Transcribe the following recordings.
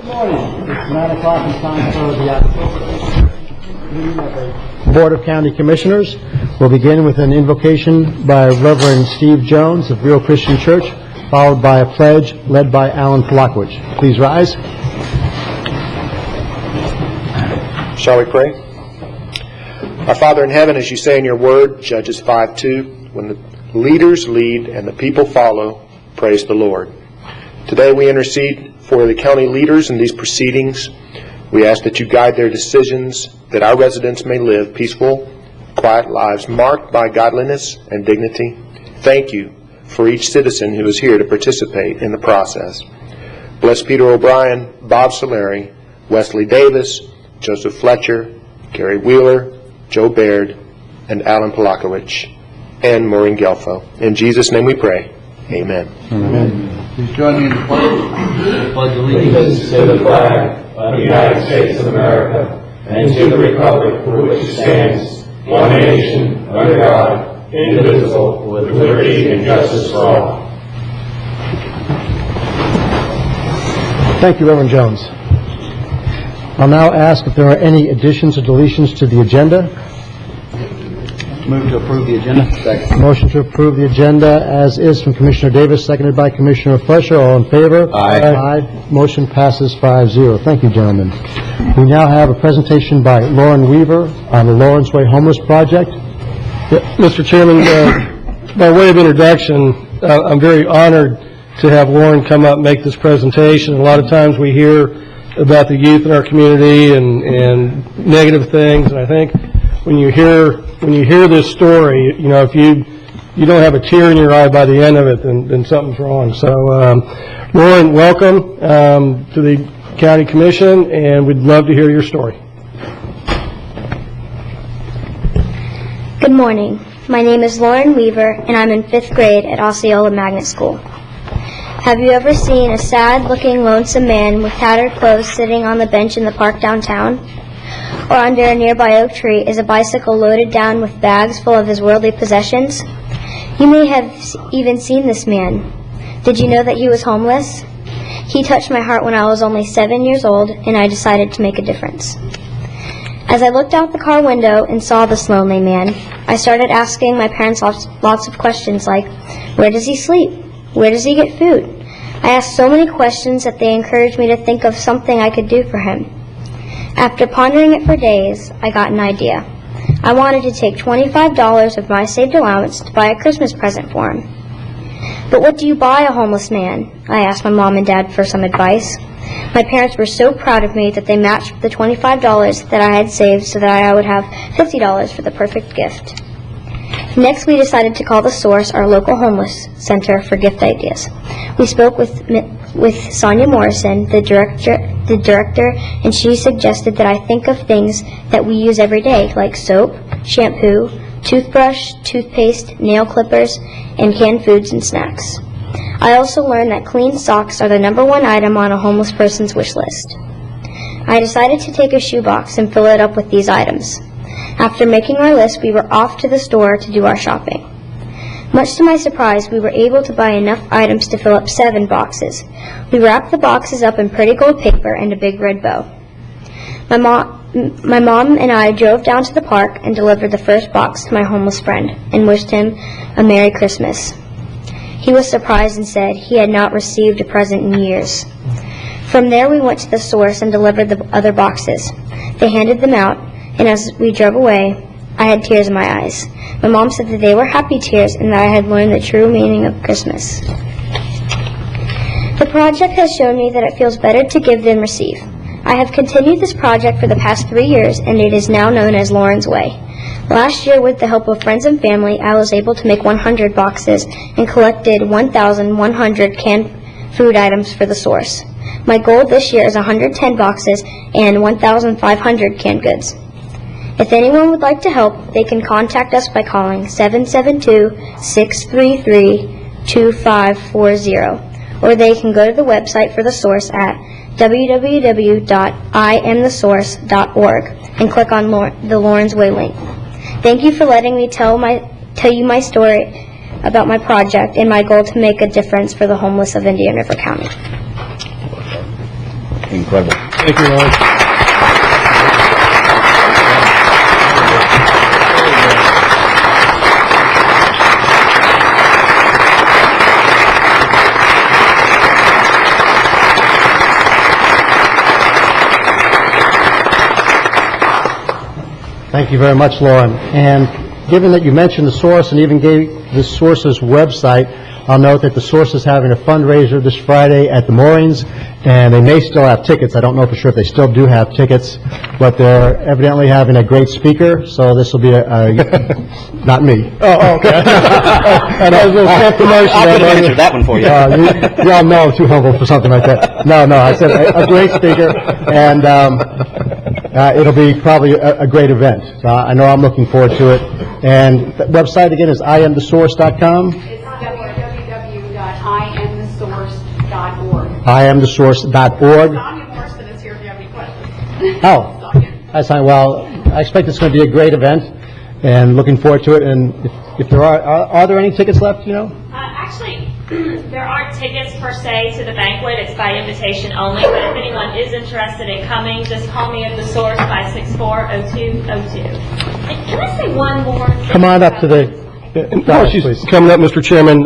Morning. It's 9 o'clock and time for the October meeting of the Board of County Commissioners. We'll begin with an invocation by Reverend Steve Jones of Real Christian Church, followed by a pledge led by Alan Polakowicz. Please rise. Shall we pray? Our Father in heaven, as you say in your word, Judges 5:2, when the leaders lead and the people follow, praise the Lord. Today we intercede for the county leaders in these proceedings. We ask that you guide their decisions, that our residents may live peaceful, quiet lives marked by godliness and dignity. Thank you for each citizen who is here to participate in the process. Bless Peter O'Brien, Bob Solari, Wesley Davis, Joseph Fletcher, Gary Wheeler, Joe Baird, and Alan Polakowicz, and Maureen Gelfo. In Jesus' name we pray. Amen. Amen. Please join me in the pledge. Pledge allegiance to the flag of the United States of America and to the republic for which it stands, one nation, under God, indivisible, with liberty and justice for all. Thank you, Reverend Jones. I'll now ask if there are any additions or deletions to the agenda. Move to approve the agenda. Second. Motion to approve the agenda as is from Commissioner Davis, seconded by Commissioner Fletcher. All in favor? Aye. Aye. Motion passes 5-0. Thank you, gentlemen. We now have a presentation by Lauren Weaver on the Lawrence Way Homeless Project. Mr. Chairman, by way of introduction, I'm very honored to have Lauren come up and make this presentation. A lot of times we hear about the youth in our community and negative things, and I think when you hear this story, you know, if you don't have a tear in your eye by the end of it, then something's wrong. So, Lauren, welcome to the County Commission, and we'd love to hear your story. Good morning. My name is Lauren Weaver, and I'm in 5th grade at Osceola Magnet School. Have you ever seen a sad-looking, lonesome man with tattered clothes sitting on the bench in the park downtown? Or under a nearby oak tree is a bicycle loaded down with bags full of his worldly possessions? You may have even seen this man. Did you know that he was homeless? He touched my heart when I was only 7 years old, and I decided to make a difference. As I looked out the car window and saw this lonely man, I started asking my parents lots of questions like, where does he sleep? Where does he get food? I asked so many questions that they encouraged me to think of something I could do for him. After pondering it for days, I got an idea. I wanted to take $25 of my saved allowance to buy a Christmas present for him. But what do you buy a homeless man? I asked my mom and dad for some advice. My parents were so proud of me that they matched the $25 that I had saved so that I would have $50 for the perfect gift. Next, we decided to call The Source our local homeless center for gift ideas. We spoke with Sonia Morrison, the director, and she suggested that I think of things that we use every day, like soap, shampoo, toothbrush, toothpaste, nail clippers, and canned foods and snacks. I also learned that clean socks are the #1 item on a homeless person's wish list. I decided to take a shoebox and fill it up with these items. After making our list, we were off to the store to do our shopping. Much to my surprise, we were able to buy enough items to fill up 7 boxes. We wrapped the boxes up in pretty gold paper and a big red bow. My mom and I drove down to the park and delivered the first box to my homeless friend and wished him a Merry Christmas. He was surprised and said he had not received a present in years. From there, we went to the Source and delivered the other boxes. They handed them out, and as we drove away, I had tears in my eyes. My mom said that they were happy tears and that I had learned the true meaning of Christmas. The project has shown me that it feels better to give than receive. I have continued this project for the past 3 years, and it is now known as Lawrence Way. Last year, with the help of friends and family, I was able to make 100 boxes and collected 1,100 canned food items for the Source. My goal this year is 110 boxes and 1,500 canned goods. If anyone would like to help, they can contact us by calling 772-633-2540, or they can go to the website for the Source at www.imthesource.org and click on the Lawrence Way link. Thank you for letting me tell you my story about my project and my goal to make a difference for the homeless of Indian River County. incredible. Thank you, Lauren. Thank you very much, Lauren. And given that you mentioned the source and even gave the source's website, I'll note that the source is having a fundraiser this Friday at the moorings, and they may still have tickets. I don't know for sure if they still do have tickets, but they're evidently having a great speaker, so this will be not me. Oh, okay. And I was a little self-promotion. I could have answered that one for you. Y'all know I'm too humble for something like that. No, I said a great speaker, and it'll be probably a great event. So I know I'm looking forward to it. And the website again is iamthesource.com. It's www.iamthesource.org. iamthesource.org. Sonia Morrison is here if you have any questions. Oh, that's fine. Well, I expect it's going to be a great event, and looking forward to it. And if there are there any tickets left, you know? Actually, there aren't tickets per se to the banquet. It's by invitation only. But if anyone is interested in coming, just call me at the source 564-0202. And can I say one more thing? Come on up to the... While she's coming up, Mr. Chairman,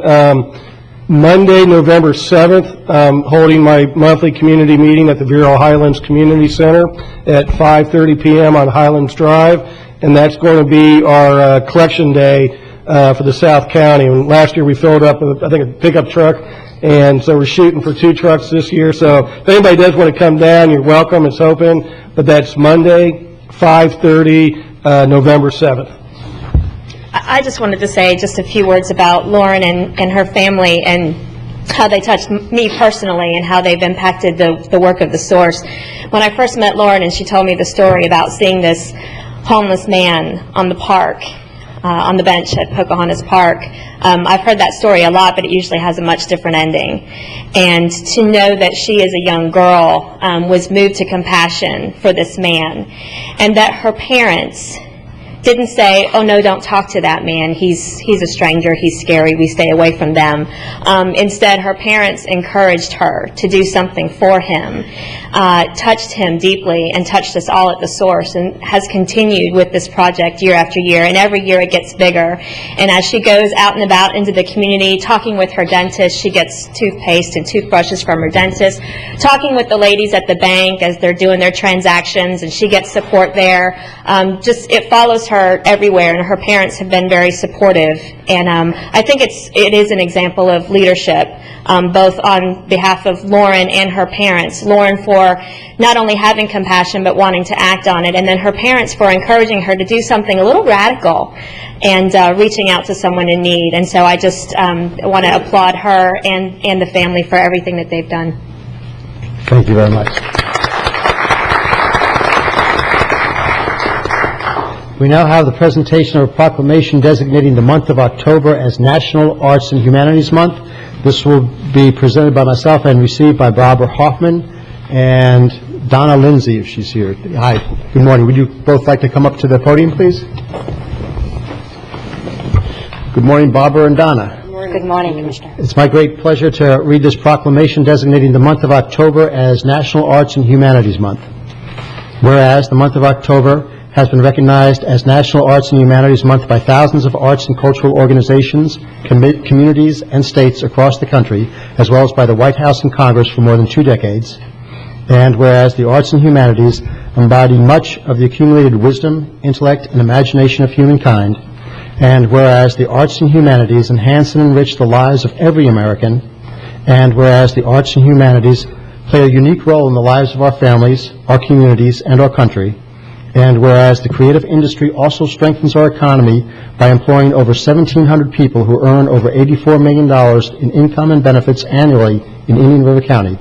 Monday, November 7th, holding my monthly community meeting at the Vero Highlands Community Center at 5:30 p.m. on Highlands Drive, and that's going to be our collection day for the South County. And last year we filled up, I think, a pickup truck, and so we're shooting for 2 trucks this year. So if anybody does want to come down, you're welcome. It's open, but that's Monday, 5:30, November 7th. I just wanted to say just a few words about Lauren and her family and how they touched me personally and how they've impacted the work of the Source. When I first met Lauren and she told me the story about seeing this homeless man on the park, on the bench at Pocahontas Park, I've heard that story a lot, but it usually has a much different ending. And to know that she, as a young girl, was moved to compassion for this man, and that her parents didn't say, oh no, don't talk to that man, he's a stranger, he's scary, we stay away from them. Instead, her parents encouraged her to do something for him, touched him deeply, and touched us all at the Source, and has continued with this project year after year, and every year it gets bigger. And as she goes out and about into the community, talking with her dentist, she gets toothpaste and toothbrushes from her dentist, talking with the ladies at the bank as they're doing their transactions, and she gets support there. It follows her everywhere, and her parents have been very supportive. And I think it is an example of leadership, both on behalf of Lauren and her parents. Lauren for not only having compassion but wanting to act on it, and then her parents for encouraging her to do something a little radical and reaching out to someone in need. And so I just want to applaud her and the family for everything that they've done. Thank you very much. We now have the presentation of a proclamation designating the month of October as National Arts and Humanities Month. This will be presented by myself and received by Barbara Hoffman and Donna Lindsay, if she's here. Hi, good morning. Would you both like to come up to the podium, please? Good morning, Barbara and Donna. Good morning, Commissioner. It's my great pleasure to read this proclamation designating the month of October as National Arts and Humanities Month. Whereas the month of October has been recognized as National Arts and Humanities Month by thousands of arts and cultural organizations, communities, and states across the country, as well as by the White House and Congress for more than 2 decades. And whereas the arts and humanities embody much of the accumulated wisdom, intellect, and imagination of humankind, and whereas the arts and humanities enhance and enrich the lives of every American, and whereas the arts and humanities play a unique role in the lives of our families, our communities, and our country, and whereas the creative industry also strengthens our economy by employing over 1,700 people who earn over $84 million in income and benefits annually in Indian River County.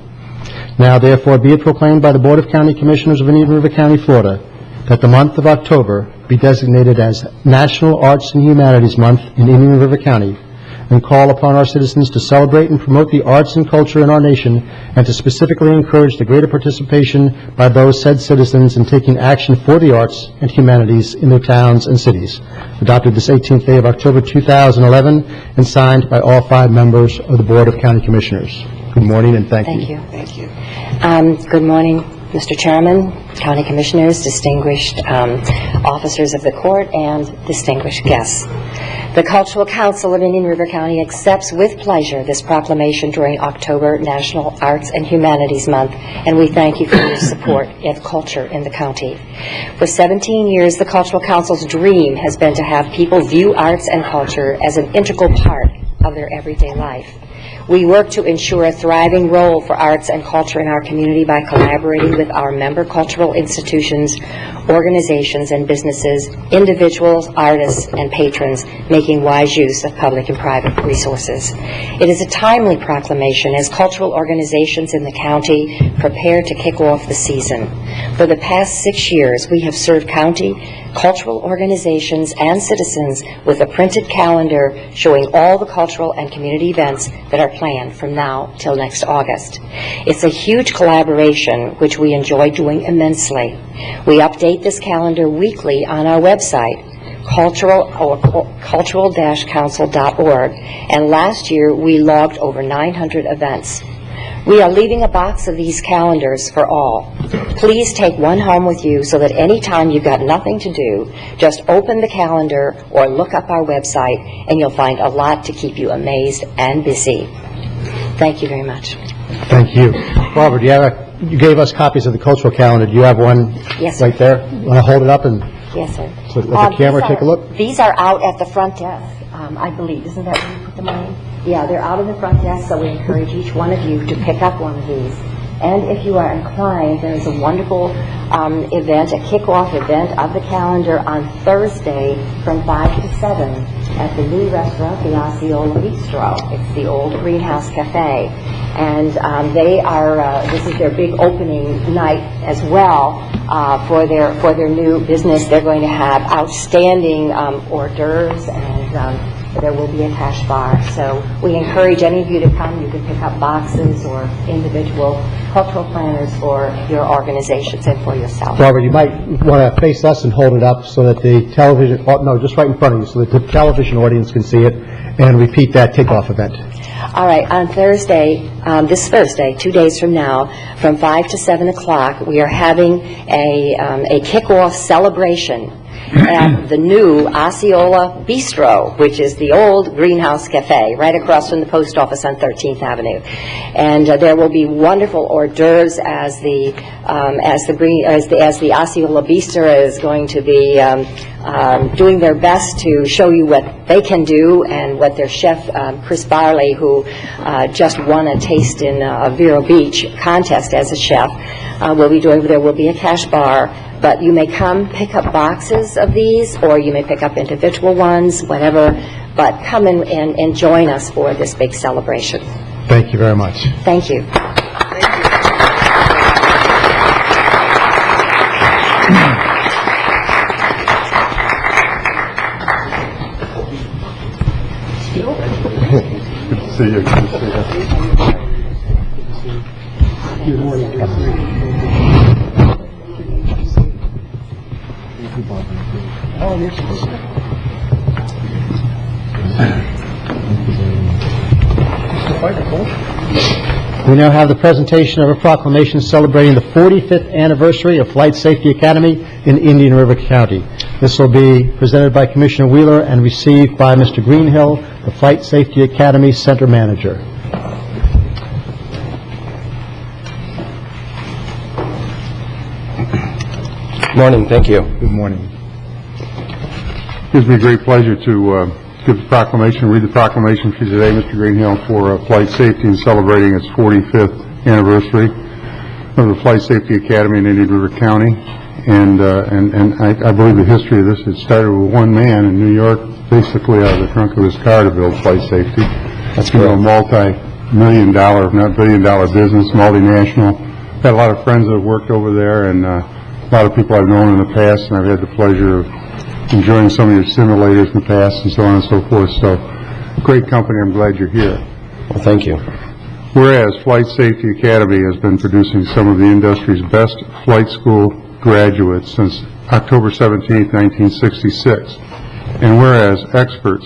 Now, therefore, be it proclaimed by the Board of County Commissioners of Indian River County, Florida, that the month of October be designated as National Arts and Humanities Month in Indian River County, and call upon our citizens to celebrate and promote the arts and culture in our nation, and to specifically encourage the greater participation by those said citizens in taking action for the arts and humanities in their towns and cities. Adopted this 18th day of October 2011 and signed by all 5 members of the Board of County Commissioners. Good morning and thank you. Thank you. Good morning, Mr. Chairman, County Commissioners, distinguished officers of the court, and distinguished guests. The Cultural Council of Indian River County accepts with pleasure this proclamation during October National Arts and Humanities Month, and we thank you for your support of culture in the county. For 17 years, the Cultural Council's dream has been to have people view arts and culture as an integral part of their everyday life. We work to ensure a thriving role for arts and culture in our community by collaborating with our member cultural institutions, organizations, and businesses, individuals, artists, and patrons, making wise use of public and private resources. It is a timely proclamation as cultural organizations in the county prepare to kick off the season. For the past 6 years, we have served county cultural organizations and citizens with a printed calendar showing all the cultural and community events that are planned from now till next August. It's a huge collaboration which we enjoy doing immensely. We update this calendar weekly on our website, cultural-council.org, and last year we logged over 900 events. We are leaving a box of these calendars for all. Please take one home with you so that anytime you've got nothing to do, just open the calendar or look up our website and you'll find a lot to keep you amazed and busy. Thank you very much. Thank you. Barbara, you gave us copies of the cultural calendar. Do you have one Yes, right there? You want to hold it up and Yes, sir. so let the camera take a look? These are out at the front desk, I believe. Isn't that where you put them on? Yeah, they're out of the front desk, so we encourage each one of you to pick up one of these. And if you are inclined, there is a wonderful event, a kickoff event of the calendar on Thursday from 5 to 7 at the new restaurant, the Osceola Bistro. It's the old Greenhouse Cafe. And they are, this is their big opening night as well for their new business. They're going to have outstanding hors d'oeuvres and there will be a cash bar. So we encourage any of you to come. You can pick up boxes or individual cultural planners for your organizations and for yourself. Barbara, you might want to face us and hold it up so that the television, oh, no, just right in front of you, so that the television audience can see it, and repeat that kickoff event. All right, on Thursday, this Thursday, 2 days from now, from 5 to 7 o'clock, we are having a kickoff celebration at the new Osceola Bistro, which is the old Greenhouse Cafe, right across from the post office on 13th Avenue. And there will be wonderful hors d'oeuvres as the Osceola Bistro is going to be doing their best to show you what they can do, and what their chef, Chris Barley, who just won a taste in Vero Beach contest as a chef, will be doing. There will be a cash bar, but you may come pick up boxes of these, or you may pick up individual ones, whatever, but come and join us for this big celebration. Thank you very much. Thank you. Good to see you. Good to see you. Good morning. We now have the presentation of a proclamation celebrating the 45th anniversary of Flight Safety Academy in Indian River County. This will be presented by Commissioner Wheeler and received by Mr. Greenhill, the Flight Safety Academy Center Manager. Morning, thank you. Good morning. It gives me a great pleasure to give the proclamation, read the proclamation for you today, Mr. Greenhill, for Flight Safety and celebrating its 45th anniversary of the Flight Safety Academy in Indian River County. And I believe the history of this, it started with one man in New York, basically out of the trunk of his car to build flight safety. That's a multi-million dollar, if not billion-dollar business, multinational. Had a lot of friends that have worked over there, and a lot of people I've known in the past, and I've had the pleasure of enjoying some of your simulators in the past and so on and so forth. So, great company. I'm glad you're here. Well, thank you. Whereas Flight Safety Academy has been producing some of the industry's best flight school graduates since October 17, 1966. And whereas experts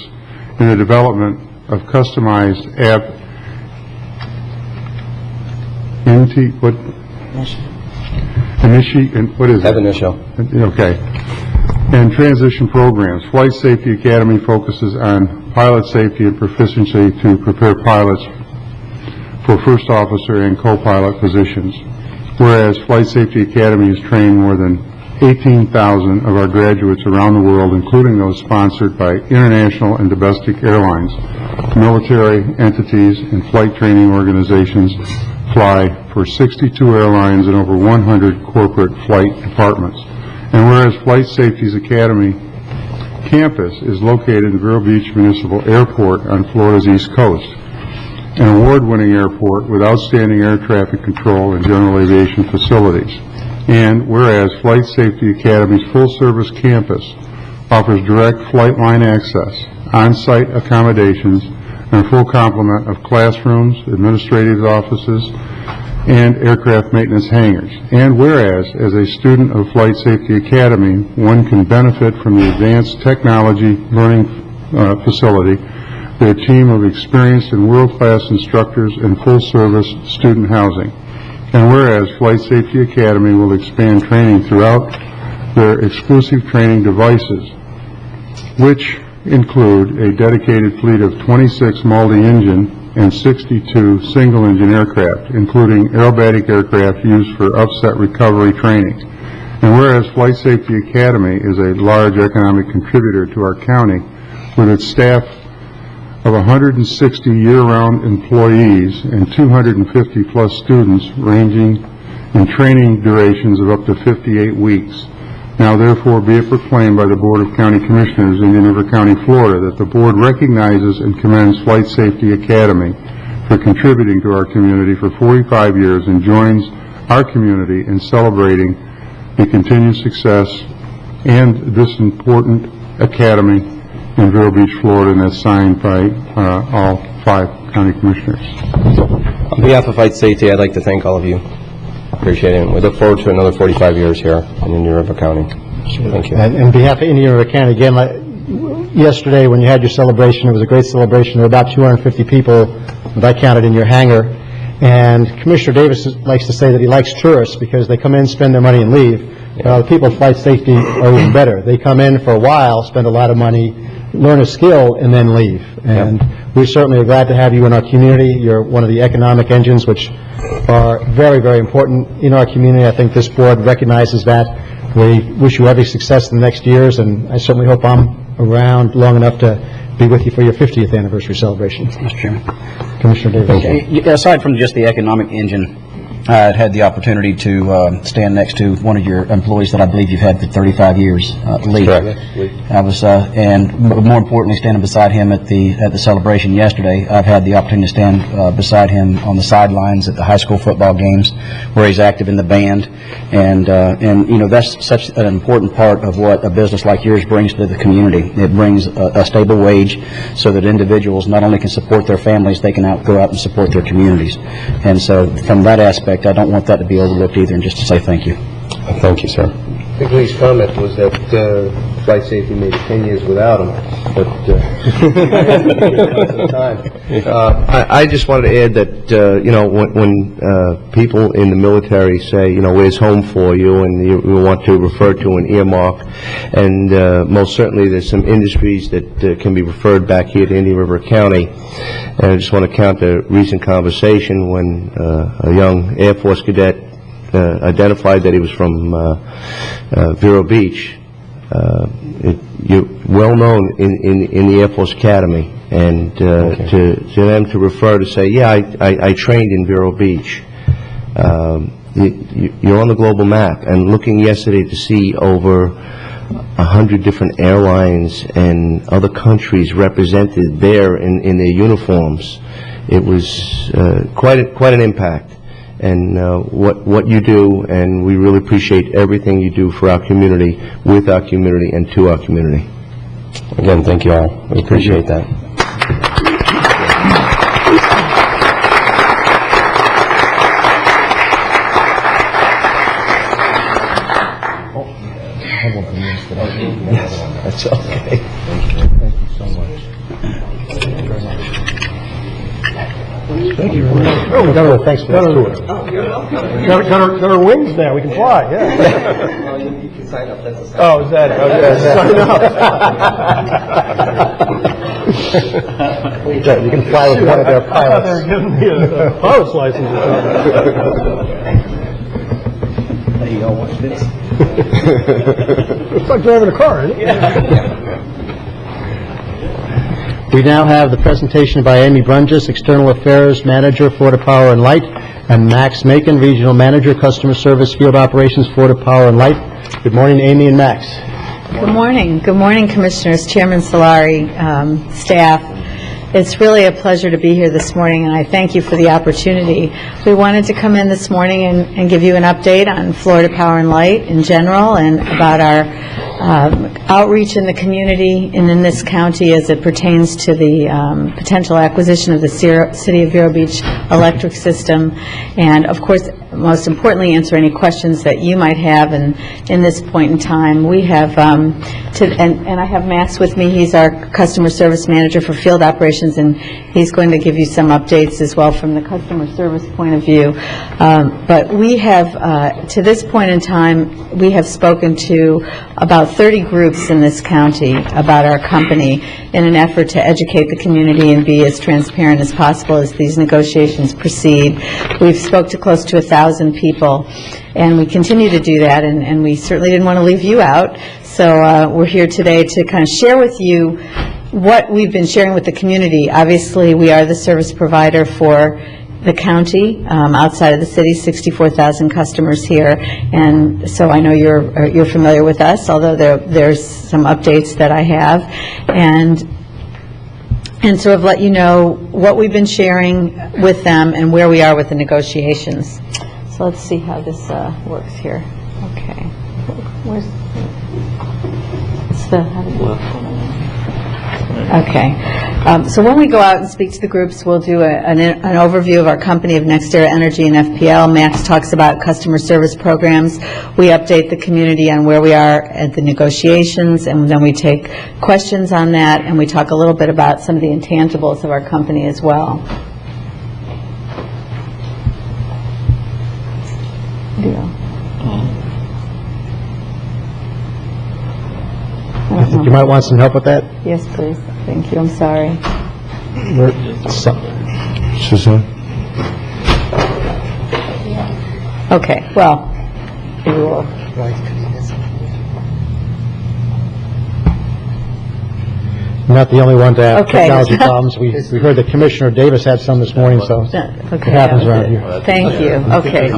in the development of customized what is it? Ab initio. Okay. And transition programs. Flight Safety Academy focuses on pilot safety and proficiency to prepare pilots for first officer and co-pilot positions. Whereas Flight Safety Academy has trained more than 18,000 of our graduates around the world, including those sponsored by international and domestic airlines, military entities, and flight training organizations fly for 62 airlines and over 100 corporate flight departments. And whereas Flight Safety's Academy campus is located in Vero Beach Municipal Airport on Florida's East Coast, an award-winning airport with outstanding air traffic control and general aviation facilities. And whereas Flight Safety Academy's full-service campus offers direct flight line access, on-site accommodations, and a full complement of classrooms, administrative offices, and aircraft maintenance hangars. And whereas, as a student of Flight Safety Academy, one can benefit from the advanced technology learning facility, their team of experienced and world-class instructors, and full-service student housing. And whereas Flight Safety Academy will expand training throughout their exclusive training devices, which include a dedicated fleet of 26 multi-engine and 62 single-engine aircraft, including aerobatic aircraft used for upset recovery training. And whereas Flight Safety Academy is a large economic contributor to our county, with its staff of 160 year-round employees and 250-plus students ranging in training durations of up to 58 weeks. Now therefore be it proclaimed by the Board of County Commissioners in Indian River County, Florida, that the Board recognizes and commends Flight Safety Academy for contributing to our community for 45 years and joins our community in celebrating the continued success and this important academy in Vero Beach, Florida, and that's signed by all 5 county commissioners. On behalf of Flight Safety, I'd like to thank all of you. Appreciate it. We look forward to another 45 years here in Indian River County. Thank you. And on behalf of Indian River County, again, yesterday when you had your celebration, it was a great celebration. There were about 250 people that I counted in your hangar. And Commissioner Davis likes to say that he likes tourists because they come in, spend their money, and leave. The people at Flight Safety are even better. They come in for a while, spend a lot of money, learn a skill, and then leave. And we certainly are glad to have you in our community. You're one of the economic engines which are very, very important in our community. I think this board recognizes that. We wish you every success in the next years, and I certainly hope I'm around long enough to be with you for your 50th anniversary celebration. Mr. Chairman. Commissioner Davis. Aside from just the economic engine, I had the opportunity to stand next to one of your employees that I believe you've had for 35 years, Lee. I was, and more importantly, standing beside him at the celebration yesterday. I've had the opportunity to stand beside him on the sidelines at the high school football games, where he's active in the band, and you know, that's such an important part of what a business like yours brings to the community. It brings a stable wage, so that individuals not only can support their families, they can go out and support their communities. And so, from that aspect, I don't want that to be overlooked either, and just to say thank you. Thank you, sir. I think Lee's comment was that Flight Safety made 10 years without him, but I just wanted to add that, you know, when people in the military say, you know, where's home for you, and you want to refer to an earmark, and most certainly there's some industries that can be referred back here to Indian River County. And I just want to count a recent conversation when a young Air Force cadet identified that he was from Vero Beach. You're well known in the Air Force Academy, and to them to refer to say, yeah, I trained in Vero Beach. You're on the global map, and looking yesterday to see over 100 different airlines and other countries represented there in their uniforms. It was quite an impact. And what you do, and we really appreciate everything you do for our community, with our community, and to our community. Again, thank you all. We appreciate that. Yes, that's okay. Thank you so much. Thank you. Oh, Governor, thanks for that tour. Got our wings now, we can fly, yeah. Well, you can sign up, that's a Oh, is that it? Okay, sign up. You can fly with one of their pilots. They're giving me a pilot's license. Hey, y'all watch this. It's like driving a car, isn't it? We now have the presentation by Amy Brungis, External Affairs Manager, Florida Power and Light, and Max Macon, Regional Manager, Customer Service Field Operations, Florida Power and Light. Good morning, Amy and Max. Good morning. Good morning, Commissioners, Chairman Solari, staff. It's really a pleasure to be here this morning, and I thank you for the opportunity. We wanted to come in this morning and give you an update on Florida Power and Light in general and about our outreach in the community and in this county as it pertains to the potential acquisition of the City of Vero Beach electric system, and of course, most importantly, answer any questions that you might have. And in this point in time, we have, and I have Max with me. He's our Customer Service Manager for Field Operations, and he's going to give you some updates as well from the customer service point of view. But we have, to this point in time, we have spoken to about 30 groups in this county about our company in an effort to educate the community and be as transparent as possible as these negotiations proceed. We've spoke to close to 1,000 people, and we continue to do that, and we certainly didn't want to leave you out. So we're here today to kind of share with you what we've been sharing with the community. Obviously, we are the service provider for the county, outside of the city, 64,000 customers here, and so I know you're familiar with us, although there's some updates that I have, and sort of let you know what we've been sharing with them and where we are with the negotiations. So let's see how this works here. Okay. Where's the, how did Okay. So when we go out and speak to the groups, we'll do an overview of our company of NextEra Energy and FPL. Max talks about customer service programs. We update the community on where we are at the negotiations, and then we take questions on that, and we talk a little bit about some of the intangibles of our company as well. I think you might want some help with that. Yes, please. Thank you. I'm sorry. Okay. Well, we will. You're not the only one to have Okay. technology problems. We heard that Commissioner Davis had some this morning, so it happens around here. Thank you. Okay.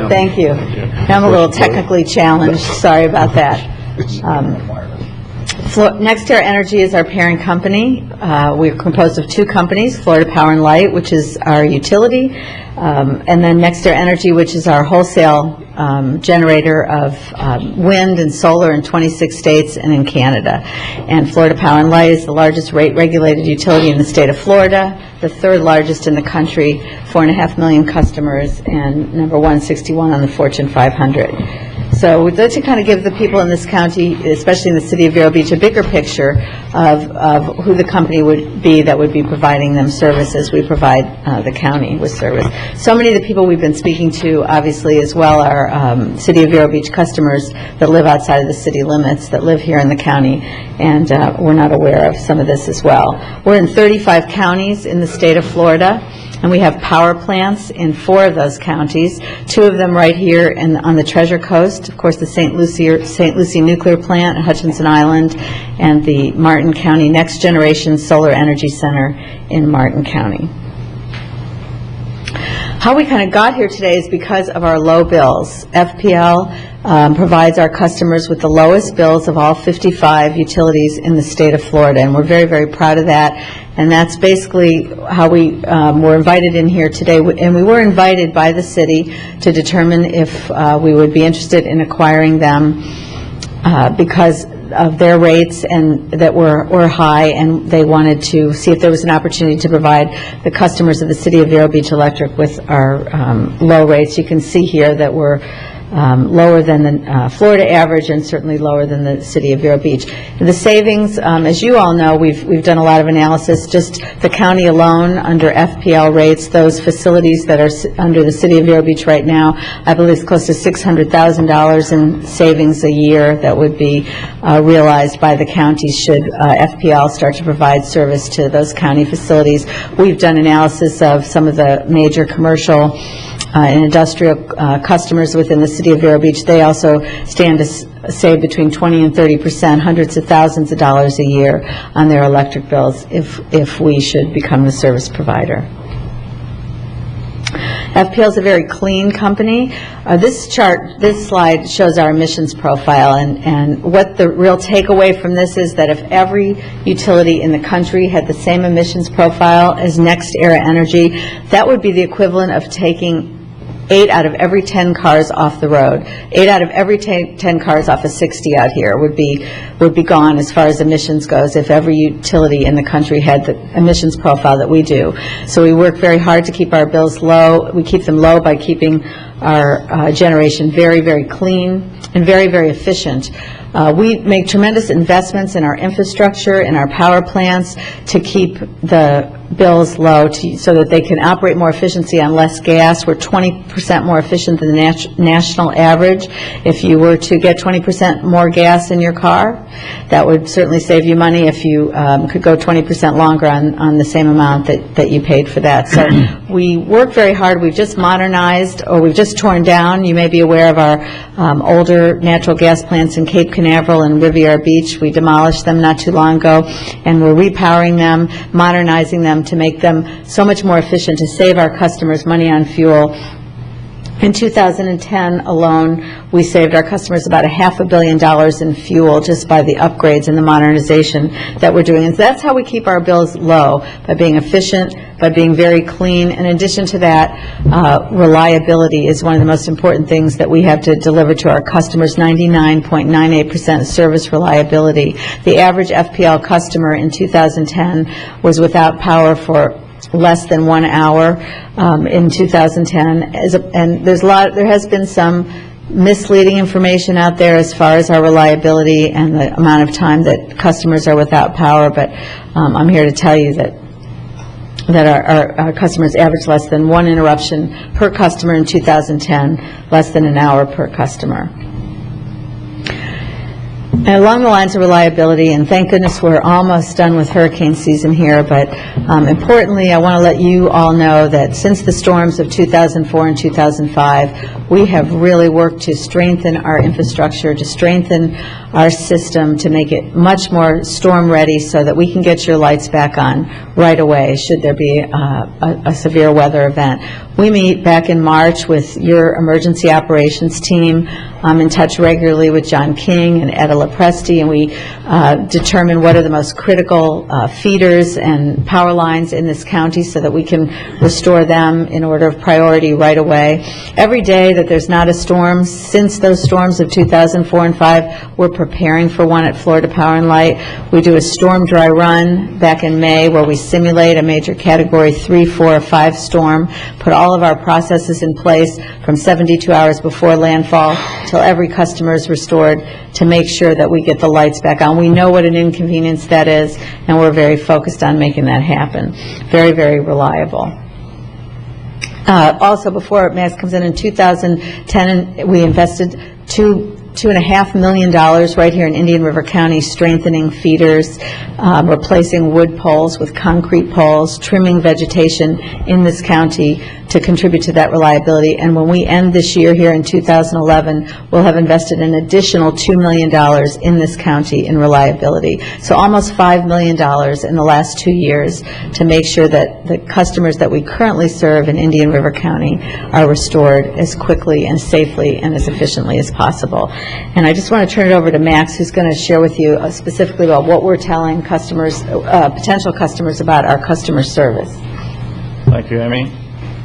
Thank you. I'm a little technically challenged. Sorry about that. NextEra Energy is our parent company. We're composed of two companies, Florida Power and Light, which is our utility, and then NextEra Energy, which is our wholesale generator of wind and solar in 26 states and in Canada. And Florida Power and Light is the largest rate-regulated utility in the state of Florida, the third largest in the country, 4.5 million customers, and number 161 on the Fortune 500. So we'd like to kind of give the people in this county, especially in the city of Vero Beach, a bigger picture of who the company would be that would be providing them services. We provide the county with service. So many of the people we've been speaking to, obviously, as well, are city of Vero Beach customers that live outside of the city limits, that live here in the county, and we're not aware of some of this as well. We're in 35 counties in the state of Florida, and we have power plants in 4 of those counties, 2 of them right here on the Treasure Coast, of course the St. Lucie Nuclear Plant at Hutchinson Island, and the Martin County Next Generation Solar Energy Center in Martin County. How we kind of got here today is because of our low bills. FPL provides our customers with the lowest bills of all 55 utilities in the state of Florida, and we're very, very proud of that. And that's basically how we were invited in here today. And we were invited by the city to determine if we would be interested in acquiring them because of their rates and that were high, and they wanted to see if there was an opportunity to provide the customers of the city of Vero Beach Electric with our low rates. You can see here that we're lower than the Florida average and certainly lower than the city of Vero Beach. The savings, as you all know, we've done a lot of analysis. Just the county alone, under FPL rates, those facilities that are under the city of Vero Beach right now, I believe it's close to $600,000 in savings a year that would be realized by the county should FPL start to provide service to those county facilities. We've done analysis of some of the major commercial and industrial customers within the city of Vero Beach. They also stand to save between 20 and 30%, hundreds of thousands of dollars a year on their electric bills if we should become the service provider. FPL is a very clean company. This slide shows our emissions profile, and what the real takeaway from this is that if every utility in the country had the same emissions profile as Next Era Energy, that would be the equivalent of taking 8 out of every 10 cars off the road. 8 out of every 10 cars off of 60 out here would be gone as far as emissions goes if every utility in the country had the emissions profile that we do. So we work very hard to keep our bills low. We keep them low by keeping our generation very, very clean and very, very efficient. We make tremendous investments in our infrastructure, in our power plants, to keep the bills low so that they can operate more efficiency on less gas. We're 20% more efficient than the national average. If you were to get 20% more gas in your car, that would certainly save you money if you could go 20% longer on the same amount that you paid for that. So we work very hard. We've just modernized, or we've just torn down. You may be aware of our older natural gas plants in Cape Canaveral and Riviera Beach. We demolished them not too long ago, and we're repowering them, modernizing them to make them so much more efficient to save our customers money on fuel. In 2010 alone, we saved our customers about $500 million in fuel just by the upgrades and the modernization that we're doing. And so that's how we keep our bills low, by being efficient, by being very clean. In addition to that, reliability is one of the most important things that we have to deliver to our customers, 99.98% service reliability. The average FPL customer in 2010 was without power for less than 1 hour in 2010, and there has been some misleading information out there as far as our reliability and the amount of time that customers are without power, but I'm here to tell you that our customers average less than 1 interruption per customer in 2010, less than an hour per customer. And along the lines of reliability, and thank goodness we're almost done with hurricane season here, but importantly, I want to let you all know that since the storms of 2004 and 2005, we have really worked to strengthen our infrastructure, to strengthen our system, to make it much more storm ready so that we can get your lights back on right away should there be a severe weather event. We meet back in March with your emergency operations team. I'm in touch regularly with John King and Etta Lepresti, and we determine what are the most critical feeders and power lines in this county so that we can restore them in order of priority right away. Every day that there's not a storm, since those storms of 2004 and 5, we're preparing for one at Florida Power and Light. We do a storm dry run back in May where we simulate a major category 3, 4, or 5 storm, put all of our processes in place from 72 hours before landfall till every customer is restored to make sure that we get the lights back on. We know what an inconvenience that is, and we're very focused on making that happen. Very, very reliable. Also, before Max comes in 2010, we invested $2.5 million right here in Indian River County, strengthening feeders, replacing wood poles with concrete poles, trimming vegetation in this county to contribute to that reliability. And when we end this year here in 2011, we'll have invested an additional $2 million in this county in reliability. So almost $5 million in the last 2 years to make sure that the customers that we currently serve in Indian River County are restored as quickly and safely and as efficiently as possible. And I just want to turn it over to Max, who's going to share with you specifically about what we're telling customers, potential customers, about our customer service. Thank you, Amy.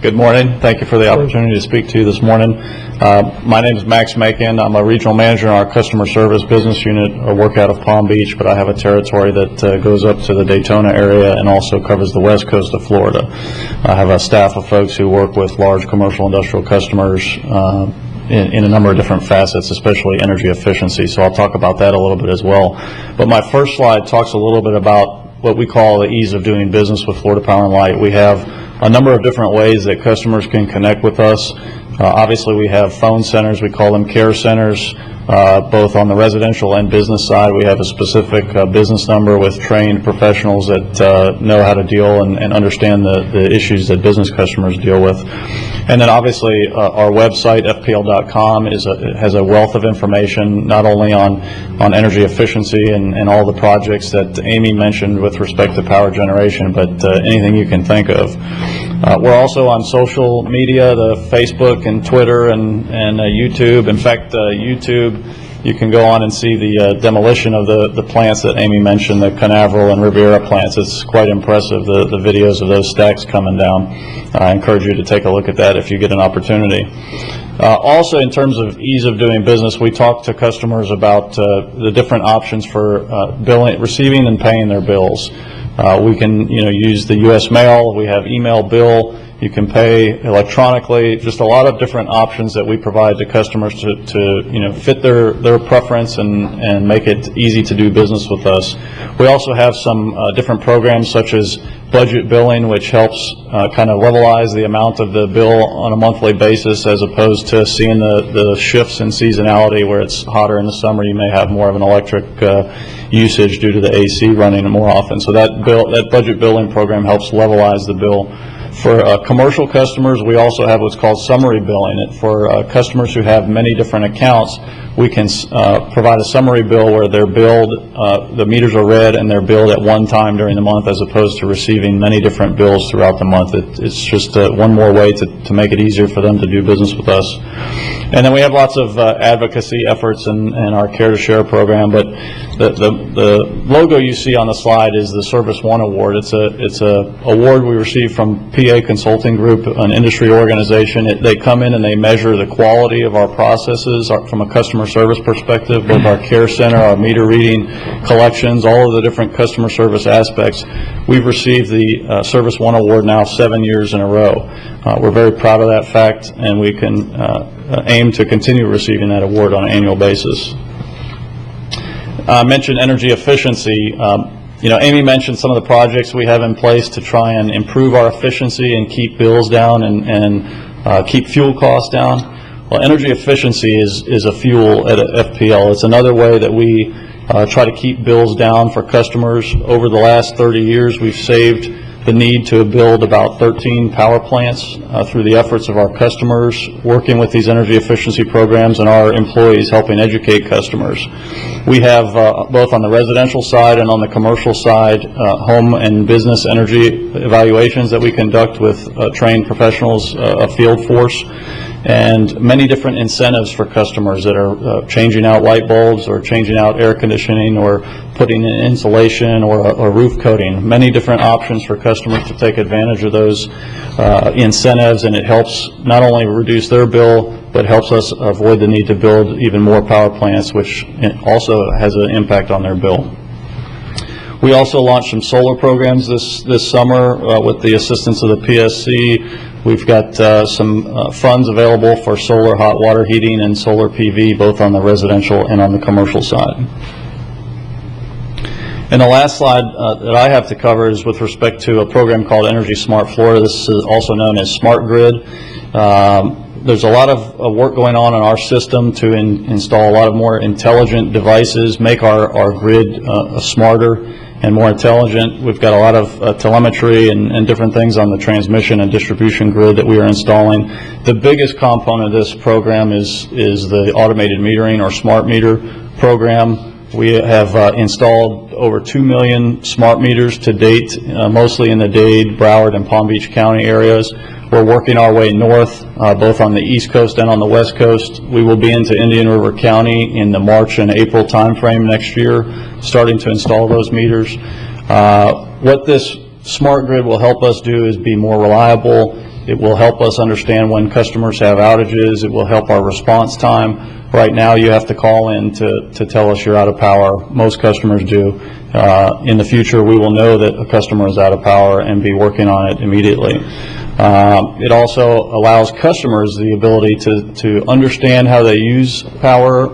Good morning. Thank you for the opportunity to speak to you this morning. My name is Max Macon. I'm a regional manager in our customer service business unit. I work out of Palm Beach, but I have a territory that goes up to the Daytona area and also covers the west coast of Florida. I have a staff of folks who work with large commercial industrial customers in a number of different facets, especially energy efficiency. So I'll talk about that a little bit as well. But my first slide talks a little bit about what we call the ease of doing business with Florida Power and Light. We have a number of different ways that customers can connect with us. Obviously, we have phone centers. We call them care centers, both on the residential and business side. We have a specific business number with trained professionals that know how to deal and understand the issues that business customers deal with. And then obviously our website, fpl.com, has a wealth of information, not only on energy efficiency and all the projects that Amy mentioned with respect to power generation, but anything you can think of. We're also on social media, the Facebook and Twitter and YouTube. In fact, YouTube, you can go on and see the demolition of the plants that Amy mentioned, the Canaveral and Riviera plants. It's quite impressive, the videos of those stacks coming down. I encourage you to take a look at that if you get an opportunity. Also, in terms of ease of doing business, we talk to customers about the different options for receiving and paying their bills. We can, use the U.S. mail. We have email bill. You can pay electronically. Just a lot of different options that we provide to customers to fit their preference and make it easy to do business with us. We also have some different programs such as budget billing, which helps kind of levelize the amount of the bill on a monthly basis, as opposed to seeing the shifts in seasonality where it's hotter in the summer. You may have more of an electric usage due to the AC running more often. So that budget billing program helps levelize the bill. For commercial customers, we also have what's called summary billing. For customers who have many different accounts, we can provide a summary bill where they're billed, the meters are read, and they're billed at one time during the month, as opposed to receiving many different bills throughout the month. It's just one more way to make it easier for them to do business with us. And then we have lots of advocacy efforts in our Care to Share program, but the logo you see on the slide is the Service One Award. It's a award we received from PA Consulting Group, an industry organization. They come in and they measure the quality of our processes from a customer service perspective, both our care center, our meter reading, collections, all of the different customer service aspects. We've received the Service One Award now 7 years in a row. We're very proud of that fact, and we can aim to continue receiving that award on an annual basis. I mentioned energy efficiency. Amy mentioned some of the projects we have in place to try and improve our efficiency and keep bills down and keep fuel costs down. Well, energy efficiency is a fuel at FPL. It's another way that we try to keep bills down for customers. Over the last 30 years, we've saved the need to build about 13 power plants through the efforts of our customers, working with these energy efficiency programs, and our employees helping educate customers. We have, both on the residential side and on the commercial side, home and business energy evaluations that we conduct with trained professionals, a field force, and many different incentives for customers that are changing out light bulbs or changing out air conditioning or putting in insulation or roof coating. Many different options for customers to take advantage of those incentives, and it helps not only reduce their bill, but helps us avoid the need to build even more power plants, which also has an impact on their bill. We also launched some solar programs this summer with the assistance of the PSC. We've got some funds available for solar hot water heating and solar PV, both on the residential and on the commercial side. And the last slide that I have to cover is with respect to a program called Energy Smart Florida. This is also known as Smart Grid. There's a lot of work going on in our system to install a lot of more intelligent devices, make our grid smarter and more intelligent. We've got a lot of telemetry and different things on the transmission and distribution grid that we are installing. The biggest component of this program is the automated metering or smart meter program. We have installed over 2 million smart meters to date, mostly in the Dade, Broward, and Palm Beach County areas. We're working our way north, both on the East Coast and on the West Coast. We will be into Indian River County in the March and April timeframe next year, starting to install those meters. What this smart grid will help us do is be more reliable. It will help us understand when customers have outages. It will help our response time. Right now, you have to call in to tell us you're out of power. Most customers do. In the future, we will know that a customer is out of power and be working on it immediately. It also allows customers the ability to understand how they use power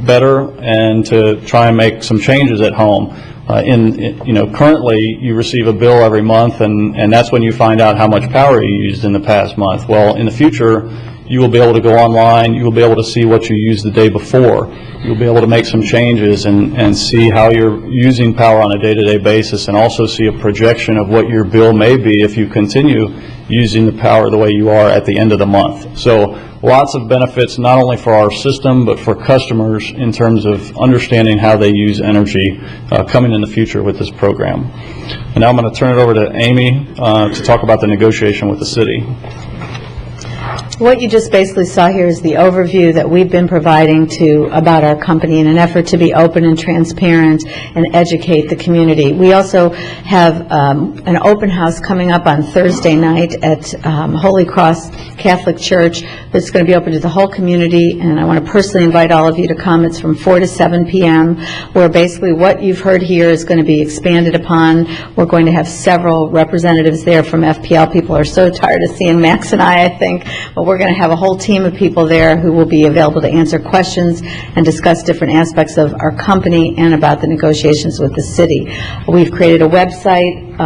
better and to try and make some changes at home. Currently, you receive a bill every month, and that's when you find out how much power you used in the past month. Well, in the future, you will be able to go online, you will be able to see what you used the day before. You'll be able to make some changes and see how you're using power on a day-to-day basis, and also see a projection of what your bill may be if you continue using the power the way you are at the end of the month. So lots of benefits, not only for our system, but for customers in terms of understanding how they use energy coming in the future with this program. And now I'm going to turn it over to Amy to talk about the negotiation with the city. What you just basically saw here is the overview that we've been providing about our company in an effort to be open and transparent and educate the community. We also have an open house coming up on Thursday night at Holy Cross Catholic Church that's going to be open to the whole community, and I want to personally invite all of you to come. It's from 4 to 7 p.m., where basically what you've heard here is going to be expanded upon. We're going to have several representatives there from FPL. People are so tired of seeing Max and I think. But we're going to have a whole team of people there who will be available to answer questions and discuss different aspects of our company and about the negotiations with the city. We've created a website,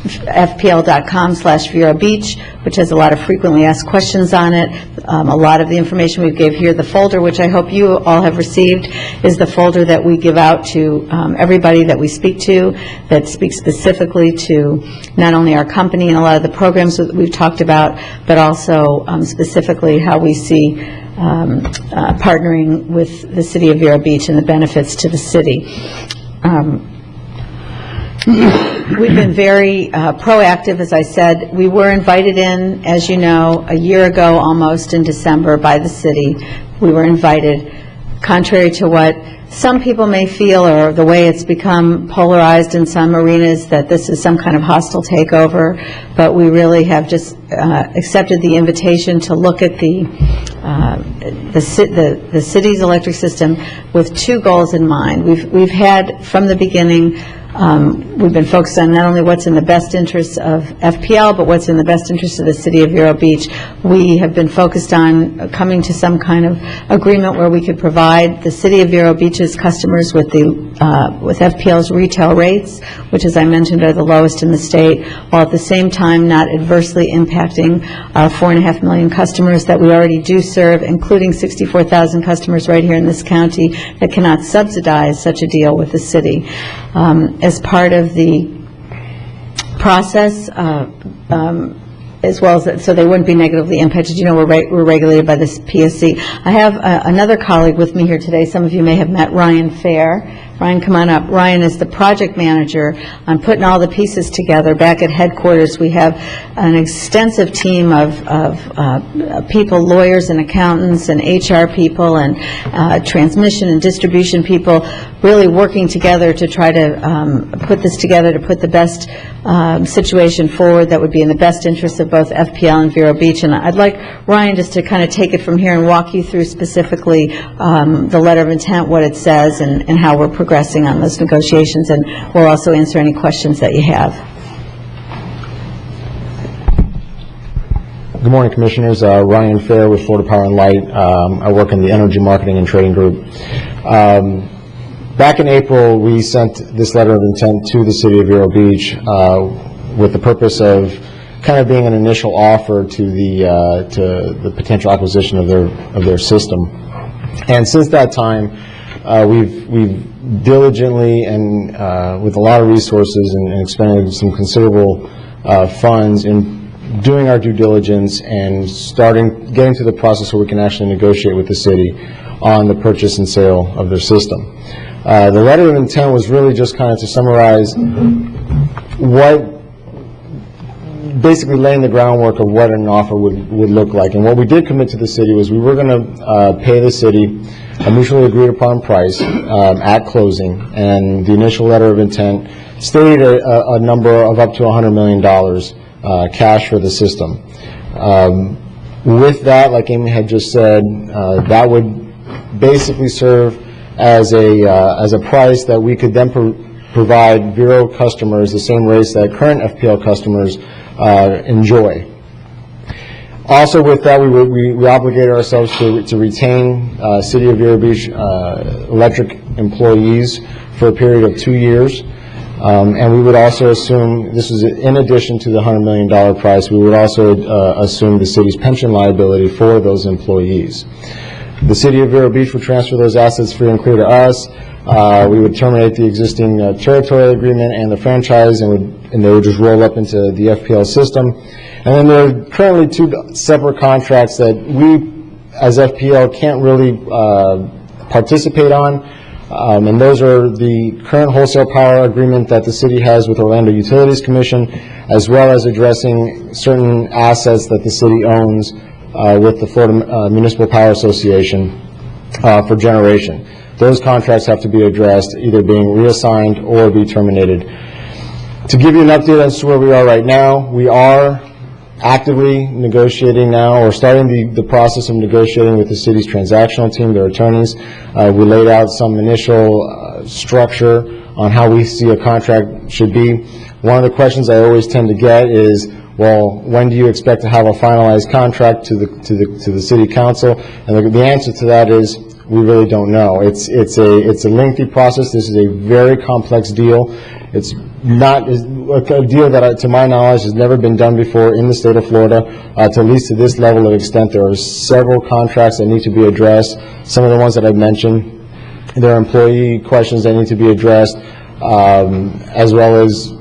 fpl.com/Vero Beach, which has a lot of frequently asked questions on it. A lot of the information we gave here, the folder, which I hope you all have received, is the folder that we give out to everybody that we speak to, that speaks specifically to not only our company and a lot of the programs that we've talked about, but also specifically how we see partnering with the city of Vero Beach and the benefits to the city. We've been very proactive, as I said. We were invited in, as you know, a year ago almost in December by the city. We were invited, contrary to what some people may feel, or the way it's become polarized in some arenas, that this is some kind of hostile takeover, but we really have just accepted the invitation to look at the city's electric system with two goals in mind. We've had, from the beginning, we've been focused on not only what's in the best interests of FPL, but what's in the best interest of the city of Vero Beach. We have been focused on coming to some kind of agreement where we could provide the city of Vero Beach's customers with FPL's retail rates, which, as I mentioned, are the lowest in the state, while at the same time not adversely impacting our 4.5 million customers that we already do serve, including 64,000 customers right here in this county that cannot subsidize such a deal with the city. As part of the process, as well as so they wouldn't be negatively impacted. You know, we're regulated by this PSC. I have another colleague with me here today. Some of you may have met Ryan Fair. Ryan, come on up. Ryan is the project manager on putting all the pieces together. Back at headquarters, we have an extensive team of people, lawyers and accountants and HR people and transmission and distribution people, really working together to try to put this together, to put the best situation forward that would be in the best interest of both FPL and Vero Beach. And I'd like Ryan just to kind of take it from here and walk you through specifically the letter of intent, what it says, and how we're progressing on those negotiations, and we'll also answer any questions that you have. Good morning, Commissioners. Ryan Fair with Florida Power and Light. I work in the Energy Marketing and Trading Group. Back in April, we sent this letter of intent to the City of Vero Beach with the purpose of kind of being an initial offer to the potential acquisition of their system. And since that time, we've diligently and with a lot of resources and expended some considerable funds in doing our due diligence and getting to the process where we can actually negotiate with the city on the purchase and sale of their system. The letter of intent was really just kind of to summarize basically laying the groundwork of what an offer would look like. And what we did commit to the city was we were going to pay the city a mutually agreed upon price at closing, and the initial letter of intent stated a number of up to $100 million cash for the system. With that, like Amy had just said, that would basically serve as a price that we could then provide Vero customers the same rates that current FPL customers enjoy. Also with that, we obligated ourselves to retain City of Vero Beach electric employees for a period of 2 years. And we would also assume, this is in addition to the $100 million price, we would also assume the city's pension liability for those employees. The City of Vero Beach would transfer those assets free and clear to us. We would terminate the existing territorial agreement and the franchise, and they would just roll up into the FPL system. And then there are currently 2 separate contracts that we, as FPL, can't really participate on. And those are the current wholesale power agreement that the city has with Orlando Utilities Commission, as well as addressing certain assets that the city owns with the Florida Municipal Power Association for generation. Those contracts have to be addressed, either being reassigned or be terminated. To give you an update as to where we are right now, we are actively negotiating now, or starting the process of negotiating with the city's transactional team, their attorneys. We laid out some initial structure on how we see a contract should be. One of the questions I always tend to get is, well, when do you expect to have a finalized contract to the city council? And the answer to that is, we really don't know. It's a lengthy process. This is a very complex deal. It's not a deal that, to my knowledge, has never been done before in the state of Florida, to at least to this level of extent. There are several contracts that need to be addressed. Some of the ones that I've mentioned, there are employee questions that need to be addressed, as well as,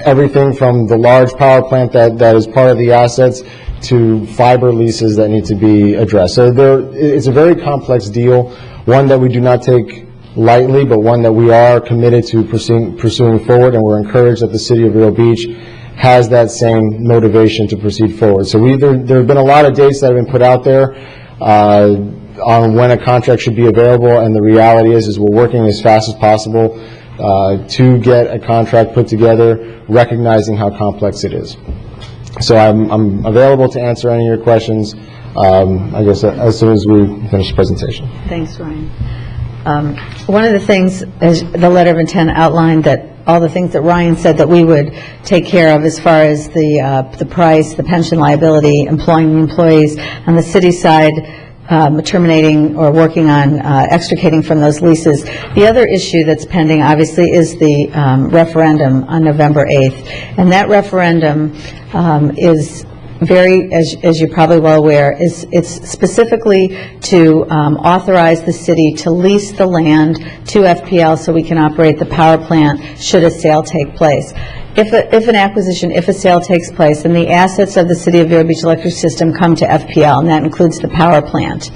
everything from the large power plant that is part of the assets to fiber leases that need to be addressed. So it's a very complex deal, one that we do not take lightly, but one that we are committed to pursuing forward, and we're encouraged that the City of Vero Beach has that same motivation to proceed forward. So there have been a lot of dates that have been put out there on when a contract should be available, and the reality is we're working as fast as possible to get a contract put together, recognizing how complex it is. So I'm available to answer any of your questions, I guess, as soon as we finish the presentation. Thanks, Ryan. One of the things, as the letter of intent outlined, that all the things that Ryan said that we would take care of as far as the price, the pension liability, employing the employees on the city side, terminating or working on extricating from those leases. The other issue that's pending, obviously, is the referendum on November 8th. And that referendum is very, as you're probably well aware, it's specifically to authorize the city to lease the land to FPL so we can operate the power plant should a sale take place. If a sale takes place, then the assets of the City of Vero Beach electric system come to FPL, and that includes the power plant.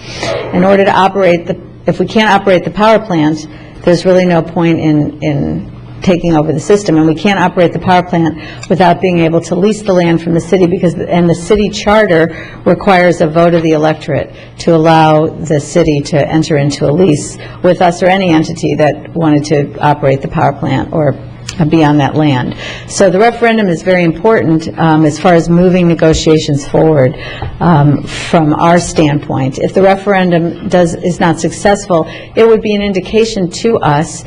In order to operate if we can't operate the power plant, there's really no point in taking over the system, and we can't operate the power plant without being able to lease the land from the city, and the city charter requires a vote of the electorate to allow the city to enter into a lease with us or any entity that wanted to operate the power plant or be on that land. So the referendum is very important as far as moving negotiations forward from our standpoint. If the referendum is not successful, it would be an indication to us,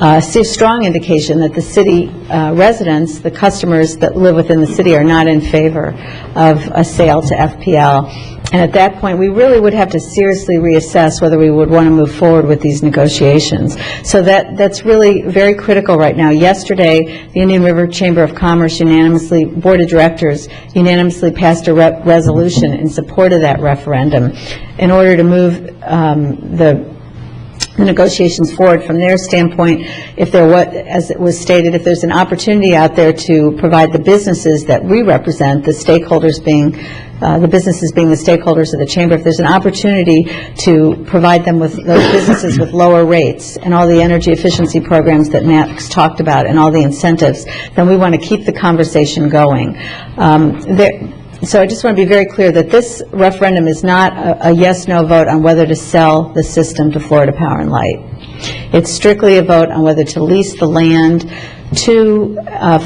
a strong indication that the city residents, the customers that live within the city, are not in favor of a sale to FPL. And at that point, we really would have to seriously reassess whether we would want to move forward with these negotiations. So that's really very critical right now. Yesterday, the Indian River Chamber of Commerce Board of Directors unanimously passed a resolution in support of that referendum in order to move the negotiations forward from their standpoint. If there was, as it was stated, if there's an opportunity out there to provide the businesses that we represent, the stakeholders being the businesses being the stakeholders of the chamber, if there's an opportunity to provide them with those businesses with lower rates and all the energy efficiency programs that Max talked about and all the incentives, then we want to keep the conversation going. So I just want to be very clear that this referendum is not a yes-no vote on whether to sell the system to Florida Power and Light. It's strictly a vote on whether to lease the land to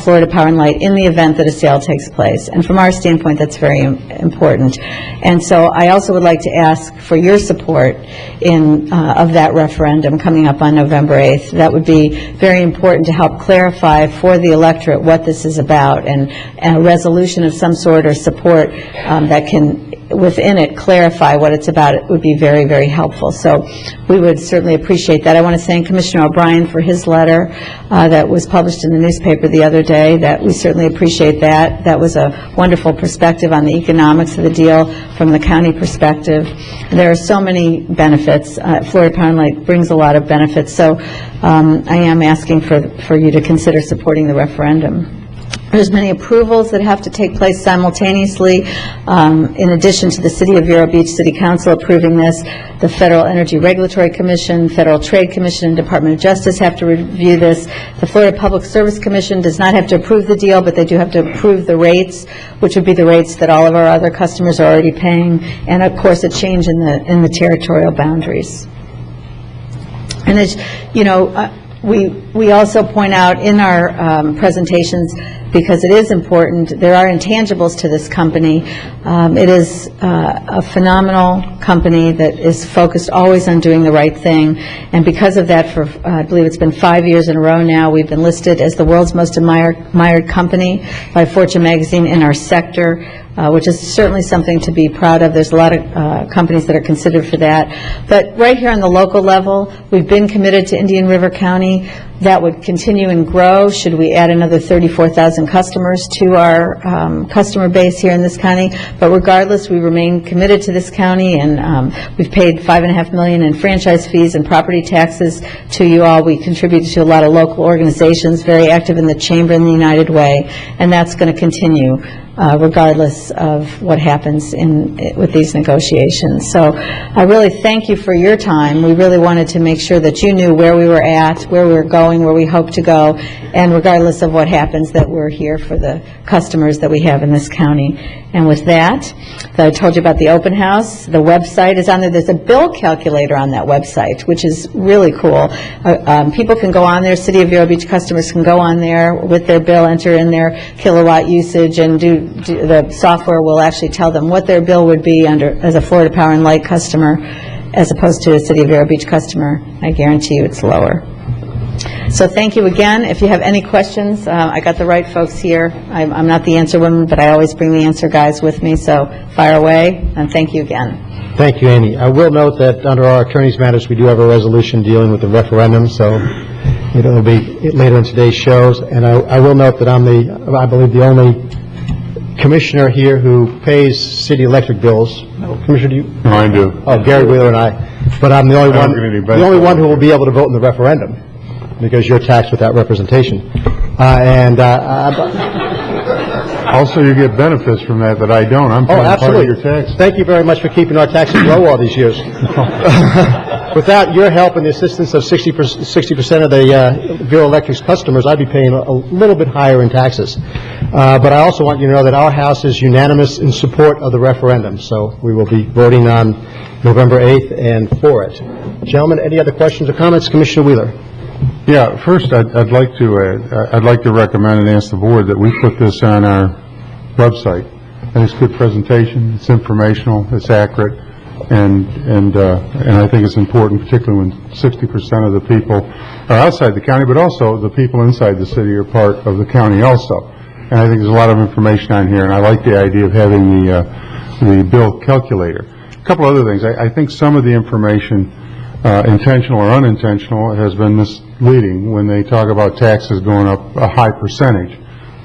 Florida Power and Light in the event that a sale takes place. And from our standpoint, that's very important. And so I also would like to ask for your support of that referendum coming up on November 8th. That would be very important to help clarify for the electorate what this is about, and a resolution of some sort or support that can within it clarify what it's about. It would be very, very helpful. So we would certainly appreciate that. I want to thank Commissioner O'Brien for his letter that was published in the newspaper the other day. That we certainly appreciate that. That was a wonderful perspective on the economics of the deal from the county perspective. There are so many benefits. Florida Power and Light brings a lot of benefits. So I am asking for you to consider supporting the referendum. There's many approvals that have to take place simultaneously. In addition to the City of Vero Beach City Council approving this, the Federal Energy Regulatory Commission, Federal Trade Commission, and Department of Justice have to review this. The Florida Public Service Commission does not have to approve the deal, but they do have to approve the rates, which would be the rates that all of our other customers are already paying, and of course a change in the territorial boundaries. And as you know, we also point out in our presentations, because it is important, there are intangibles to this company. It is a phenomenal company that is focused always on doing the right thing, and because of that, for I believe it's been 5 years in a row now, we've been listed as the world's most admired company by Fortune magazine in our sector, which is certainly something to be proud of. There's a lot of companies that are considered for that. But right here on the local level, we've been committed to Indian River County. That would continue and grow should we add another 34,000 customers to our customer base here in this county. But regardless, we remain committed to this county, and we've paid $5.5 million in franchise fees and property taxes to you all. We contribute to a lot of local organizations, very active in the Chamber and the United Way, and that's going to continue regardless of what happens with these negotiations. So I really thank you for your time. We really wanted to make sure that you knew where we were at, where we were going, where we hope to go, and regardless of what happens, that we're here for the customers that we have in this county. And with that, I told you about the open house. The website is on there. There's a bill calculator on that website, which is really cool. People can go on there. City of Vero Beach customers can go on there with their bill, enter in their kilowatt usage, and the software will actually tell them what their bill would be as a Florida Power and Light customer as opposed to a City of Vero Beach customer. I guarantee you it's lower. So thank you again. If you have any questions, I got the right folks here. I'm not the answer woman, but I always bring the answer guys with me, so fire away, and thank you again. Thank you, Amy. I will note that under our attorney's matters, we do have a resolution dealing with the referendum, so it'll be later in today's shows. And I will note that I'm I believe the only commissioner here who pays city electric bills. Commissioner, do you? No, I do. Oh, Gary Wheeler and I. But I'm the only one who will be able to vote in the referendum, because you're taxed with that representation. Also, you get benefits from that I don't. I'm paying part of your tax. Thank you very much for keeping our taxes low all these years. Without your help and the assistance of 60% of the Vero Electric's customers, I'd be paying a little bit higher in taxes. But I also want you to know that our House is unanimous in support of the referendum, so we will be voting on November 8th and for it. Gentlemen, any other questions or comments? Commissioner Wheeler. Yeah, first I'd like to recommend and ask the board that we put this on our website. And it's a good presentation, it's informational, it's accurate, and I think it's important, particularly when 60% of the people are outside the county, but also the people inside the city are part of the county also. And I think there's a lot of information on here, and I like the idea of having the bill calculator. A couple other things. I think some of the information, intentional or unintentional, has been misleading when they talk about taxes going up a high percentage.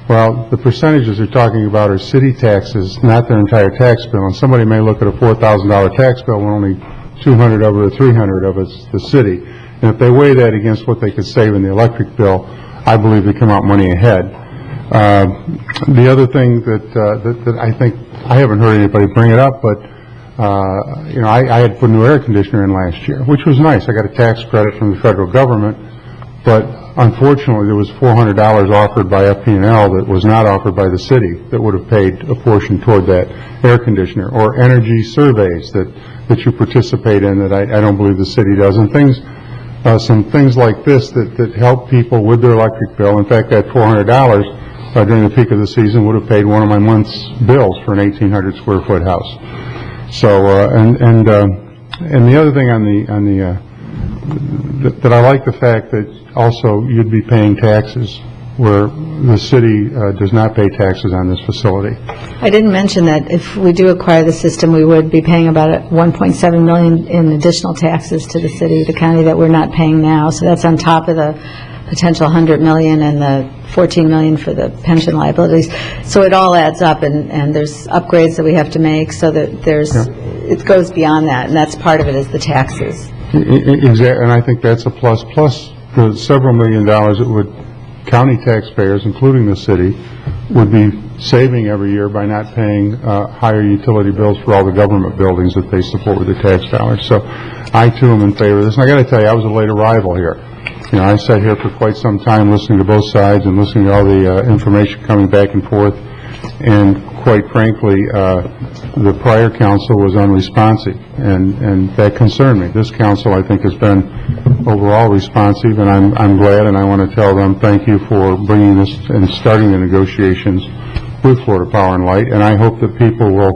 Well, the percentages they're talking about are city taxes, not their entire tax bill. And somebody may look at a $4,000 tax bill when only 200 of it or 300 of it's the city. And if they weigh that against what they could save in the electric bill, I believe they come out money ahead. The other thing that I think, I haven't heard anybody bring it up, but I had put a new air conditioner in last year, which was nice. I got a tax credit from the federal government, but unfortunately there was $400 offered by FP&L that was not offered by the city that would have paid a portion toward that air conditioner, or energy surveys that you participate in that I don't believe the city does, and things some things like this that help people with their electric bill. In fact, that $400 during the peak of the season would have paid one of my month's bills for an 1,800 square foot house. So, and the other thing that I like the fact that also you'd be paying taxes where the city does not pay taxes on this facility. I didn't mention that if we do acquire the system, we would be paying about $1.7 million in additional taxes to the city, the county, that we're not paying now. So that's on top of the potential $100 million and the $14 million for the pension liabilities. So it all adds up, and there's upgrades that we have to make, so that it goes beyond that, and that's part of it, is the taxes. Exactly, and I think that's a plus. Plus the several $million it would county taxpayers, including the city, would be saving every year by not paying higher utility bills for all the government buildings that they support with the tax dollars. So I, too, am in favor of this. And I got to tell you, I was a late arrival here. You know, I sat here for quite some time listening to both sides and listening to all the information coming back and forth. And quite frankly, the prior council was unresponsive, and that concerned me. This council, I think, has been overall responsive, and I'm glad, and I want to tell them thank you for bringing this and starting the negotiations with Florida Power and Light, and I hope that people will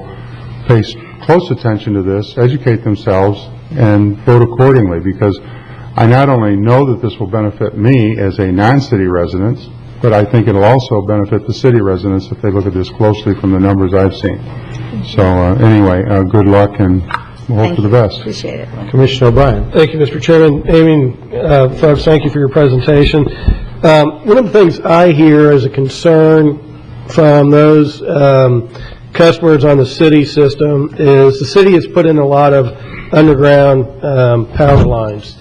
pay close attention to this, educate themselves, and vote accordingly, because I not only know that this will benefit me as a non-city resident, but I think it'll also benefit the city residents if they look at this closely from the numbers I've seen. So anyway, good luck, and we'll hope for the best. Appreciate it. Commissioner O'Brien. Thank you, Mr. Chairman. Amy, folks, thank you for your presentation. One of the things I hear as a concern from those customers on the city system is the city has put in a lot of underground power lines,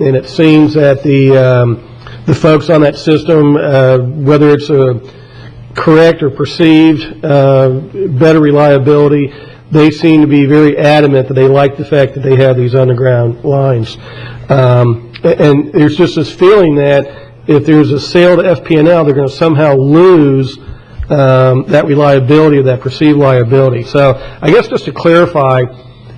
and it seems that the folks on that system, whether it's a correct or perceived better reliability, they seem to be very adamant that they like the fact that they have these underground lines. And there's just this feeling that if there's a sale to FP&L, they're going to somehow lose that reliability or that perceived liability. So I guess just to clarify,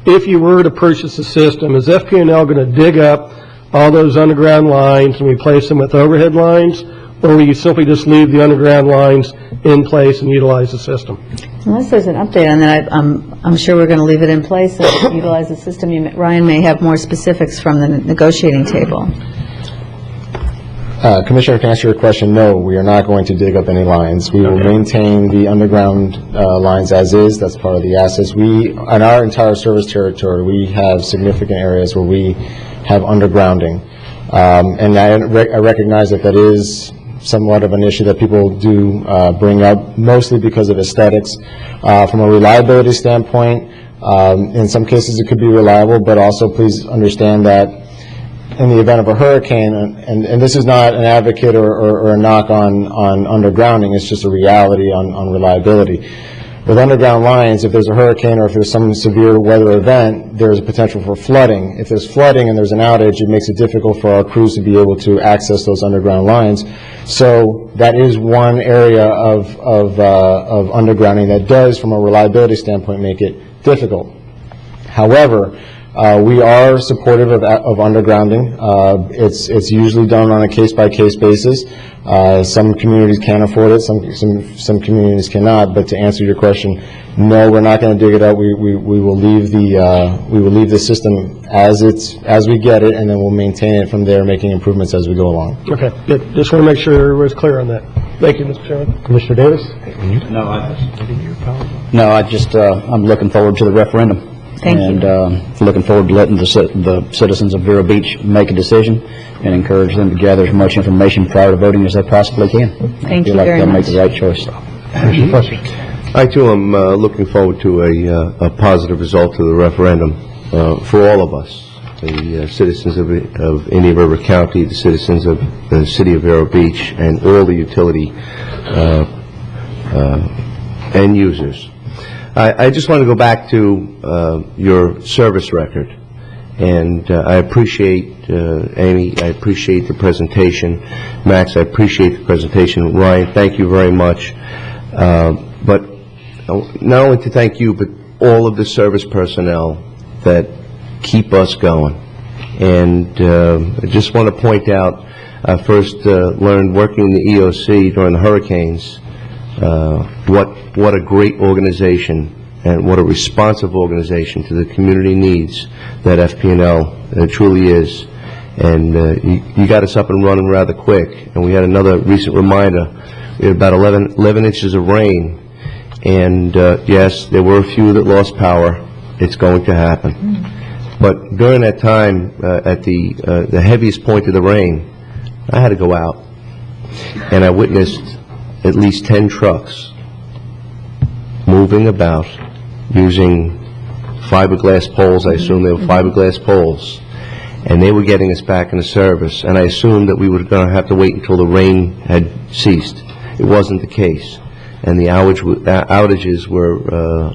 if you were to purchase the system, is FP&L going to dig up all those underground lines and replace them with overhead lines, or will you simply just leave the underground lines in place and utilize the system? Unless there's an update on that, I'm sure we're going to leave it in place and utilize the system. Ryan may have more specifics from the negotiating table. Commissioner, to answer your question, no, we are not going to dig up any lines. We will maintain the underground lines as is. That's part of the assets. In our entire service territory, we have significant areas where we have undergrounding. And I recognize that is somewhat of an issue that people do bring up, mostly because of aesthetics. From a reliability standpoint, in some cases it could be reliable, but also please understand that in the event of a hurricane, and this is not an advocate or a knock on undergrounding, it's just a reality on reliability. With underground lines, if there's a hurricane or if there's some severe weather event, there's a potential for flooding. If there's flooding and there's an outage, it makes it difficult for our crews to be able to access those underground lines. So that is one area of undergrounding that does, from a reliability standpoint, make it difficult. However, we are supportive of undergrounding. It's usually done on a case-by-case basis. Some communities can afford it, some communities cannot. But to answer your question, no, we're not going to dig it up. We will leave the system as we get it, and then we'll maintain it from there, making improvements as we go along. Okay, good. Just want to make sure everybody's clear on that. Thank you, Mr. Chairman. Commissioner Davis? I'm looking forward to the referendum. Thank you. And looking forward to letting the citizens of Vero Beach make a decision and encourage them to gather as much information prior to voting as they possibly can. Thank you I feel like very they'll much. make the right choice. I, too, am looking forward to a positive result of the referendum for all of us, the citizens of Indian River County, the citizens of the city of Vero Beach, and all the utility end users. I just want to go back to your service record, and I appreciate, Amy, I appreciate the presentation. Max, I appreciate the presentation. Ryan, thank you very much. But not only to thank you, but all of the service personnel that keep us going. And I just want to point out, I first learned working in the EOC during the hurricanes, what a great organization and what a responsive organization to the community needs that FP&L truly is. And you got us up and running rather quick. And we had another recent reminder. We had about 11 inches of rain. And yes, there were a few that lost power. It's going to happen. But during that time, at the heaviest point of the rain, I had to go out. And I witnessed at least 10 trucks moving about using fiberglass poles. I assume they were fiberglass poles. And they were getting us back into service. And I assumed that we were going to have to wait until the rain had ceased. It wasn't the case. And the outages were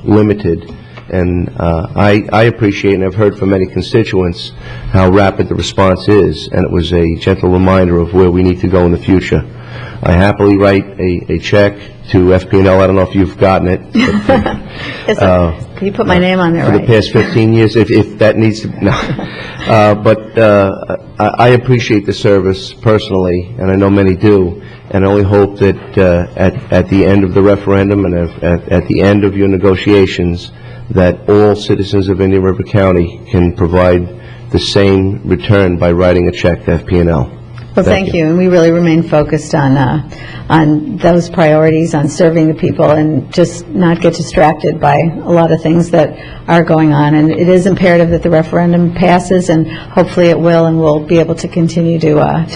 limited. And I appreciate, and I've heard from many constituents, how rapid the response is. And it was a gentle reminder of where we need to go in the future. I happily write a check to FP&L. I don't know if you've gotten it. But, you put my name on there, for right? the past 15 years, if that needs to, no. But I appreciate the service personally, and I know many do, and I only hope that at the end of the referendum and at the end of your negotiations, that all citizens of Indian River County can provide the same return by writing a check to FP&L. Well, thank you, and we really remain focused on those priorities, on serving the people, and just not get distracted by a lot of things that are going on. And it is imperative that the referendum passes, and hopefully it will, and we'll be able to continue to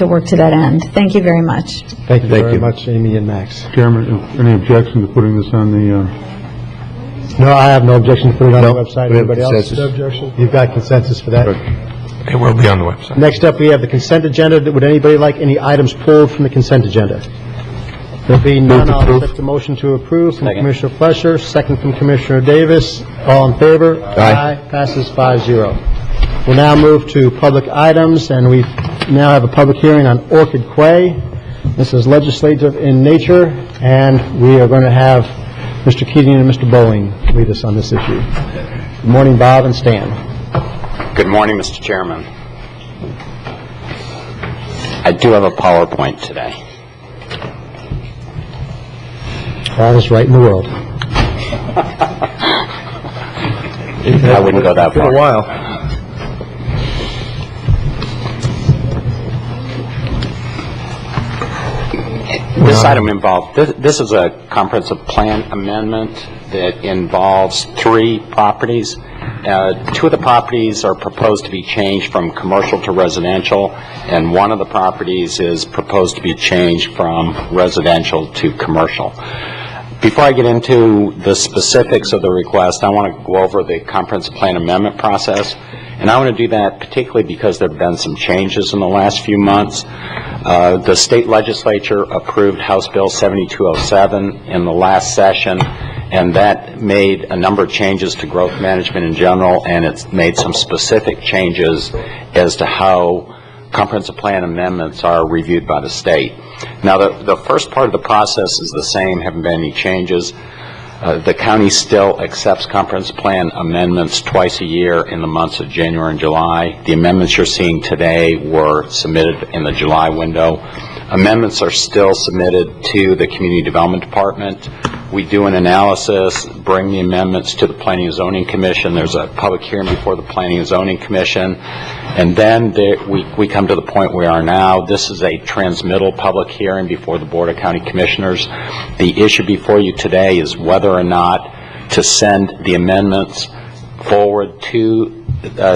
work to that end. Thank you very much. Thank you very much, Amy and Max. Chairman, any objection to putting this on the, No, I have no objection to putting it on the website. we have Anybody else? consensus. No objection? You've got consensus for that? It will be on the website. Next up, we have the consent agenda. Would anybody like any items pulled from the consent agenda? There'll be none. I'll accept the motion to approve from Commissioner Flesher, second from Commissioner Davis. All in favor? Aye. Passes 5-0. We'll now move to public items, and we now have a public hearing on Orchid Quay. This is legislative in nature, and we are going to have Mr. Keating and Mr. Bowling lead us on this issue. Good morning, Bob and Stan. Good morning, Mr. Chairman. I do have a PowerPoint today. All is right in the world. I wouldn't go that far. It's been a while. This item involved, this is a comprehensive plan amendment that involves 3 properties. 2 of the properties are proposed to be changed from commercial to residential, and 1 of the properties is proposed to be changed from residential to commercial. Before I get into the specifics of the request, I want to go over the comprehensive plan amendment process. And I want to do that particularly because there have been some changes in the last few months. The state legislature approved House Bill 7207 in the last session, and that made a number of changes to growth management in general, and it's made some specific changes as to how comprehensive plan amendments are reviewed by the state. Now, the first part of the process is the same, haven't been any changes. The county still accepts comprehensive plan amendments twice a year in the months of January and July. The amendments you're seeing today were submitted in the July window. Amendments are still submitted to the Community Development Department. We do an analysis, bring the amendments to the Planning and Zoning Commission. There's a public hearing before the Planning and Zoning Commission. And then we come to the point we are now. This is a transmittal public hearing before the Board of County Commissioners. The issue before you today is whether or not to send the amendments forward to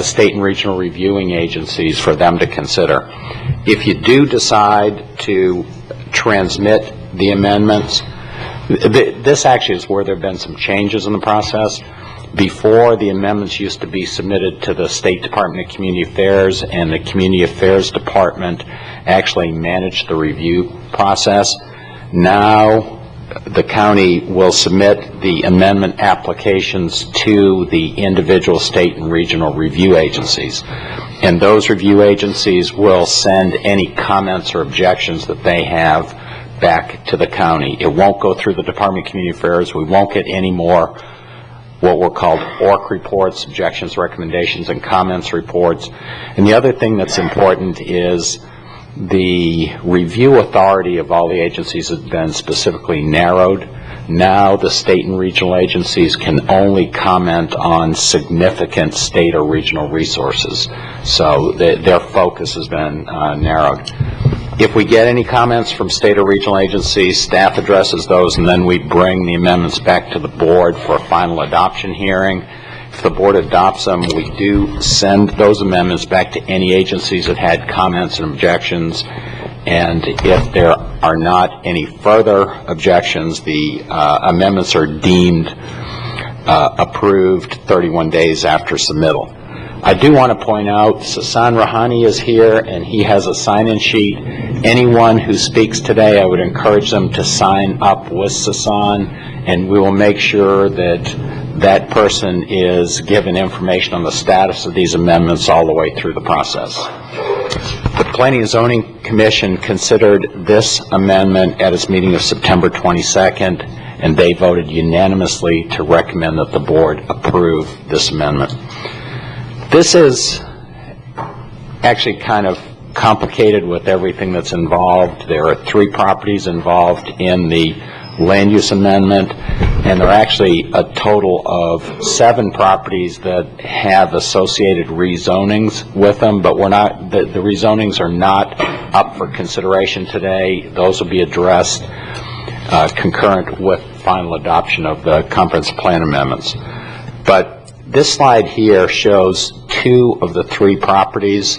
state and regional reviewing agencies for them to consider. If you do decide to transmit the amendments, this actually is where there have been some changes in the process. Before, the amendments used to be submitted to the State Department of Community Affairs, and the Community Affairs Department actually managed the review process. Now, the county will submit the amendment applications to the individual state and regional review agencies. And those review agencies will send any comments or objections that they have back to the county. It won't go through the Department of Community Affairs. We won't get any more what were called ORC reports, objections, recommendations, and comments reports. And the other thing that's important is the review authority of all the agencies has been specifically narrowed. Now the state and regional agencies can only comment on significant state or regional resources. So their focus has been narrowed. If we get any comments from state or regional agencies, staff addresses those, and then we bring the amendments back to the board for a final adoption hearing. If the board adopts them, we do send those amendments back to any agencies that had comments and objections. And if there are not any further objections, the amendments are deemed approved 31 days after submittal. I do want to point out Sasan Rahani is here, and he has a sign-in sheet. Anyone who speaks today, I would encourage them to sign up with Sasan, and we will make sure that that person is given information on the status of these amendments all the way through the process. The Planning and Zoning Commission considered this amendment at its meeting of September 22nd, and they voted unanimously to recommend that the board approve this amendment. This is actually kind of complicated with everything that's involved. There are 3 properties involved in the land use amendment, and there are actually a total of 7 properties that have associated rezonings with them, but we're not, the rezonings are not up for consideration today. Those will be addressed concurrent with final adoption of the comprehensive plan amendments. But this slide here shows 2 of the 3 properties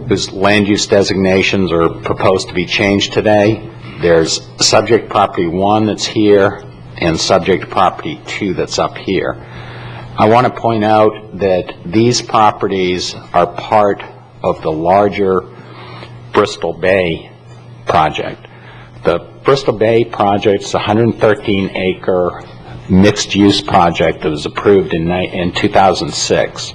whose land use designations are proposed to be changed today. There's subject property 1 that's here and subject property 2 that's up here. I want to point out that these properties are part of the larger Bristol Bay project. The Bristol Bay project is a 113-acre mixed-use project that was approved in 2006.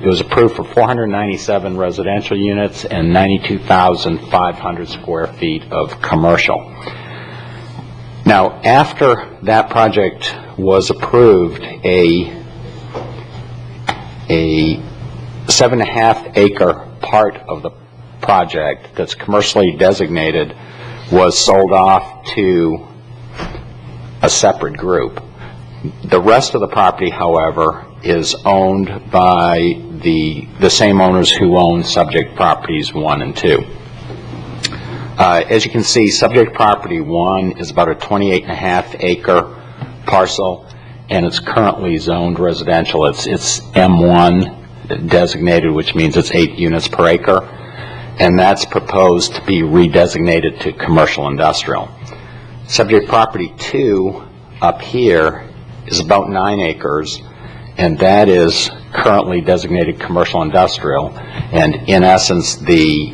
It was approved for 497 residential units and 92,500 square feet of commercial. Now, after that project was approved, a 7.5-acre part of the project that's commercially designated was sold off to a separate group. The rest of the property, however, is owned by the same owners who own subject properties 1 and 2. As you can see, subject property 1 is about a 28.5-acre parcel, and it's currently zoned residential. It's M1 designated, which means it's 8 units per acre, and that's proposed to be redesignated to commercial industrial. Subject property 2 up here is about 9 acres, and that is currently designated commercial industrial, and in essence the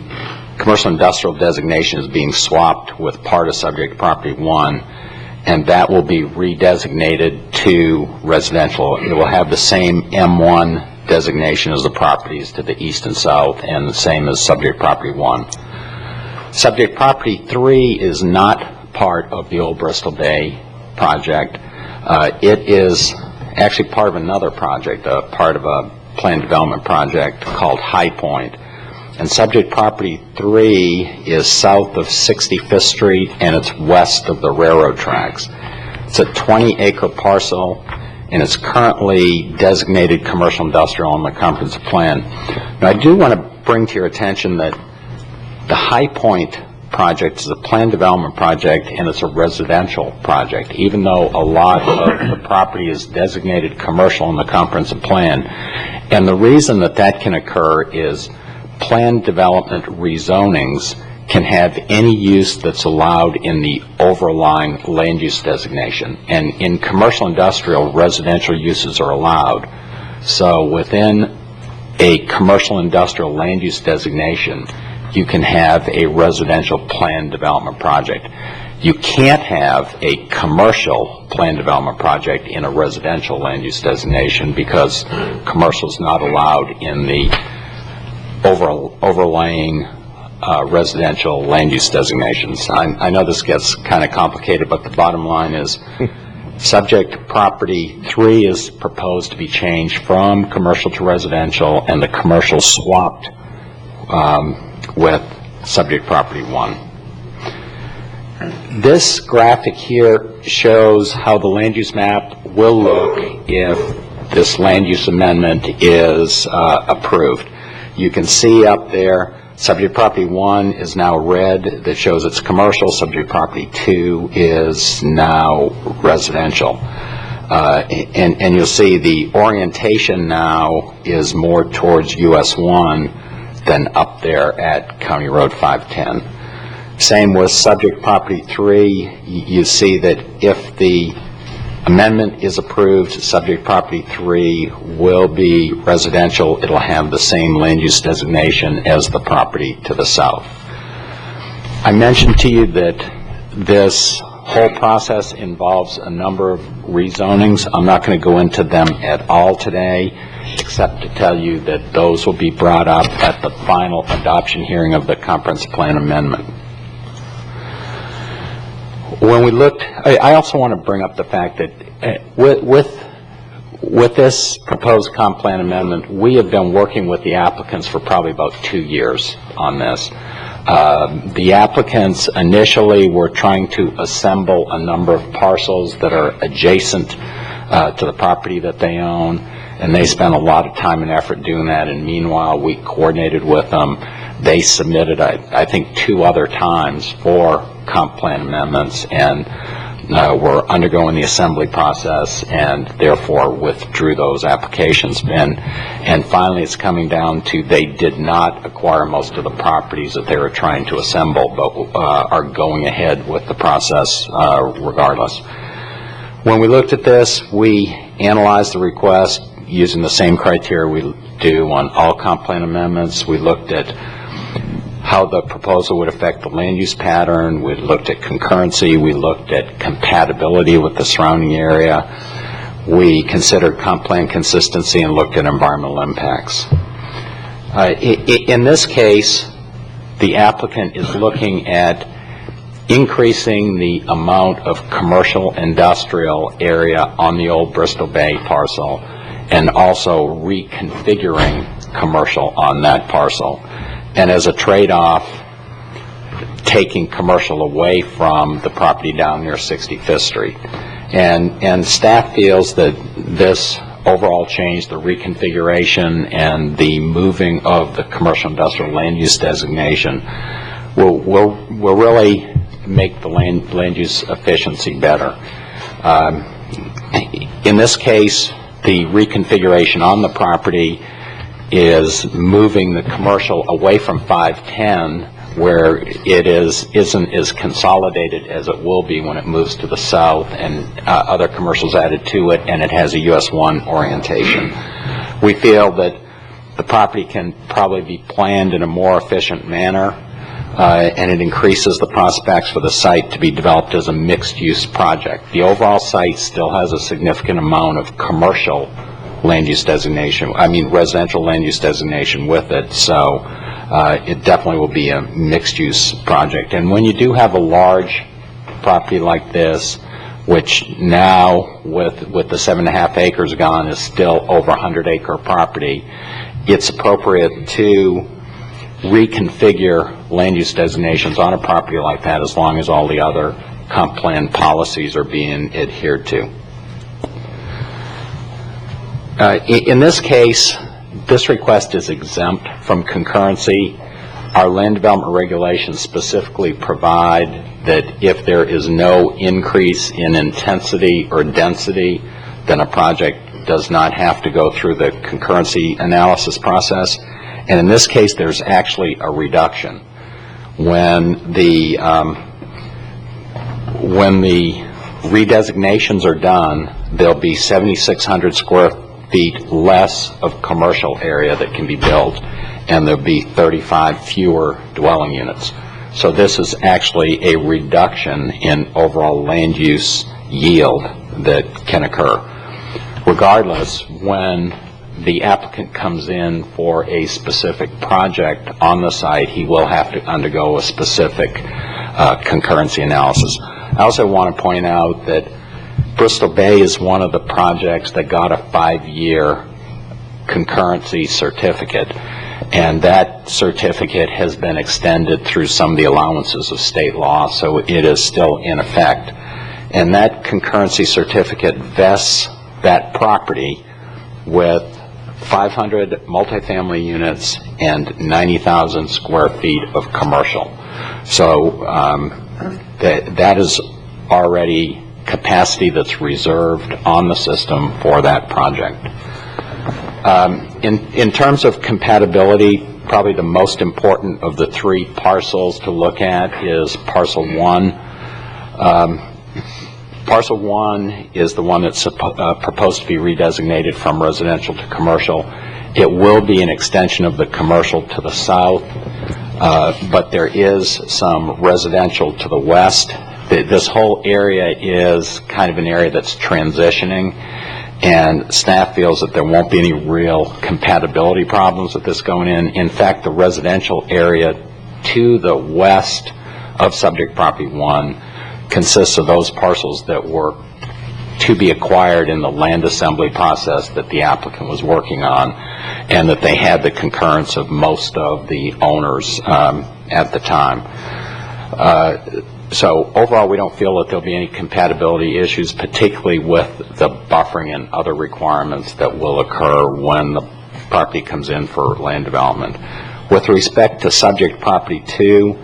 commercial industrial designation is being swapped with part of subject property 1, and that will be redesignated to residential. It will have the same M1 designation as the properties to the east and south, and the same as subject property 1. Subject property 3 is not part of the old Bristol Bay project. It is actually part of another project, part of a planned development project called High Point. And subject property 3 is south of 65th Street, and it's west of the railroad tracks. It's a 20-acre parcel, and it's currently designated commercial industrial on the comprehensive plan. Now, I do want to bring to your attention that the High Point project is a planned development project, and it's a residential project, even though a lot of the property is designated commercial in the comprehensive plan. And the reason that that can occur is planned development rezonings can have any use that's allowed in the overlying land use designation. And in commercial industrial, residential uses are allowed. So within a commercial industrial land use designation, you can have a residential planned development project. You can't have a commercial planned development project in a residential land use designation because commercial is not allowed in the overlaying residential land use designations. I know this gets kind of complicated, but the bottom line is Subject property 3 is proposed to be changed from commercial to residential, and the commercial swapped with subject property 1. This graphic here shows how the land use map will look if this land use amendment is approved. You can see up there, subject property 1 is now red, that shows it's commercial. Subject property 2 is now residential. And you'll see the orientation now is more towards US 1 than up there at County Road 510. Same with subject property 3. You see that if the amendment is approved, subject property 3 will be residential. It'll have the same land use designation as the property to the south. I mentioned to you that this whole process involves a number of rezonings. I'm not going to go into them at all today, except to tell you that those will be brought up at the final adoption hearing of the comprehensive plan amendment. When we looked, I also want to bring up the fact that with this proposed comp plan amendment, we have been working with the applicants for probably about 2 years on this. The applicants initially were trying to assemble a number of parcels that are adjacent to the property that they own, and they spent a lot of time and effort doing that, and meanwhile we coordinated with them. They submitted, I think, 2 other times for comp plan amendments, and were undergoing the assembly process, and therefore withdrew those applications. And finally it's coming down to they did not acquire most of the properties that they were trying to assemble, but are going ahead with the process regardless. When we looked at this, we analyzed the request using the same criteria we do on all comp plan amendments. We looked at how the proposal would affect the land use pattern. We looked at concurrency. We looked at compatibility with the surrounding area. We considered comp plan consistency and looked at environmental impacts. In this case, the applicant is looking at increasing the amount of commercial industrial area on the old Bristol Bay parcel, and also reconfiguring commercial on that parcel. And as a trade-off, taking commercial away from the property down near 65th Street. And staff feels that this overall change, the reconfiguration and the moving of the commercial industrial land use designation will really make the land use efficiency better. In this case, the reconfiguration on the property is moving the commercial away from 510, where it isn't as consolidated as it will be when it moves to the south and other commercials added to it, and it has a US 1 orientation. We feel that the property can probably be planned in a more efficient manner, and it increases the prospects for the site to be developed as a mixed-use project. The overall site still has a significant amount of commercial land use designation, residential land use designation with it, so it definitely will be a mixed-use project. And when you do have a large property like this, which now with the 7.5 acres gone is still over 100-acre property, it's appropriate to reconfigure land use designations on a property like that as long as all the other comp plan policies are being adhered to. In this case, this request is exempt from concurrency. Our land development regulations specifically provide that if there is no increase in intensity or density, then a project does not have to go through the concurrency analysis process. And in this case, there's actually a reduction. When the redesignations are done, there'll be 7,600 square feet less of commercial area that can be built, and there'll be 35 fewer dwelling units. So this is actually a reduction in overall land use yield that can occur. Regardless, when the applicant comes in for a specific project on the site, he will have to undergo a specific concurrency analysis. I also want to point out that Bristol Bay is one of the projects that got a 5-year concurrency certificate, and that certificate has been extended through some of the allowances of state law, so it is still in effect. And that concurrency certificate vests that property with 500 multifamily units and 90,000 square feet of commercial. So that is already capacity that's reserved on the system for that project. In terms of compatibility, probably the most important of the 3 parcels to look at is Parcel 1. Parcel 1 is the one that's proposed to be redesignated from residential to commercial. It will be an extension of the commercial to the south, but there is some residential to the west. This whole area is kind of an area that's transitioning, and staff feels that there won't be any real compatibility problems with this going in. In fact, the residential area to the west of subject property 1 consists of those parcels that were to be acquired in the land assembly process that the applicant was working on, and that they had the concurrence of most of the owners at the time. So overall, we don't feel that there'll be any compatibility issues, particularly with the buffering and other requirements that will occur when the property comes in for land development. With respect to subject property 2,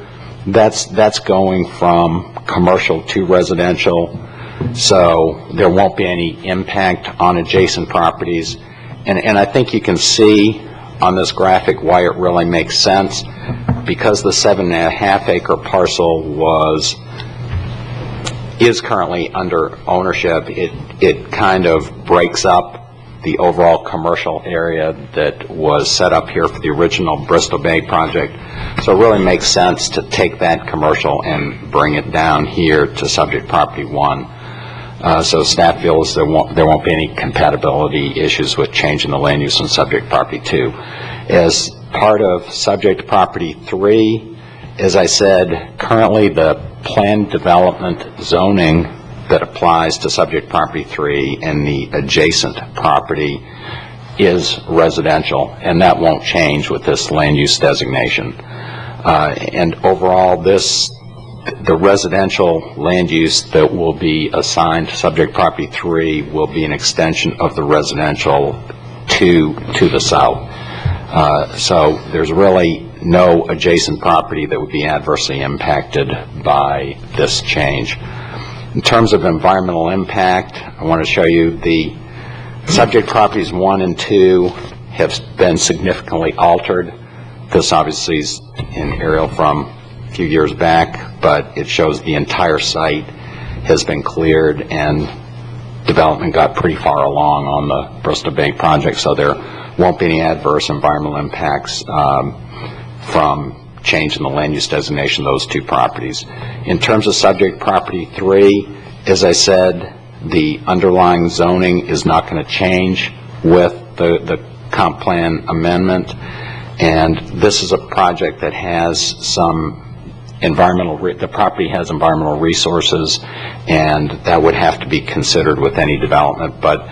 that's going from commercial to residential, so there won't be any impact on adjacent properties. And I think you can see on this graphic why it really makes sense. Because the 7.5 acre parcel is currently under ownership, it kind of breaks up the overall commercial area that was set up here for the original Bristol Bay project. So it really makes sense to take that commercial and bring it down here to subject property 1. So staff feels there won't be any compatibility issues with changing the land use on subject property 2. As part of subject property 3, as I said, currently the planned development zoning that applies to subject property 3 and the adjacent property is residential, and that won't change with this land use designation. And overall, the residential land use that will be assigned to subject property 3 will be an extension of the residential to the south. So there's really no adjacent property that would be adversely impacted by this change. In terms of environmental impact, I want to show you the subject properties 1 and 2 have been significantly altered. This obviously is an aerial from a few years back, but it shows the entire site has been cleared and development got pretty far along on the Bristol Bay project, so there won't be any adverse environmental impacts from changing the land use designation of those 2 properties. In terms of subject property 3, as I said, the underlying zoning is not going to change with the comp plan amendment, and this is a project that has some the property has environmental resources, and that would have to be considered with any development, but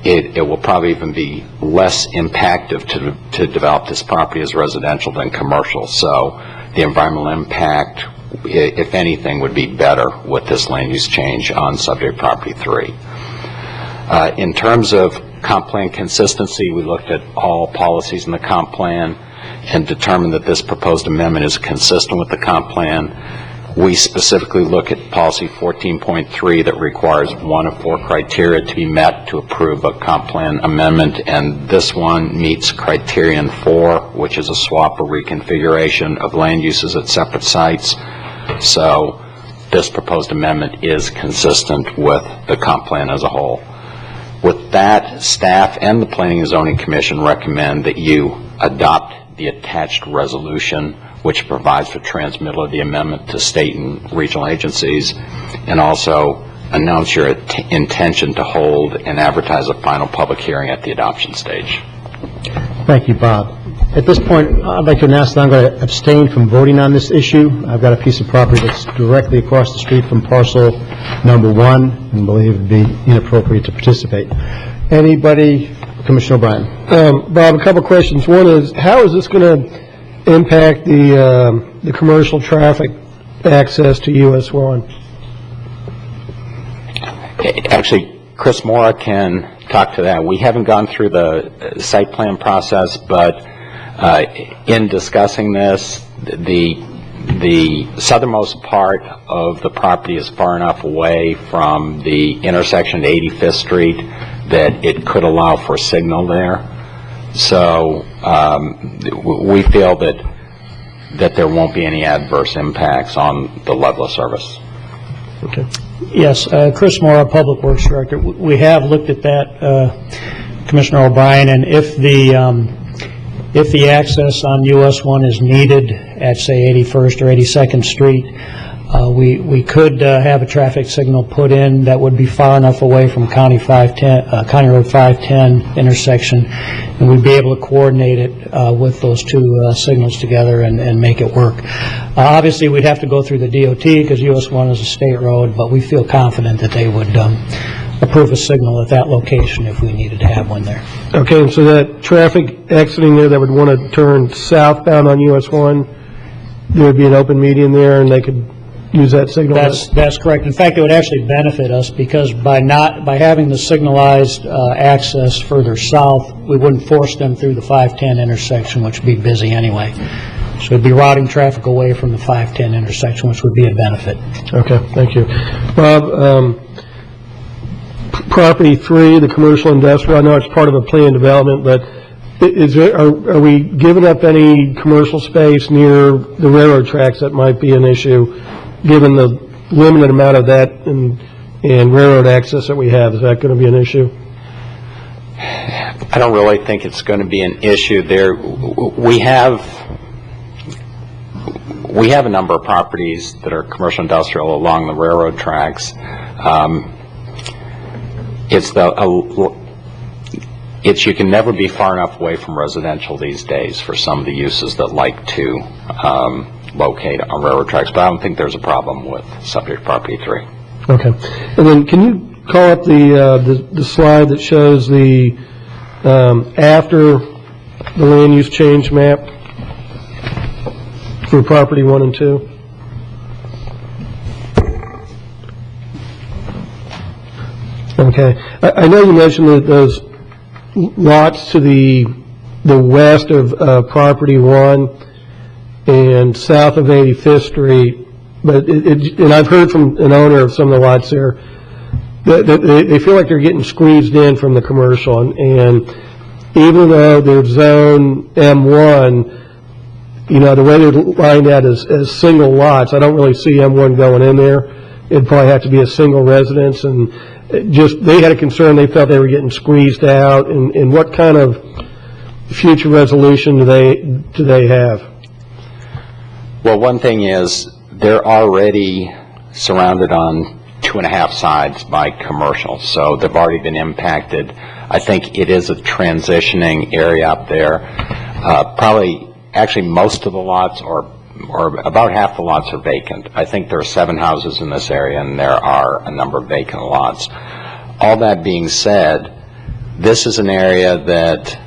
it will probably even be less impactful to develop this property as residential than commercial. So the environmental impact, if anything, would be better with this land use change on subject property 3. In terms of comp plan consistency, we looked at all policies in the comp plan and determined that this proposed amendment is consistent with the comp plan. We specifically look at policy 14.3 that requires 1 of 4 criteria to be met to approve a comp plan amendment, and this one meets criterion 4, which is a swap or reconfiguration of land uses at separate sites. So this proposed amendment is consistent with the comp plan as a whole. With that, staff and the Planning and Zoning Commission recommend that you adopt the attached resolution, which provides for transmittal of the amendment to state and regional agencies, and also announce your intention to hold and advertise a final public hearing at the adoption stage. Thank you, Bob. At this point, I'd like to announce that I'm going to abstain from voting on this issue. I've got a piece of property that's directly across the street from parcel number 1, and believe it would be inappropriate to participate. Anybody? Commissioner O'Brien. Bob, a couple questions. One is, how is this going to impact the commercial traffic access to US 1? Actually, Chris Mora can talk to that. We haven't gone through the site plan process, but in discussing this, the southernmost part of the property is far enough away from the intersection at 85th Street that it could allow for signal there. So we feel that there won't be any adverse impacts on the level of service. Okay. Yes, Chris Mora, Public Works Director. We have looked at that, Commissioner O'Brien, and if the access on US 1 is needed at, say, 81st or 82nd Street, we could have a traffic signal put in that would be far enough away from County Road 510 intersection, and we'd be able to coordinate it with those two signals together and make it work. Obviously, we'd have to go through the DOT because US 1 is a state road, but we feel confident that they would approve a signal at that location if we needed to have one there. Okay, and so that traffic exiting there that would want to turn southbound on US 1, there would be an open median there and they could use that signal? That's correct. In fact, it would actually benefit us because by having the signalized access further south, we wouldn't force them through the 510 intersection, which would be busy anyway. So it'd be routing traffic away from the 510 intersection, which would be a benefit. Okay, thank you. Bob, Property 3, the commercial industrial, I know it's part of a planned development, but are we giving up any commercial space near the railroad tracks that might be an issue, given the limited amount of that and railroad access that we have? Is that going to be an issue? I don't really think it's going to be an issue there. We have a number of properties that are commercial industrial along the railroad tracks. You can never be far enough away from residential these days for some of the uses that like to locate on railroad tracks, but I don't think there's a problem with subject property 3. Okay. And then can you call up the slide that shows the after the land use change map for property 1 and 2? Okay. I know you mentioned that those lots to the west of property 1 and south of 85th Street, but and I've heard from an owner of some of the lots there that they feel like they're getting squeezed in from the commercial, and even though they're zone M1, the way they're lined out as single lots, I don't really see M1 going in there. It'd probably have to be a single residence, and they had a concern they felt they were getting squeezed out, and what kind of future resolution do they have? Well, one thing is they're already surrounded on 2.5 sides by commercial, so they've already been impacted. I think it is a transitioning area up there. Actually most of the lots or about half the lots are vacant. I think there are 7 houses in this area and there are a number of vacant lots. All that being said, this is an area that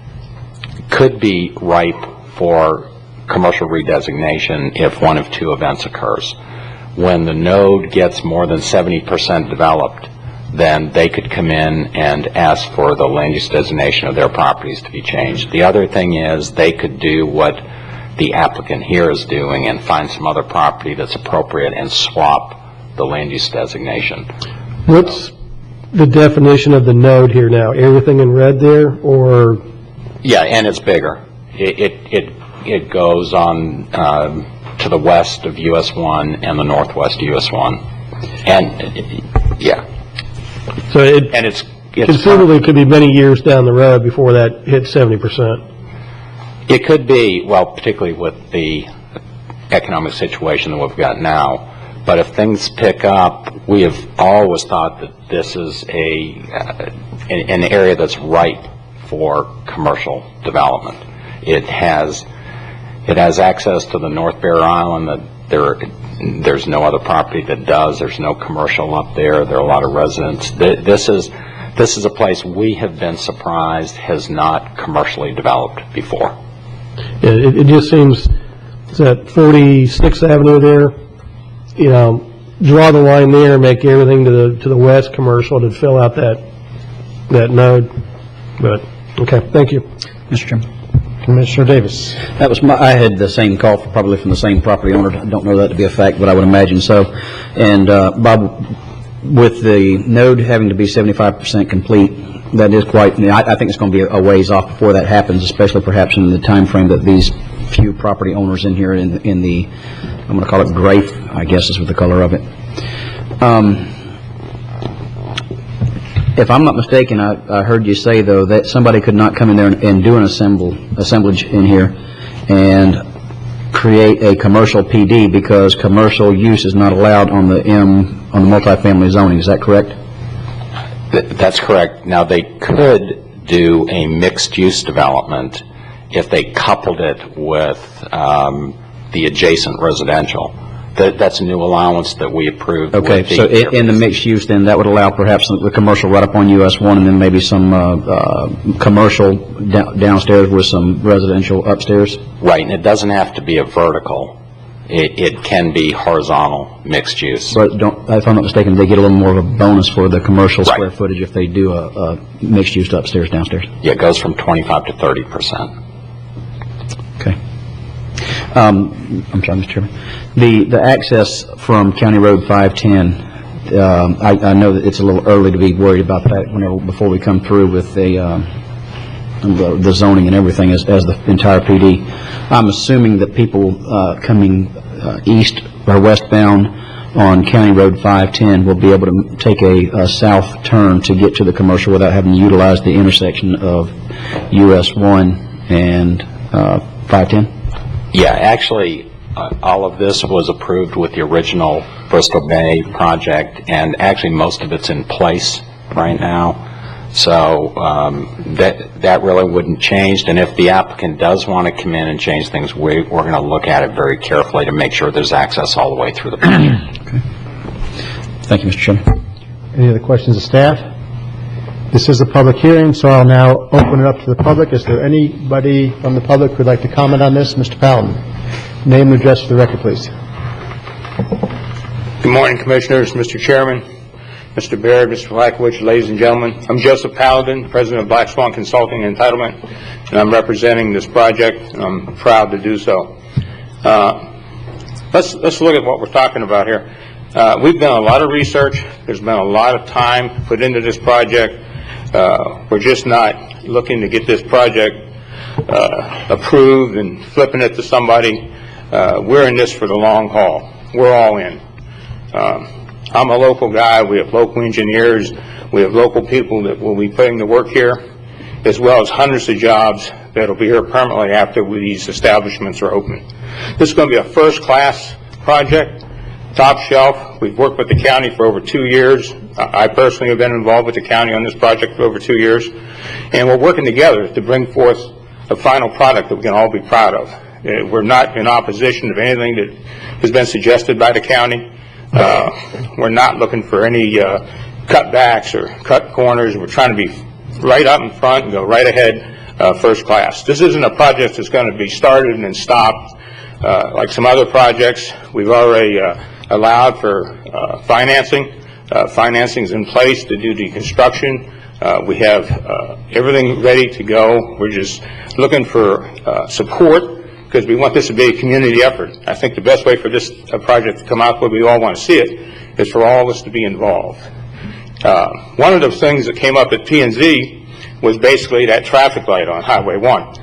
could be ripe for commercial redesignation if one of 2 events occurs. When the node gets more than 70% developed, then they could come in and ask for the land use designation of their properties to be changed. The other thing is they could do what the applicant here is doing and find some other property that's appropriate and swap the land use designation. What's the definition of the node here now? Everything in red there, or? Yeah, and it's bigger. It goes on to the west of US 1 and the northwest of US 1, and yeah. So it's conceivably could be many years down the road before that hits 70%. It could be, well, particularly with the economic situation that we've got now. But if things pick up, we have always thought that this is an area that's ripe for commercial development. It has access to the North Bear Island that there's no other property that does. There's no commercial up there. There are a lot of residents. This is a place we have been surprised has not commercially developed before. Yeah, it just seems that 46th Avenue there, you know, draw the line there, make everything to the west commercial to fill out that node. But okay, thank you, Mr. Chairman. Commissioner Davis. That was I had the same call probably from the same property owner. I don't know that to be a fact, but I would imagine so. And Bob, with the node having to be 75% complete, that is quite. I think it's going to be a ways off before that happens, especially perhaps in the time frame that these few property owners in here in the I'm going to call it gray, I guess is what the color of it. If I'm not mistaken, I heard you say, though, that somebody could not come in there and do an assemblage in here and create a commercial PD because commercial use is not allowed on the multifamily zoning. Is that correct? That's correct. Now, they could do a mixed-use development if they coupled it with the adjacent residential. That's a new allowance that we approved. Okay, so in the mixed use, then that would allow perhaps the commercial right up on US 1 and then maybe some commercial downstairs with some residential upstairs? Right, and it doesn't have to be a vertical. It can be horizontal mixed use. But if I'm not mistaken, they get a little more of a bonus for the commercial square footage if they do a mixed use upstairs, downstairs? Yeah, it goes from 25 to 30%. Okay. I'm sorry, Mr. Chairman. The access from County Road 510, I know that it's a little early to be worried about that before we come through with the zoning and everything as the entire PD. I'm assuming that people coming east or westbound on County Road 510 will be able to take a south turn to get to the commercial without having to utilize the intersection of US 1 and 510? Yeah, actually, all of this was approved with the original Bristol Bay project, and actually most of it's in place right now. So that really wouldn't change. And if the applicant does want to come in and change things, we're going to look at it very carefully to make sure there's access all the way through the project. Okay. Thank you, Mr. Chairman. Any other questions of staff? This is a public hearing, so I'll now open it up to the public. Is there anybody from the public who would like to comment on this? Mr. Paladin, name and address for the record, please. Good morning, Commissioners, Mr. Chairman, Mr. Baird, Mr. Blackwood, ladies and gentlemen. I'm Joseph Paladin, President of Black Swan Consulting and Entitlement, and I'm representing this project, and I'm proud to do so. Let's look at what we're talking about here. We've done a lot of research. There's been a lot of time put into this project. We're just not looking to get this project approved and flipping it to somebody. We're in this for the long haul. We're all in. I'm a local guy. We have local engineers. We have local people that will be putting the work here, as well as hundreds of jobs that will be here permanently after these establishments are open. This is going to be a first-class project, top shelf. We've worked with the county for over 2 years. I personally have been involved with the county on this project for over 2 years, and we're working together to bring forth a final product that we can all be proud of. We're not in opposition of anything that has been suggested by the county. We're not looking for any cutbacks or cut corners. We're trying to be right up in front and go right ahead, first class. This isn't a project that's going to be started and then stopped like some other projects. We've already allowed for financing. Financing is in place to do the construction. We have everything ready to go. We're just looking for support because we want this to be a community effort. I think the best way for this project to come out where we all want to see it is for all of us to be involved. One of the things that came up at P&Z was basically that traffic light on Highway 1.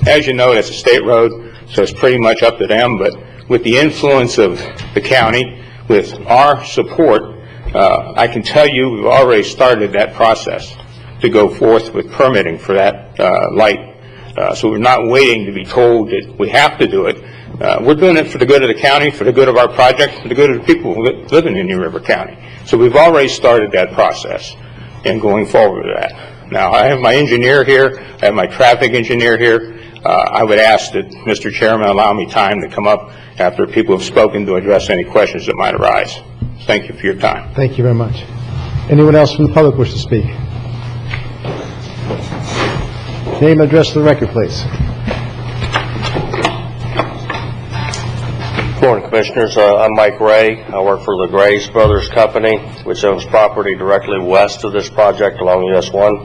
As you know, that's a state road, so it's pretty much up to them, but with the influence of the county, with our support, I can tell you we've already started that process to go forth with permitting for that light. So we're not waiting to be told that we have to do it. We're doing it for the good of the county, for the good of our project, for the good of the people living in New River County. So we've already started that process and going forward with that. Now, I have my engineer here. I have my traffic engineer here. I would ask that Mr. Chairman allow me time to come up after people have spoken to address any questions that might arise. Thank you for your time. Thank you very much. Anyone else from the public wish to speak? Name and address to the record, please. Good morning, Commissioners. I'm Mike Ray. I work for the Grace Brothers Company, which owns property directly west of this project along US 1.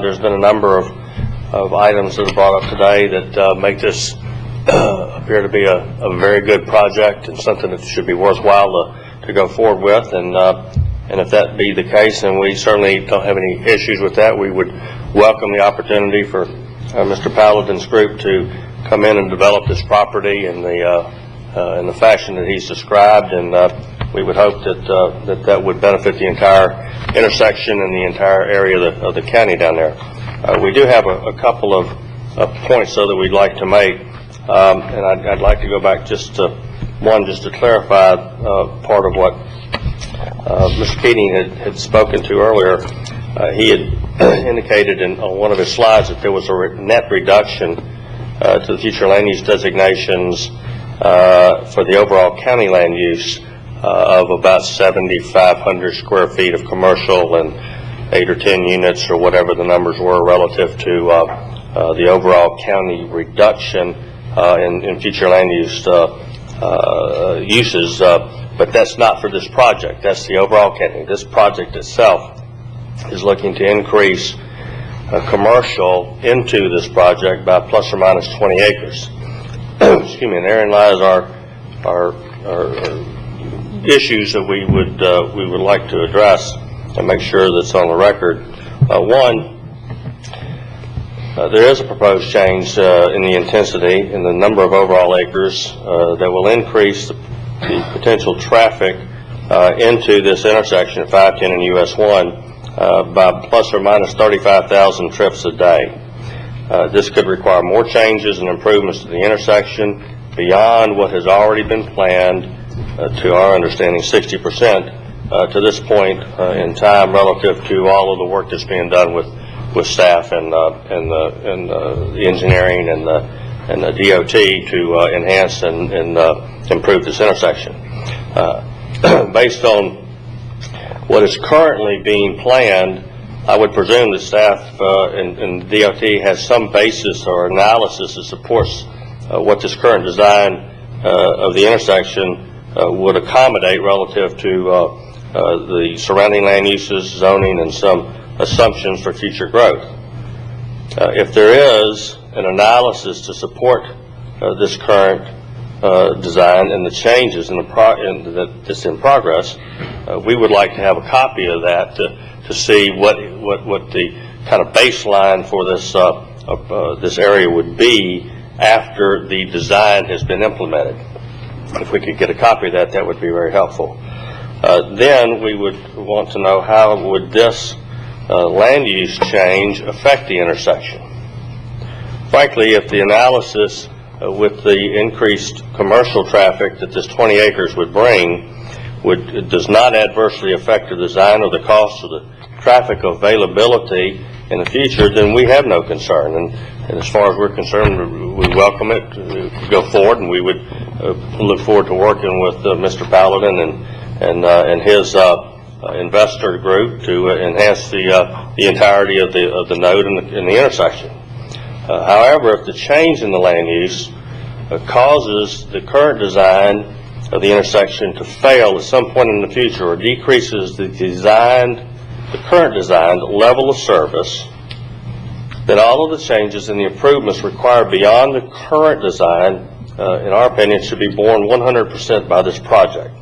There's been a number of items that are brought up today that make this appear to be a very good project and something that should be worthwhile to go forward with. And if that be the case, then we certainly don't have any issues with that. We would welcome the opportunity for Mr. Paladin's group to come in and develop this property in the fashion that he's described, and we would hope that that would benefit the entire intersection and the entire area of the county down there. We do have a couple of points, though, that we'd like to make, and I'd like to go back just to clarify part of what Mr. Keating had spoken to earlier. He had indicated on one of his slides that there was a net reduction to the future land use designations for the overall county land use of about 7,500 square feet of commercial and 8 or 10 units or whatever the numbers were relative to the overall county reduction in future land use uses. But that's not for this project. That's the overall county. This project itself is looking to increase commercial into this project by plus or minus 20 acres. Excuse me. And therein lies our issues that we would like to address and make sure that's on the record. One, there is a proposed change in the intensity in the number of overall acres that will increase the potential traffic into this intersection at 510 and US 1 by plus or minus 35,000 trips a day. This could require more changes and improvements to the intersection beyond what has already been planned, to our understanding 60% to this point in time relative to all of the work that's being done with staff and the engineering and the DOT to enhance and improve this intersection. Based on what is currently being planned, I would presume that staff and DOT has some basis or analysis that supports what this current design of the intersection would accommodate relative to the surrounding land uses, zoning, and some assumptions for future growth. If there is an analysis to support this current design and the changes that's in progress, we would like to have a copy of that to see what the kind of baseline for this area would be after the design has been implemented. If we could get a copy of that, that would be very helpful. Then we would want to know how would this land use change affect the intersection. Frankly, if the analysis with the increased commercial traffic that this 20 acres would bring does not adversely affect the design or the cost of the traffic availability in the future, then we have no concern. And as far as we're concerned, we welcome it to go forward, and we would look forward to working with Mr. Paladin and his investor group to enhance the entirety of the node and the intersection. However, if the change in the land use causes the current design of the intersection to fail at some point in the future, or decreases the current designed level of service, then all of the changes and the improvements required beyond the current design, in our opinion, should be borne 100% by this project.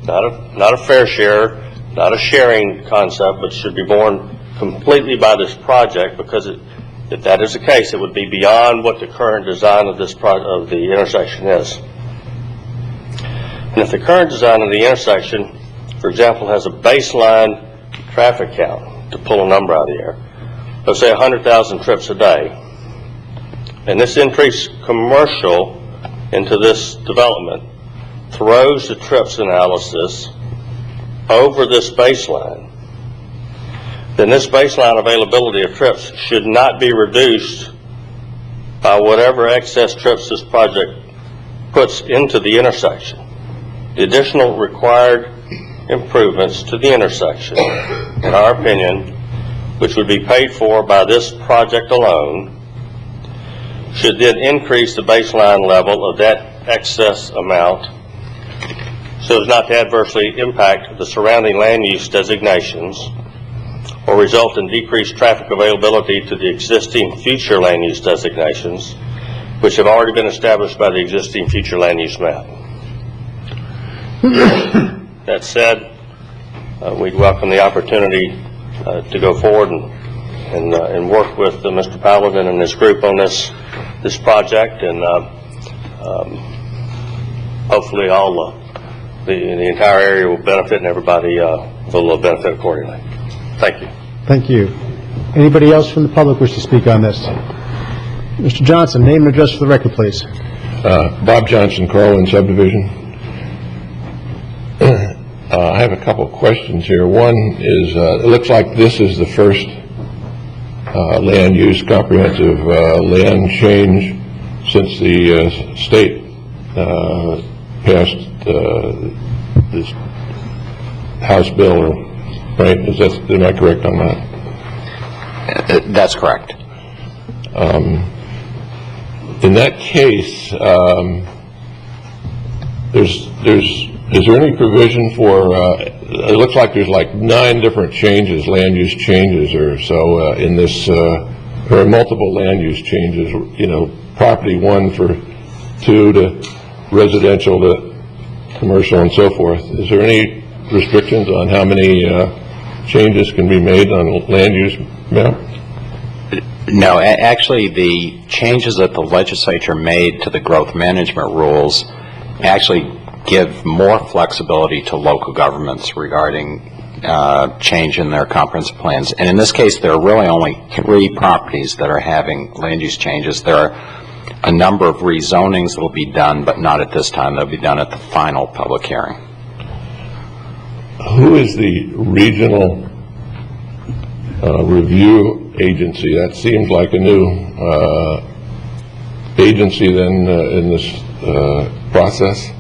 Not a fair share, not a sharing concept, but should be borne completely by this project, because if that is the case, it would be beyond what the current design of of the intersection is. And if the current design of the intersection, for example, has a baseline traffic count, to pull a number out of the air, let's say 100,000 trips a day, and this increased commercial into this development throws the trips analysis over this baseline, then this baseline availability of trips should not be reduced whatever excess trips this project puts into the intersection. The additional required improvements to the intersection, in our opinion, which would be paid for by this project alone, should then increase the baseline level of that excess amount so as not to adversely impact the surrounding land use designations or result in decreased traffic availability to the existing future land use designations, which have already been established by the existing future land use map. That said, we'd welcome the opportunity to go forward and work with Mr. Paladin and his group on this project, and hopefully all the entire area will benefit, and everybody will benefit accordingly. Thank you. Thank you. Anybody else from the public wish to speak on this? Mr. Johnson, name and address for the record, please. Bob Johnson, Carlin Subdivision. I have a couple of questions here. One is, it looks like this is the first land use comprehensive land change since the state passed this House bill, right? Am I correct on that? That's correct. In that case, is there any provision for, it looks like there's like 9 different changes, land use changes or so in this, there are multiple land use changes, you know, property 1 for 2 to residential to commercial and so forth. Is there any restrictions on how many changes can be made on land use map? No, actually the changes that the legislature made to the growth management rules actually give more flexibility to local governments regarding change in their comprehensive plans. And in this case, there are really only 3 properties that are having land use changes. There are a number of rezonings that will be done, but not at this time. They'll be done at the final public hearing. Who is the regional review agency? That seems like a new agency then in this process.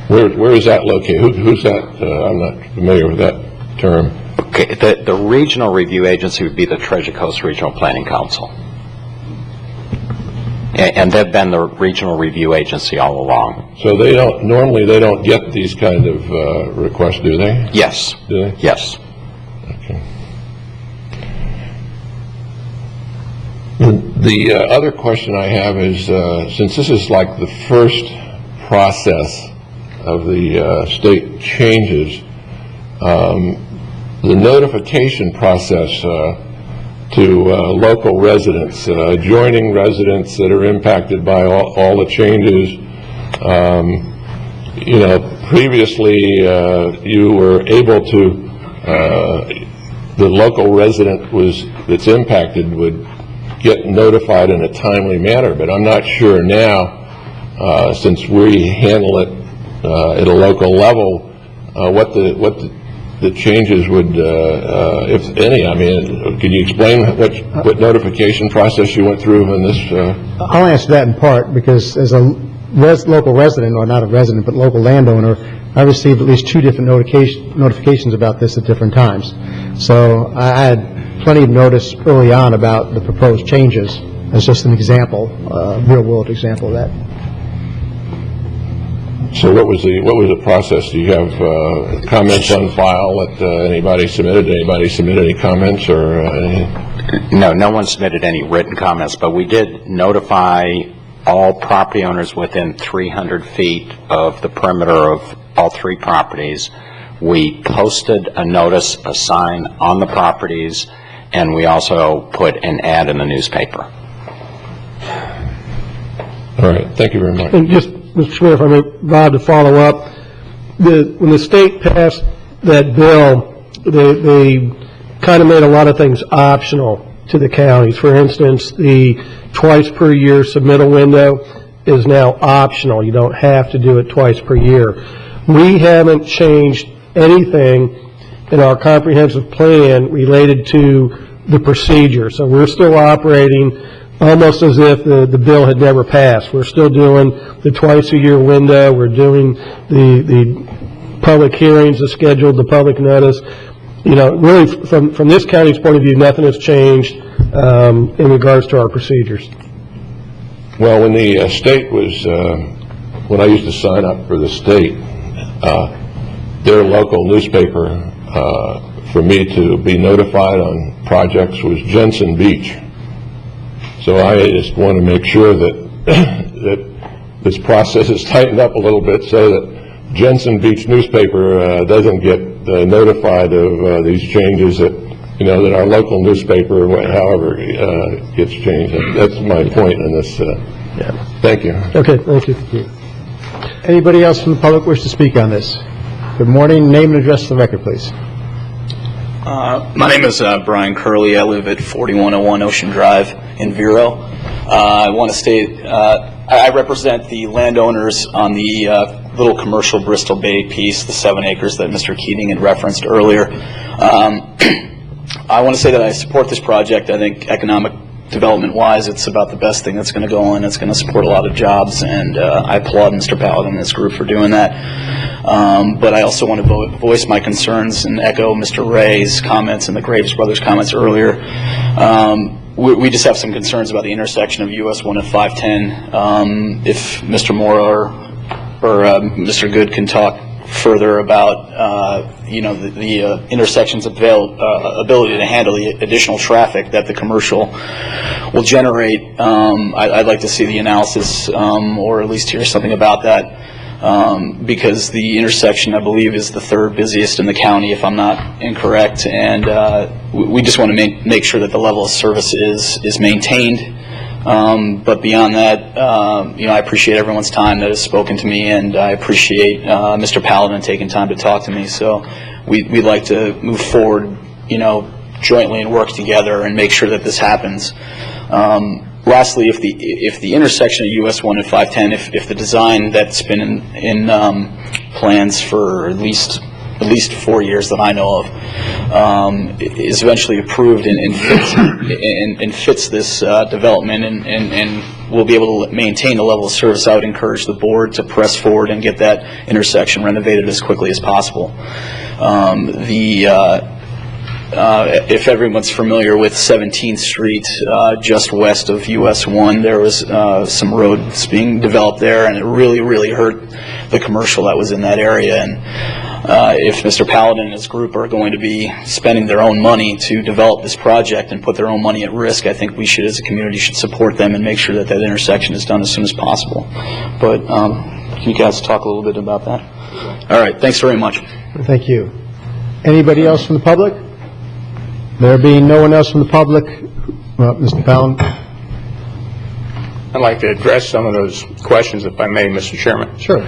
Where is that located? Who's that? I'm not familiar with that term. Okay, the regional review agency would be the Treasure Coast Regional Planning Council. And they've been the regional review agency all along. So they don't get these kind of requests, do they? Yes. Do they? Yes. Okay. The other question I have is, since this is like the first process of the state changes, the notification process to local residents, adjoining residents that are impacted by all the changes. You know, previously you were able to, the local resident that's impacted would get notified in a timely manner, but I'm not sure now, since we handle it at a local level, what the changes would, if any. I mean, can you explain what notification process you went through in this? I'll answer that in part because as a local resident, or not a resident, but local landowner, I received at least 2 different notifications about this at different times. So I had plenty of notice early on about the proposed changes. As just an example, real-world example of that. So what was the process? Do you have comments on file that anybody submitted? Anybody submit any comments or anything? No, no one submitted any written comments, but we did notify all property owners within 300 feet of the perimeter of all 3 properties. We posted a notice, a sign on the properties, and we also put an ad in the newspaper. All right, thank you very much. And just, Mr. Chair, if I may, Bob, to follow up, when the state passed that bill, they kind of made a lot of things optional to the counties. For instance, the twice per year submittal window is now optional. You don't have to do it twice per year. We haven't changed anything in our comprehensive plan related to the procedure. So we're still operating almost as if the bill had never passed. We're still doing the twice-a-year window. We're doing the public hearings, the scheduled, the public notice. You know, really, from this county's point of view, nothing has changed in regards to our procedures. Well, when the state was, when I used to sign up for the state, their local newspaper for me to be notified on projects was Jensen Beach. So I just want to make sure that that this process is tightened up a little bit so that Jensen Beach newspaper doesn't get notified of these changes that, you know, that our local newspaper, however, gets changed. That's my point in this. Thank you. Okay, thank you. Anybody else from the public wish to speak on this? Good morning. Name and address for the record, please. My name is Brian Curley. I live at 4101 Ocean Drive in Vero. I want to state I represent the landowners on the little commercial Bristol Bay piece, the 7 acres that Mr. Keating had referenced earlier. I want to say that I support this project. I think economic development-wise, it's about the best thing that's going to go in. It's going to support a lot of jobs, and I applaud Mr. Paladin and his group for doing that. But I also want to voice my concerns and echo Mr. Ray's comments and the Graves Brothers' comments earlier. We just have some concerns about the intersection of US 1 and 510. If Mr. Moore or Mr. Good can talk further about you know, the intersection's ability to handle the additional traffic that the commercial will generate. I'd like to see the analysis or at least hear something about that, because the intersection, I believe, is the 3rd busiest in the county, if I'm not incorrect, and we just want to make sure that the level of service is maintained. But beyond that, you know, I appreciate everyone's time that has spoken to me, and I appreciate Mr. Paladin taking time to talk to me. So we'd like to move forward, you know, jointly and work together and make sure that this happens. Lastly, if the intersection of US 1 and 510, if the design that's been in plans for at least 4 years that I know of, is eventually approved and fits this development, and we'll be able to maintain the level of service, I would encourage the board to press forward and get that intersection renovated as quickly as possible. If everyone's familiar with 17th Street, just west of US 1, there was some roads being developed there, and it really hurt the commercial that was in that area. And if Mr. Paladin and his group are going to be spending their own money to develop this project and put their own money at risk, I think we should, as a community, should support them and make sure that that intersection is done as soon as possible. But can you guys talk a little bit about that? All right, thanks very much. Thank you. Anybody else from the public? There being no one else from the public, Mr. Paladin. I'd like to address some of those questions, if I may, Mr. Chairman. Sure.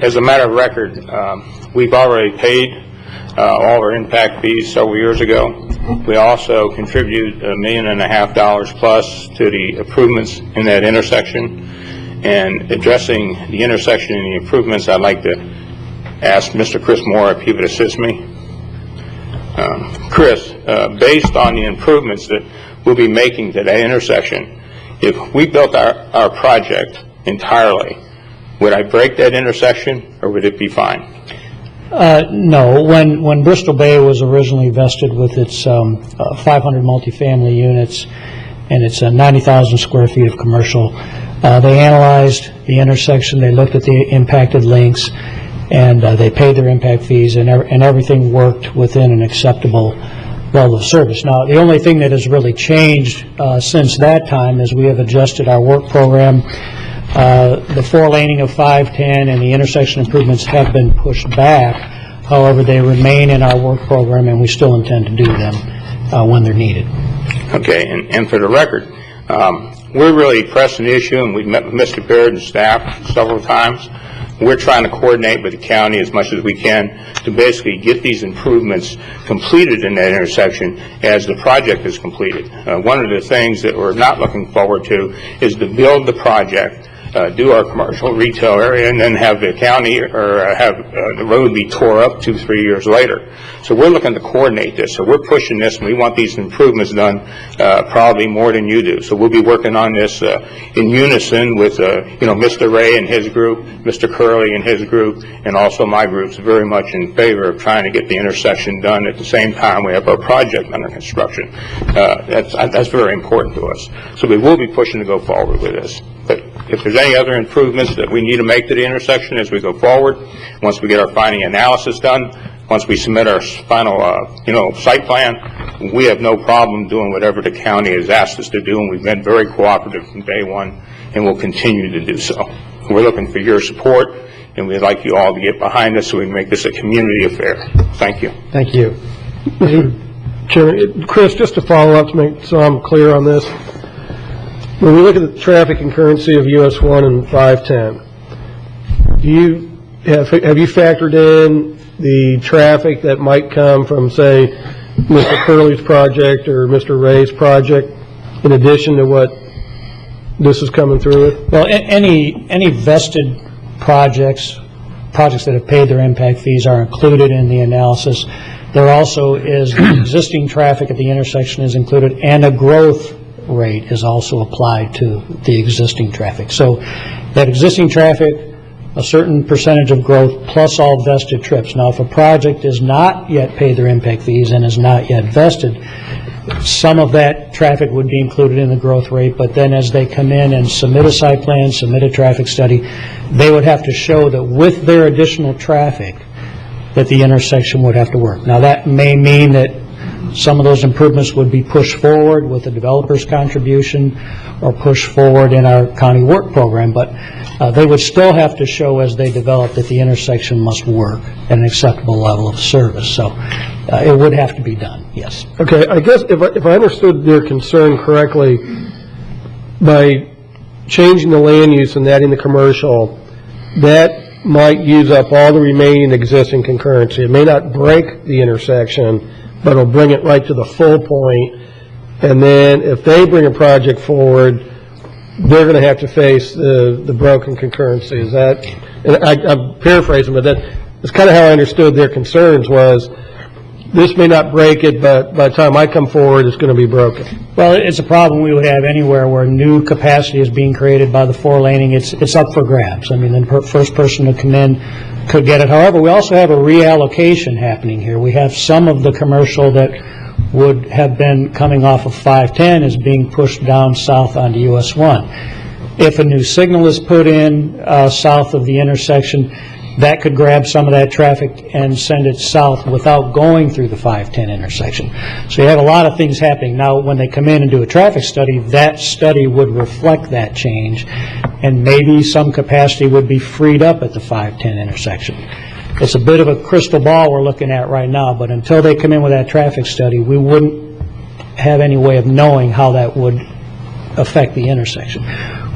As a matter of record, we've already paid all our impact fees several years ago. We also contributed $1.5 million plus to the improvements in that intersection. And addressing the intersection and the improvements, I'd like to ask Mr. Chris Moore if he would assist me. Chris, based on the improvements that we'll be making to that intersection, if we built our project entirely, would I break that intersection, or would it be fine? No. When Bristol Bay was originally vested with its 500 multifamily units and its 90,000 square feet of commercial, they analyzed the intersection, they looked at the impacted links, and they paid their impact fees, and everything worked within an acceptable level of service. Now, the only thing that has really changed since that time is we have adjusted our work program. The 4-laning of 510 and the intersection improvements have been pushed back. However, they remain in our work program, and we still intend to do them when they're needed. Okay, and for the record, we're really pressing the issue, and we've met with Mr. Baird and staff several times. We're trying to coordinate with the county as much as we can to basically get these improvements completed in that intersection as the project is completed. One of the things that we're not looking forward to is to build the project do our commercial retail area, and then have the county or have the road be tore up 2-3 years later. So we're looking to coordinate this. So we're pushing this, and we want these improvements done probably more than you do. So we'll be working on this in unison with Mr. Ray and his group, Mr. Curley and his group, and also my group's very much in favor of trying to get the intersection done at the same time we have our project under construction. That's very important to us. So we will be pushing to go forward with this. But if there's any other improvements that we need to make to the intersection as we go forward, once we get our finding analysis done, once we submit our final, site plan, we have no problem doing whatever the county has asked us to do, and we've been very cooperative from day one, and will continue to do so. We're looking for your support, and we'd like you all to get behind us so we can make this a community affair. Thank you. Thank you. Mr. Chairman, Chris, just to follow up to make so I'm clear on this, when we look at the traffic concurrency of US 1 and 510, have you factored in the traffic that might come from, say, Mr. Curley's project or Mr. Ray's project, in addition to what this is coming through with? Well, any vested projects that have paid their impact fees are included in the analysis. There also is the existing traffic at the intersection is included, and a growth rate is also applied to the existing traffic. So that existing traffic, a certain percentage of growth, plus all vested trips. Now, if a project is not yet paid their impact fees and is not yet vested, some of that traffic would be included in the growth rate, but then as they come in and submit a site plan, submit a traffic study, they would have to show that with their additional traffic that the intersection would have to work. Now, that may mean that some of those improvements would be pushed forward with the developer's contribution or pushed forward in our county work program, but they would still have to show as they develop that the intersection must work at an acceptable level of service. So it would have to be done, yes. Okay, I guess if I understood their concern correctly, by changing the land use and adding the commercial, that might use up all the remaining existing concurrency. It may not break the intersection, but it'll bring it right to the full point. And then if they bring a project forward, they're going to have to face the broken concurrency. Is that, and I'm paraphrasing, but that's kind of how I understood their concerns was, this may not break it, but by the time I come forward, it's going to be broken. Well, it's a problem we would have anywhere where new capacity is being created by the four-laning. It's up for grabs. I mean, the first person to come in could get it. However, we also have a reallocation happening here. We have some of the commercial that would have been coming off of 510 is being pushed down south onto US 1. If a new signal is put in south of the intersection, that could grab some of that traffic and send it south without going through the 510 intersection. So you have a lot of things happening. Now, when they come in and do a traffic study, that study would reflect that change, and maybe some capacity would be freed up at the 510 intersection. It's a bit of a crystal ball we're looking at right now, but until they come in with that traffic study, we wouldn't have any way of knowing how that would affect the intersection.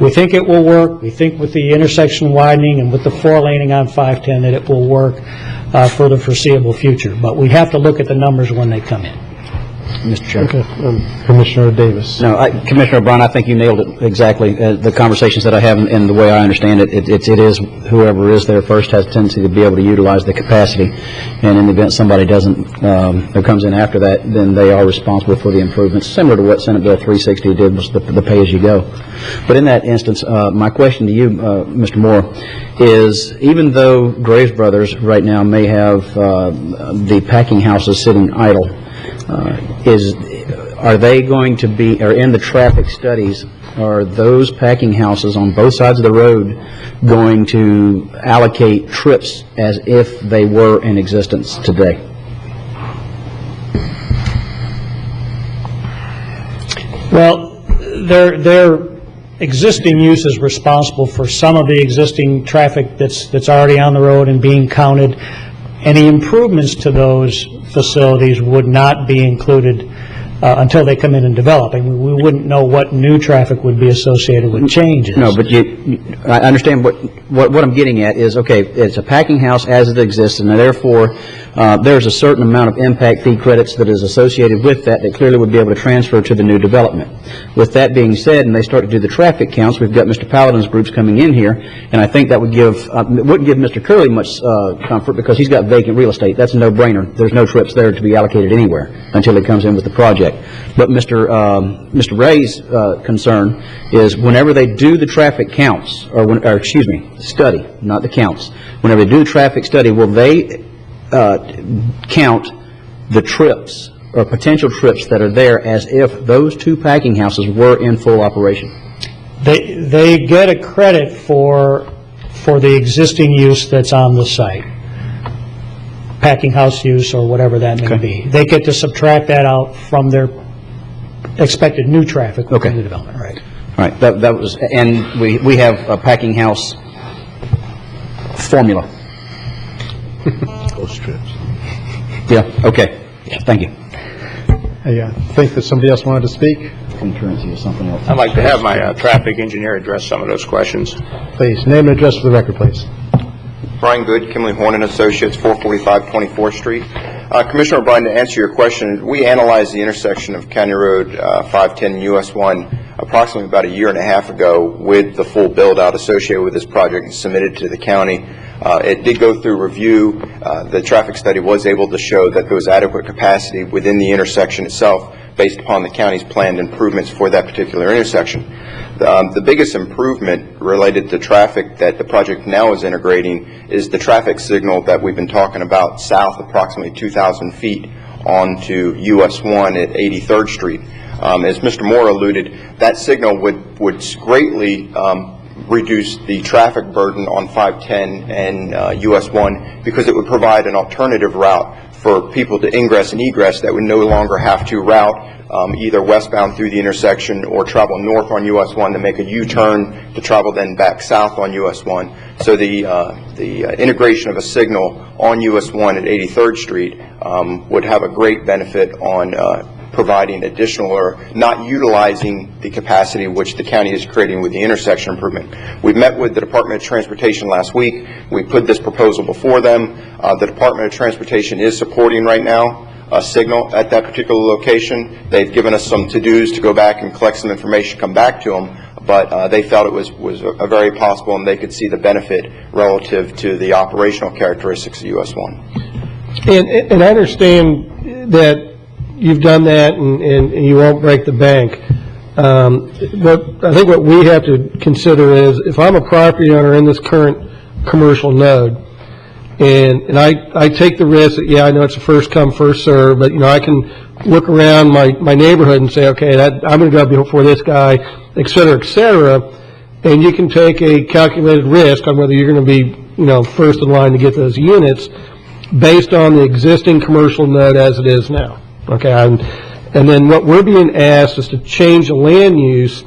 We think it will work. We think with the intersection widening and with the four-laning on 510 that it will work for the foreseeable future. But we have to look at the numbers when they come in. Mr. Chairman. Okay. Commissioner Davis. No, Commissioner O'Brien, I think you nailed it exactly. The conversations that I have and the way I understand it, it is whoever is there first has a tendency to be able to utilize the capacity, and in the event somebody doesn't, or comes in after that, then they are responsible for the improvements, similar to what Senate Bill 360 did, was the pay-as-you-go. But in that instance, my question to you, Mr. Moore, is even though Graves Brothers right now may have the packing houses sitting idle, are they going to be, or in the traffic studies, are those packing houses on both sides of the road going to allocate trips as if they were in existence today? Well, their existing use is responsible for some of the existing traffic that's already on the road and being counted. Any improvements to those facilities would not be included until they come in and develop. I mean, we wouldn't know what new traffic would be associated with changes. No, but I understand what I'm getting at is, okay, it's a packing house as it exists, and therefore, there's a certain amount of impact fee credits that is associated with that clearly would be able to transfer to the new development. With that being said, and they start to do the traffic counts, we've got Mr. Paladin's groups coming in here, and I think that would wouldn't give Mr. Curley much comfort because he's got vacant real estate. That's a no-brainer. There's no trips there to be allocated anywhere until he comes in with the project. But Mr. Ray's concern is whenever they do the traffic counts, study, not the counts. Whenever they do the traffic study, will they count the trips or potential trips that are there as if those two packing houses were in full operation? They get a credit for the existing use that's on the site, packing house use or whatever that may be. They get to subtract that out from their expected new traffic within the development. Right. All right. That was, and we have a packing house formula. Those trips. Yeah. Okay. Yeah. Thank you. I think that somebody else wanted to speak. Concurrency or something else. I'd like to have my traffic engineer address some of those questions. Please, name and address for the record, please. Brian Good, Kimley Horn & Associates, 445 24th Street. Commissioner O'Brien, to answer your question, we analyzed the intersection of County Road 510 and US 1 approximately about a year and a half ago with the full build-out associated with this project and submitted to the county. It did go through review. The traffic study was able to show that there was adequate capacity within the intersection itself based upon the county's planned improvements for that particular intersection. The biggest improvement related to traffic that the project now is integrating is the traffic signal that we've been talking about south approximately 2,000 feet onto US 1 at 83rd Street. As Mr. Moore alluded, that signal would greatly reduce the traffic burden on 510 and US 1 because it would provide an alternative route for people to ingress and egress that would no longer have to route either westbound through the intersection or travel north on US 1 to make a U-turn to travel then back south on US 1. So the integration of a signal on US 1 at 83rd Street would have a great benefit on providing additional or not utilizing the capacity which the county is creating with the intersection improvement. We met with the Department of Transportation last week. We put this proposal before them. The Department of Transportation is supporting right now a signal at that particular location. They've given us some to-dos to go back and collect some information, come back to them, but they felt it was a very possible and they could see the benefit relative to the operational characteristics of US 1. And I understand that you've done that and you won't break the bank. But I think what we have to consider is if I'm a property owner in this current commercial node and I take the risk that, yeah, I know it's a first come, first serve, but, you know, I can look around my neighborhood and say, okay, I'm going to go before this guy, et cetera, and you can take a calculated risk on whether you're going to be, you know, first in line to get those units based on the existing commercial node as it is now. Okay, and then what we're being asked is to change the land use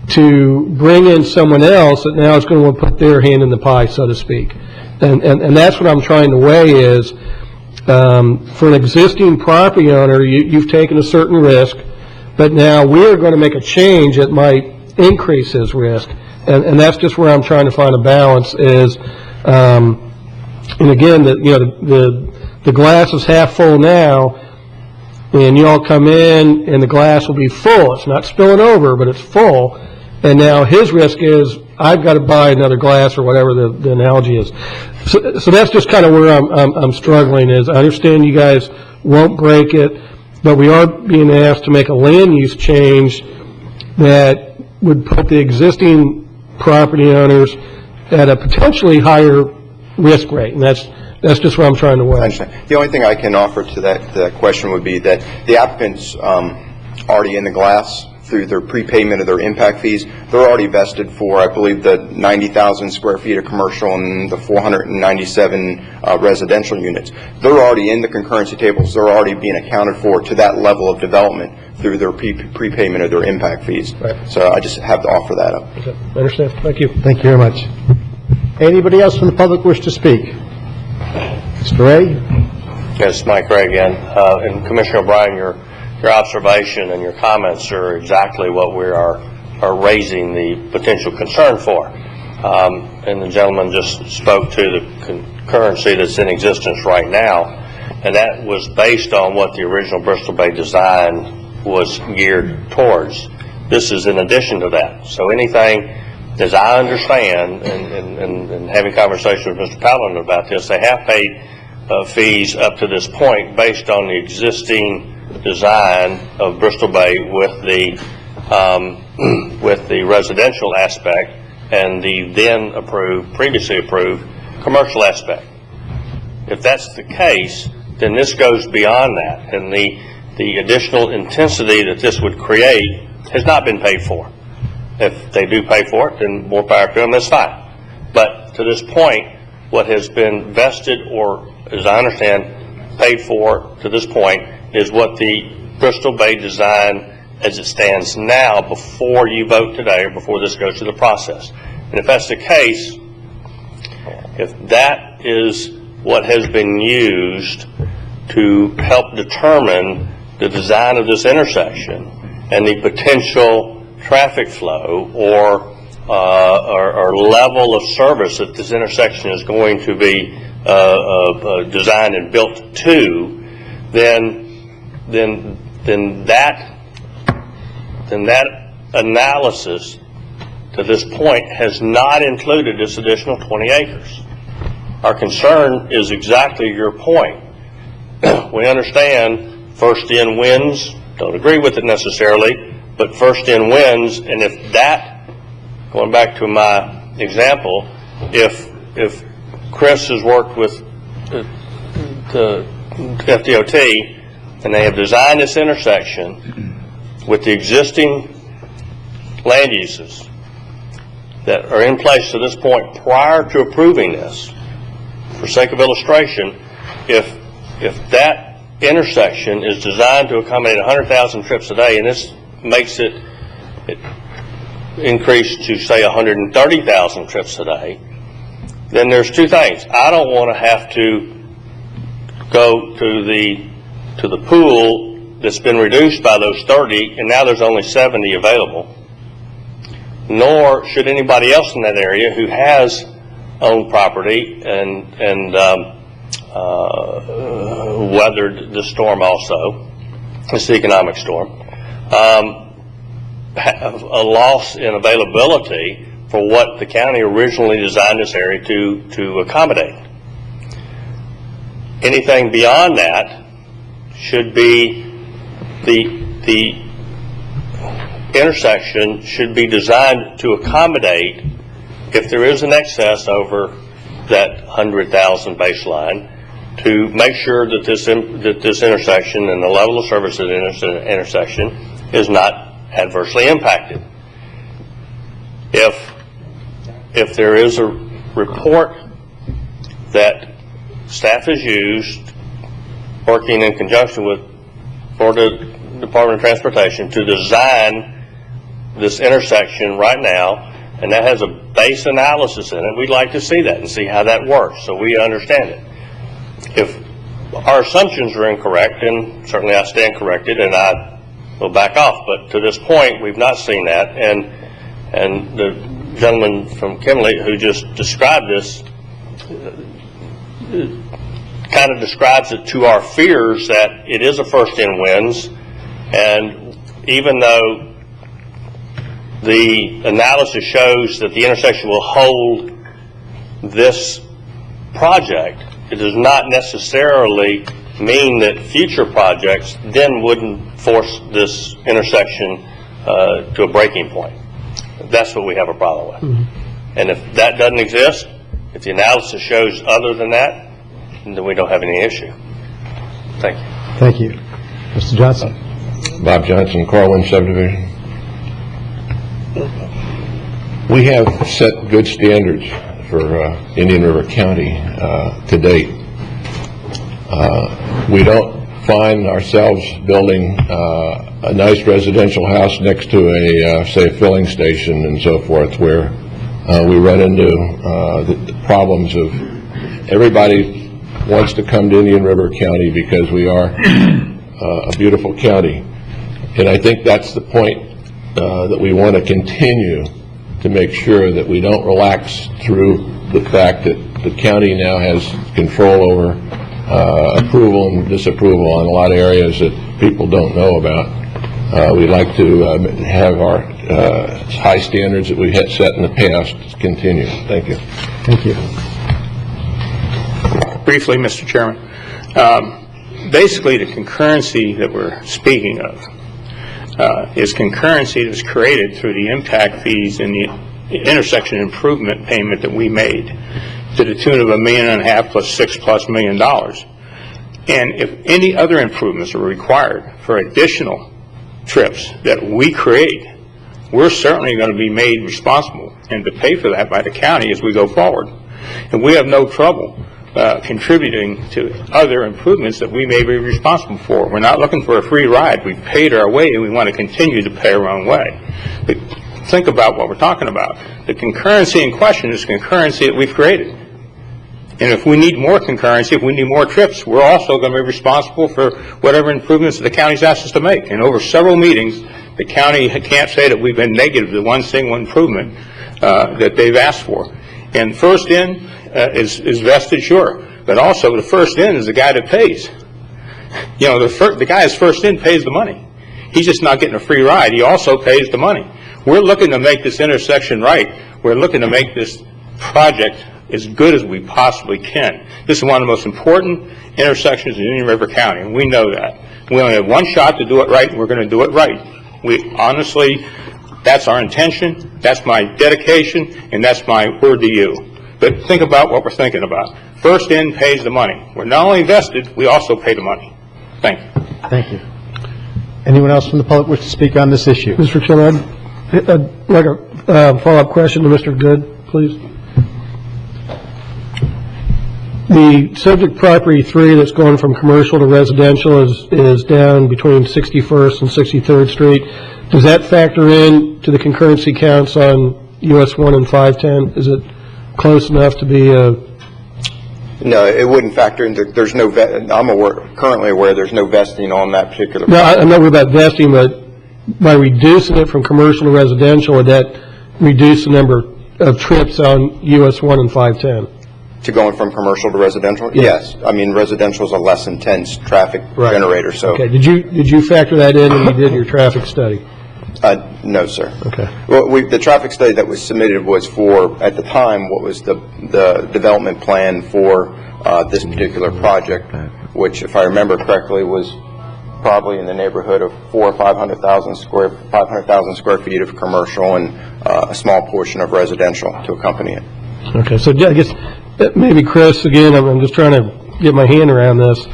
to bring in someone else that now is going to want to put their hand in the pie, so to speak. And that's what I'm trying to weigh is, for an existing property owner, you've taken a certain risk, but now we're going to make a change that might increase his risk. And that's just where I'm trying to find a balance is, and again, the glass is half full now, and you all come in and the glass will be full. It's not spilling over, but it's full. And now his risk is I've got to buy another glass or whatever the analogy is. So that's just kind of where I'm struggling is I understand you guys won't break it, but we are being asked to make a land use change that would put the existing property owners at a potentially higher risk rate. And that's just what I'm trying to weigh. I understand. The only thing I can offer to that question would be that the applicants already in the glass through their prepayment of their impact fees. They're already vested for, I believe, the 90,000 square feet of commercial and the 497 residential units. They're already in the concurrency tables. They're already being accounted for to that level of development through their prepayment of their impact fees. Right. So I just have to offer that up. Okay. I understand. Thank you. Thank you very much. Anybody else from the public wish to speak? Mr. Ray? Yes, Mike Ray again. And Commissioner O'Brien, your your observation and your comments are exactly what we are raising the potential concern for. And the gentleman just spoke to the concurrency that's in existence right now, and that was based on what the original Bristol Bay design was geared towards. This is in addition to that. So anything, as I understand, and having conversations with Mr. Paladin about this, they have paid fees up to this point based on the existing design of Bristol Bay with the residential aspect and the then previously approved commercial aspect. If that's the case, then this goes beyond that, and the additional intensity that this would create has not been paid for. If they do pay for it, then more power to them, that's fine. But to this point, what has been vested, or as I understand, paid for to this point, is what the Bristol Bay design as it stands now before you vote today or before this goes through the process. And if that's the case, if that is what has been used to help determine the design of this intersection and the potential traffic flow or level of service that this intersection is going to be designed and built to, then that analysis to this point has not included this additional 20 acres. Our concern is exactly your point. We understand first in wins, don't agree with it necessarily, but first in wins, and if that, going back to my example, if Chris has worked with the FDOT and they have designed this intersection with the existing land uses that are in place to this point prior to approving this, for sake of illustration, if that intersection is designed to accommodate 100,000 trips a day, and this makes it increase to say 130,000 trips a day, then there's two things. I don't want to have to go to the pool that's been reduced by those 30, and now there's only 70 available. Nor should anybody else in that area who has owned property and weathered the storm also, it's the economic storm, have a loss in availability for what the county originally designed this area to accommodate. Anything beyond that should be the intersection should be designed to accommodate, if there is an excess over that 100,000 baseline, to make sure that this intersection and the level of service at the intersection is not adversely impacted. If there is a report that staff has used, working in conjunction with Florida Department of Transportation, to design this intersection right now, and that has a base analysis in it, we'd like to see that and see how that works so we understand it. If our assumptions are incorrect, then certainly I stand corrected and I will back off. But to this point, we've not seen that, and the gentleman from Kimley who just described this kind of describes it to our fears that it is a first-in wins, and even though the analysis shows that the intersection will hold this project, it does not necessarily mean that future projects then wouldn't force this intersection to a breaking point. That's what we have a problem with. And if that doesn't exist, if the analysis shows other than that, then we don't have any issue. Thank you. Thank you. Mr. Johnson. Bob Johnson, Corwin Subdivision. We have set good standards for Indian River County to date. We don't find ourselves building a nice residential house next to a, say, a filling station and so forth, where we run into the problems of everybody wants to come to Indian River County because we are a beautiful county. And I think that's the point that we want to continue to make sure that we don't relax through the fact that the county now has control over approval and disapproval on a lot of areas that people don't know about. We'd like to have our high standards that we had set in the past continue. Thank you. Thank you. Briefly, Mr. Chairman, basically the concurrency that we're speaking of is concurrency that was created through the impact fees and the intersection improvement payment that we made to the tune of $1.5 million plus $6+ million. And if any other improvements are required for additional trips that we create, we're certainly going to be made responsible and to pay for that by the county as we go forward. And we have no trouble contributing to other improvements that we may be responsible for. We're not looking for a free ride. We've paid our way and we want to continue to pay our own way. But think about what we're talking about. The concurrency in question is concurrency that we've created. And if we need more concurrency, if we need more trips, we're also going to be responsible for whatever improvements the county's asked us to make. And over several meetings, the county can't say that we've been negative to one single improvement that they've asked for. And first in is vested, sure. But also the first in is the guy that pays. You know, the guy that's first in pays the money. He's just not getting a free ride. He also pays the money. We're looking to make this intersection right. We're looking to make this project as good as we possibly can. This is one of the most important intersections in Indian River County, and we know that. We only have one shot to do it right, and we're going to do it right. We honestly, that's our intention, that's my dedication, and that's my word to you. But think about what we're thinking about. First in pays the money. We're not only invested, we also pay the money. Thank you. Thank you. Anyone else from the public wish to speak on this issue? Mr. Chairman, I'd like a follow-up question to Mr. Good, please. The subject property 3 that's going from commercial to residential is down between 61st and 63rd Street. Does that factor in to the concurrency counts on US 1 and 510? Is it close enough to be a... No, it wouldn't factor in. There's no, I'm currently aware there's no vesting on that particular property. No, I'm not worried about vesting, but by reducing it from commercial to residential, would that reduce the number of trips on US 1 and 510? To going from commercial to residential? Yes. I mean, residential is a less intense traffic generator, so. Okay. Did you factor that in when you did your traffic study? No, sir. Okay. Well, the traffic study that was submitted was for, at the time, what was the development plan for this particular project, which, if I remember correctly, was probably in the neighborhood of 400,000 or 500,000 square feet of commercial and a small portion of residential to accompany it. Okay. So I guess maybe Chris, again, I'm just trying to get my hand around this.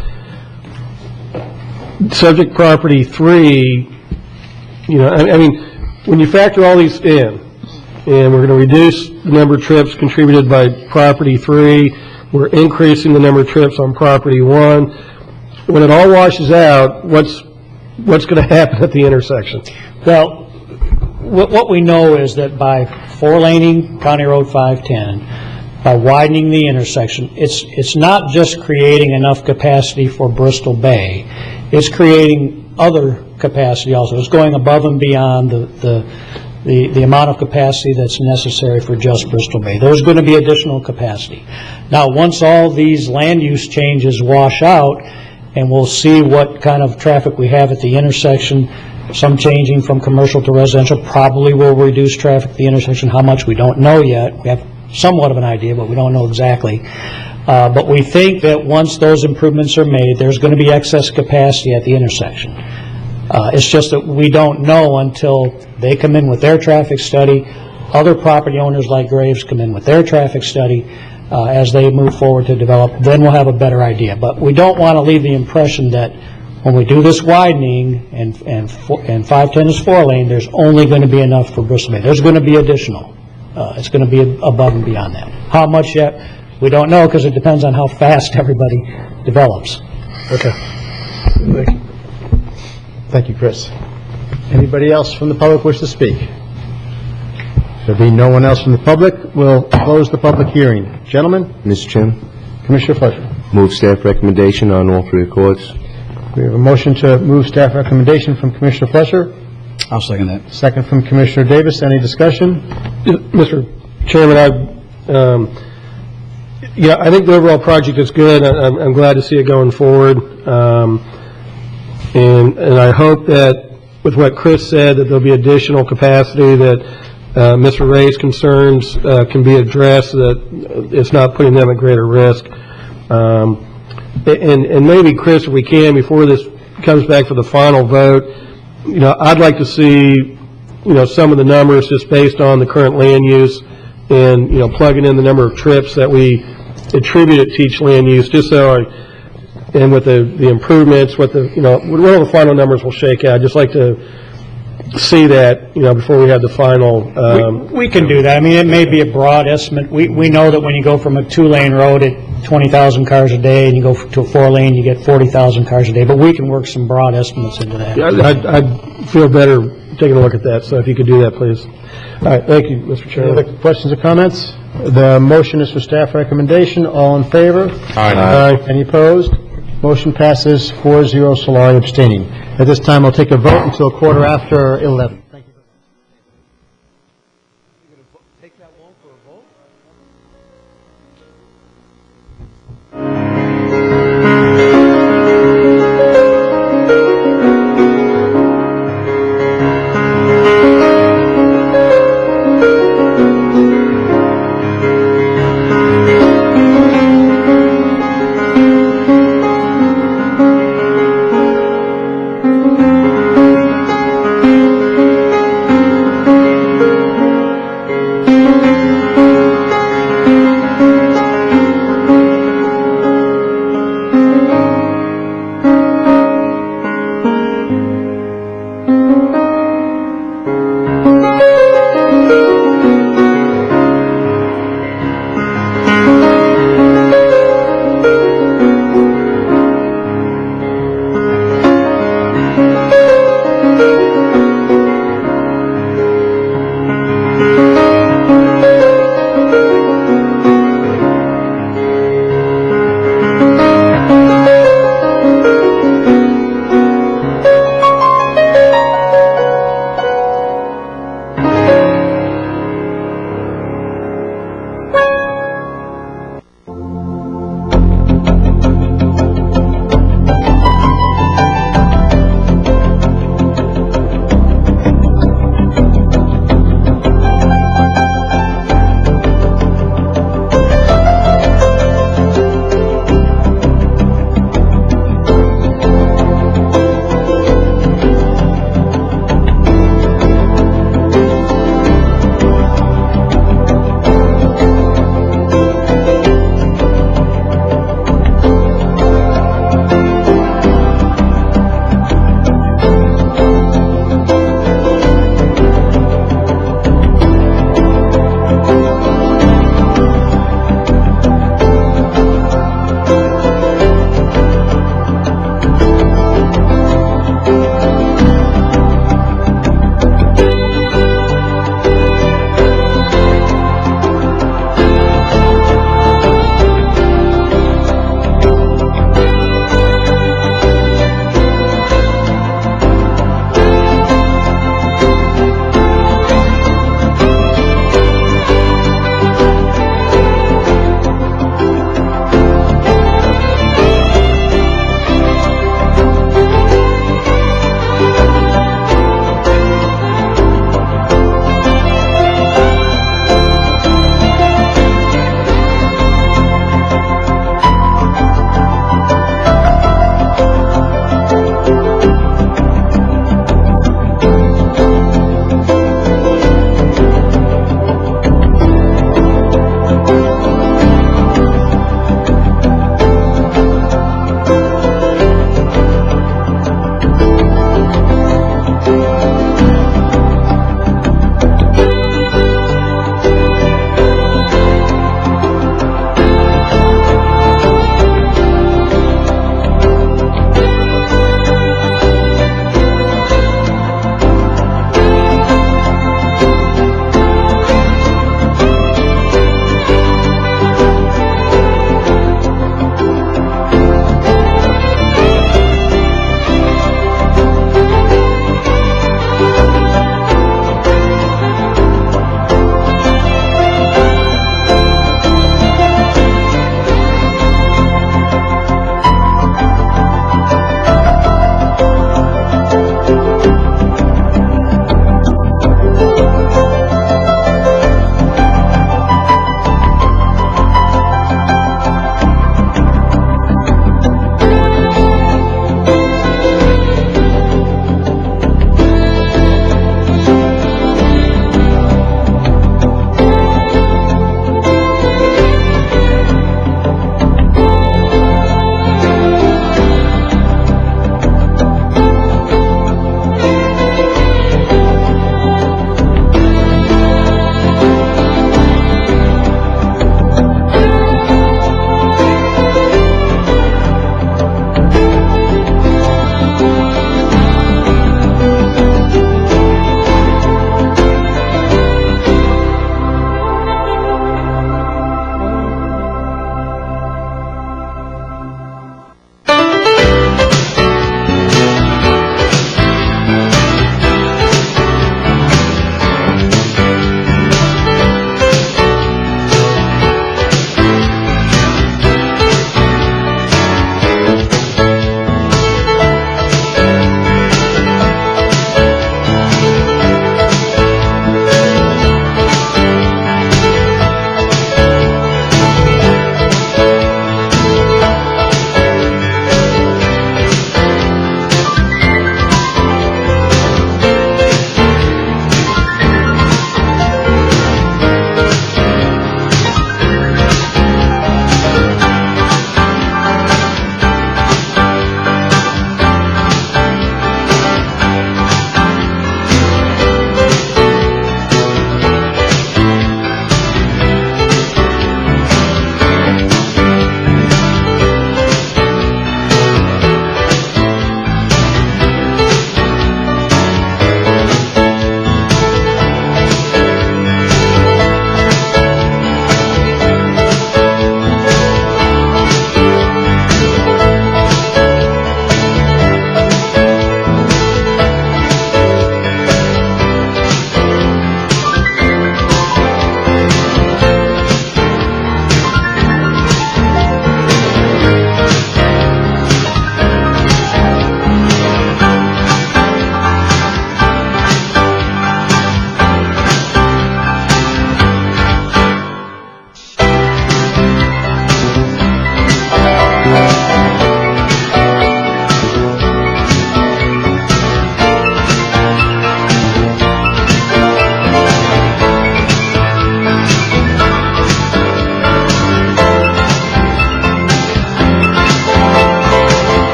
Subject property 3. You know, I mean, when you factor all these in, and we're going to reduce the number of trips contributed by property 3, we're increasing the number of trips on property 1. When it all washes out, what's going to happen at the intersection? Well, what we know is that by 4-laning County Road 510, by widening the intersection, it's not just creating enough capacity for Bristol Bay, it's creating other capacity also. It's going above and beyond the amount of capacity that's necessary for just Bristol Bay. There's going to be additional capacity. Now, once all these land use changes wash out, and we'll see what kind of traffic we have at the intersection, some changing from commercial to residential probably will reduce traffic at the intersection. How much, we don't know yet. We have somewhat of an idea, but we don't know exactly. But we think that once those improvements are made, there's going to be excess capacity at the intersection. It's just that we don't know until they come in with their traffic study. Other property owners like Graves come in with their traffic study as they move forward to develop. Then we'll have a better idea. But we don't want to leave the impression that when we do this widening and 510 is 4-lane, there's only going to be enough for Bristol Bay. There's going to be additional. It's going to be above and beyond that. How much yet? We don't know, because it depends on how fast everybody develops. Okay. Thank you. Thank you, Chris. Anybody else from the public wish to speak? There being no one else from the public, we'll close the public hearing. Gentlemen? Mr. Chairman? Commissioner Fletcher. Move staff recommendation on all 3 records. We have a motion to move staff recommendation from Commissioner Fletcher, I'll second that. second from Commissioner Davis. Any discussion? Mr. Chairman, I think the overall project is good. I'm glad to see it going forward. And I hope that with what Chris said, that there'll be additional capacity, that Mr. Ray's concerns can be addressed, that it's not putting them at greater risk. And maybe, Chris, if we can, before this comes back for the final vote, I'd like to see, some of the numbers just based on the current land use and, plugging in the number of trips that we attribute it to each land use, just so and with the improvements, whatever the final numbers will shake out. I'd just like to see that, before we have the final. We can do that. I mean, it may be a broad estimate. We know that when you go from a 2-lane road at 20,000 cars a day and you go to a 4-lane, you get 40,000 cars a day. But we can work some broad estimates into that. I'd feel better taking a look at that, so if you could do that, please. All right, thank you, Mr. Chairman. Any other questions or comments? The motion is for staff recommendation. All in favor? Aye. Any opposed? Motion passes 4-0, Solari abstaining. At this time, I'll take a vote until 11:15. Thank you.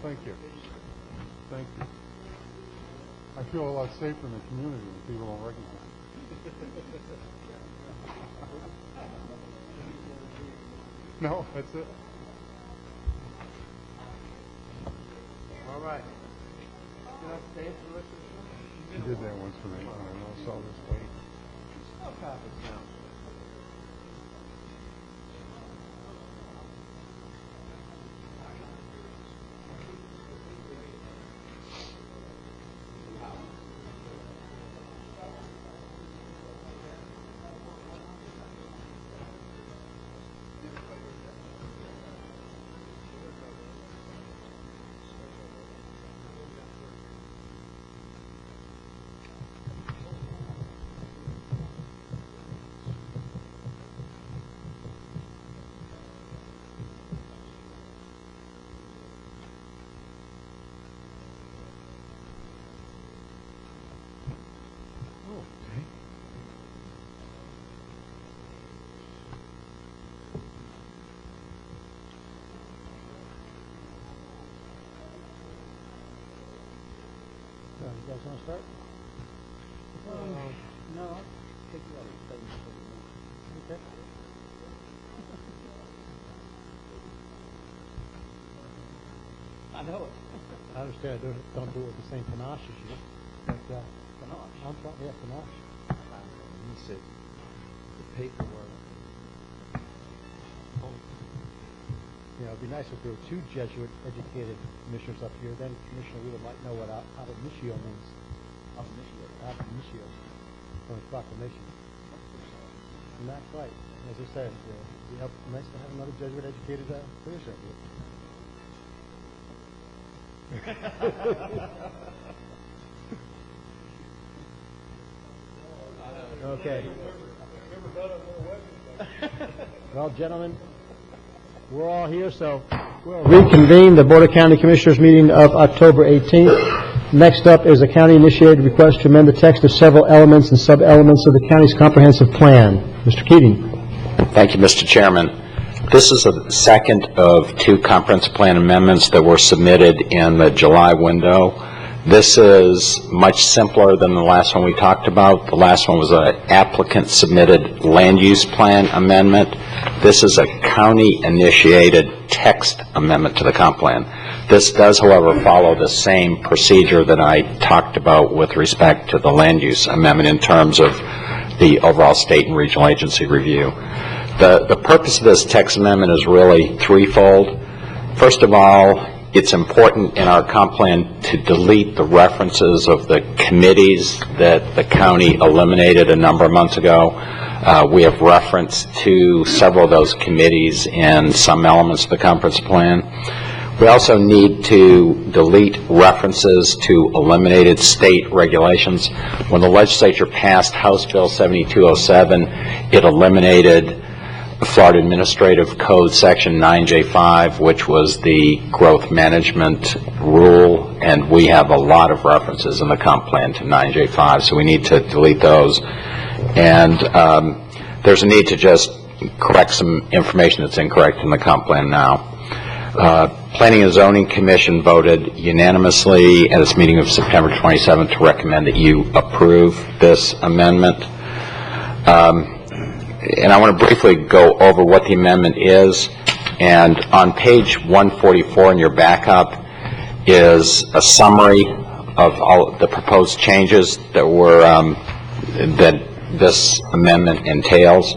Thank you. Thank you. I feel a lot safer in the community when people don't recognize me. No, that's it. All right. You did that once for me when I saw this late. You guys want to start? No, I'll take the other thing. Okay. I know it. I understand. Don't do it with the same panache as you. But, panache? I'm trying, yeah, panache. You said the paperwork. You know, it'd be nice if there were two Jesuit-educated commissioners up here. Then Commissioner Wheeler might know what ab initio means. Ab initio. From the proclamation. And that's right. As I said, it'd be nice to have another Jesuit-educated commissioner here. Okay. Well, gentlemen, we're all here, so we'll reconvene the Board of County Commissioners meeting of October 18th. Next up is a county-initiated request to amend the text of several elements and sub-elements of the county's comprehensive plan. Mr. Keating. Thank you, Mr. Chairman. This is the second of two comprehensive plan amendments that were submitted in the July window. This is much simpler than the last one we talked about. The last one was an applicant-submitted land use plan amendment. This is a county-initiated text amendment to the comp plan. This does, however, follow the same procedure that I talked about with respect to the land use amendment in terms of the overall state and regional agency review. The purpose of this text amendment is really threefold. First of all, it's important in our comp plan to delete the references of the committees that the county eliminated a number of months ago. We have reference to several of those committees in some elements of the comprehensive plan. We also need to delete references to eliminated state regulations. When the legislature passed House Bill 7207, it eliminated Florida Administrative Code Section 9J5, which was the growth management rule, and we have a lot of references in the comp plan to 9J5, so we need to delete those. And there's a need to just correct some information that's incorrect in the comp plan now. Planning and Zoning Commission voted unanimously at its meeting of September 27th to recommend that you approve this amendment. And I want to briefly go over what the amendment is. And on page 144 in your backup is a summary of all the proposed changes that were that this amendment entails.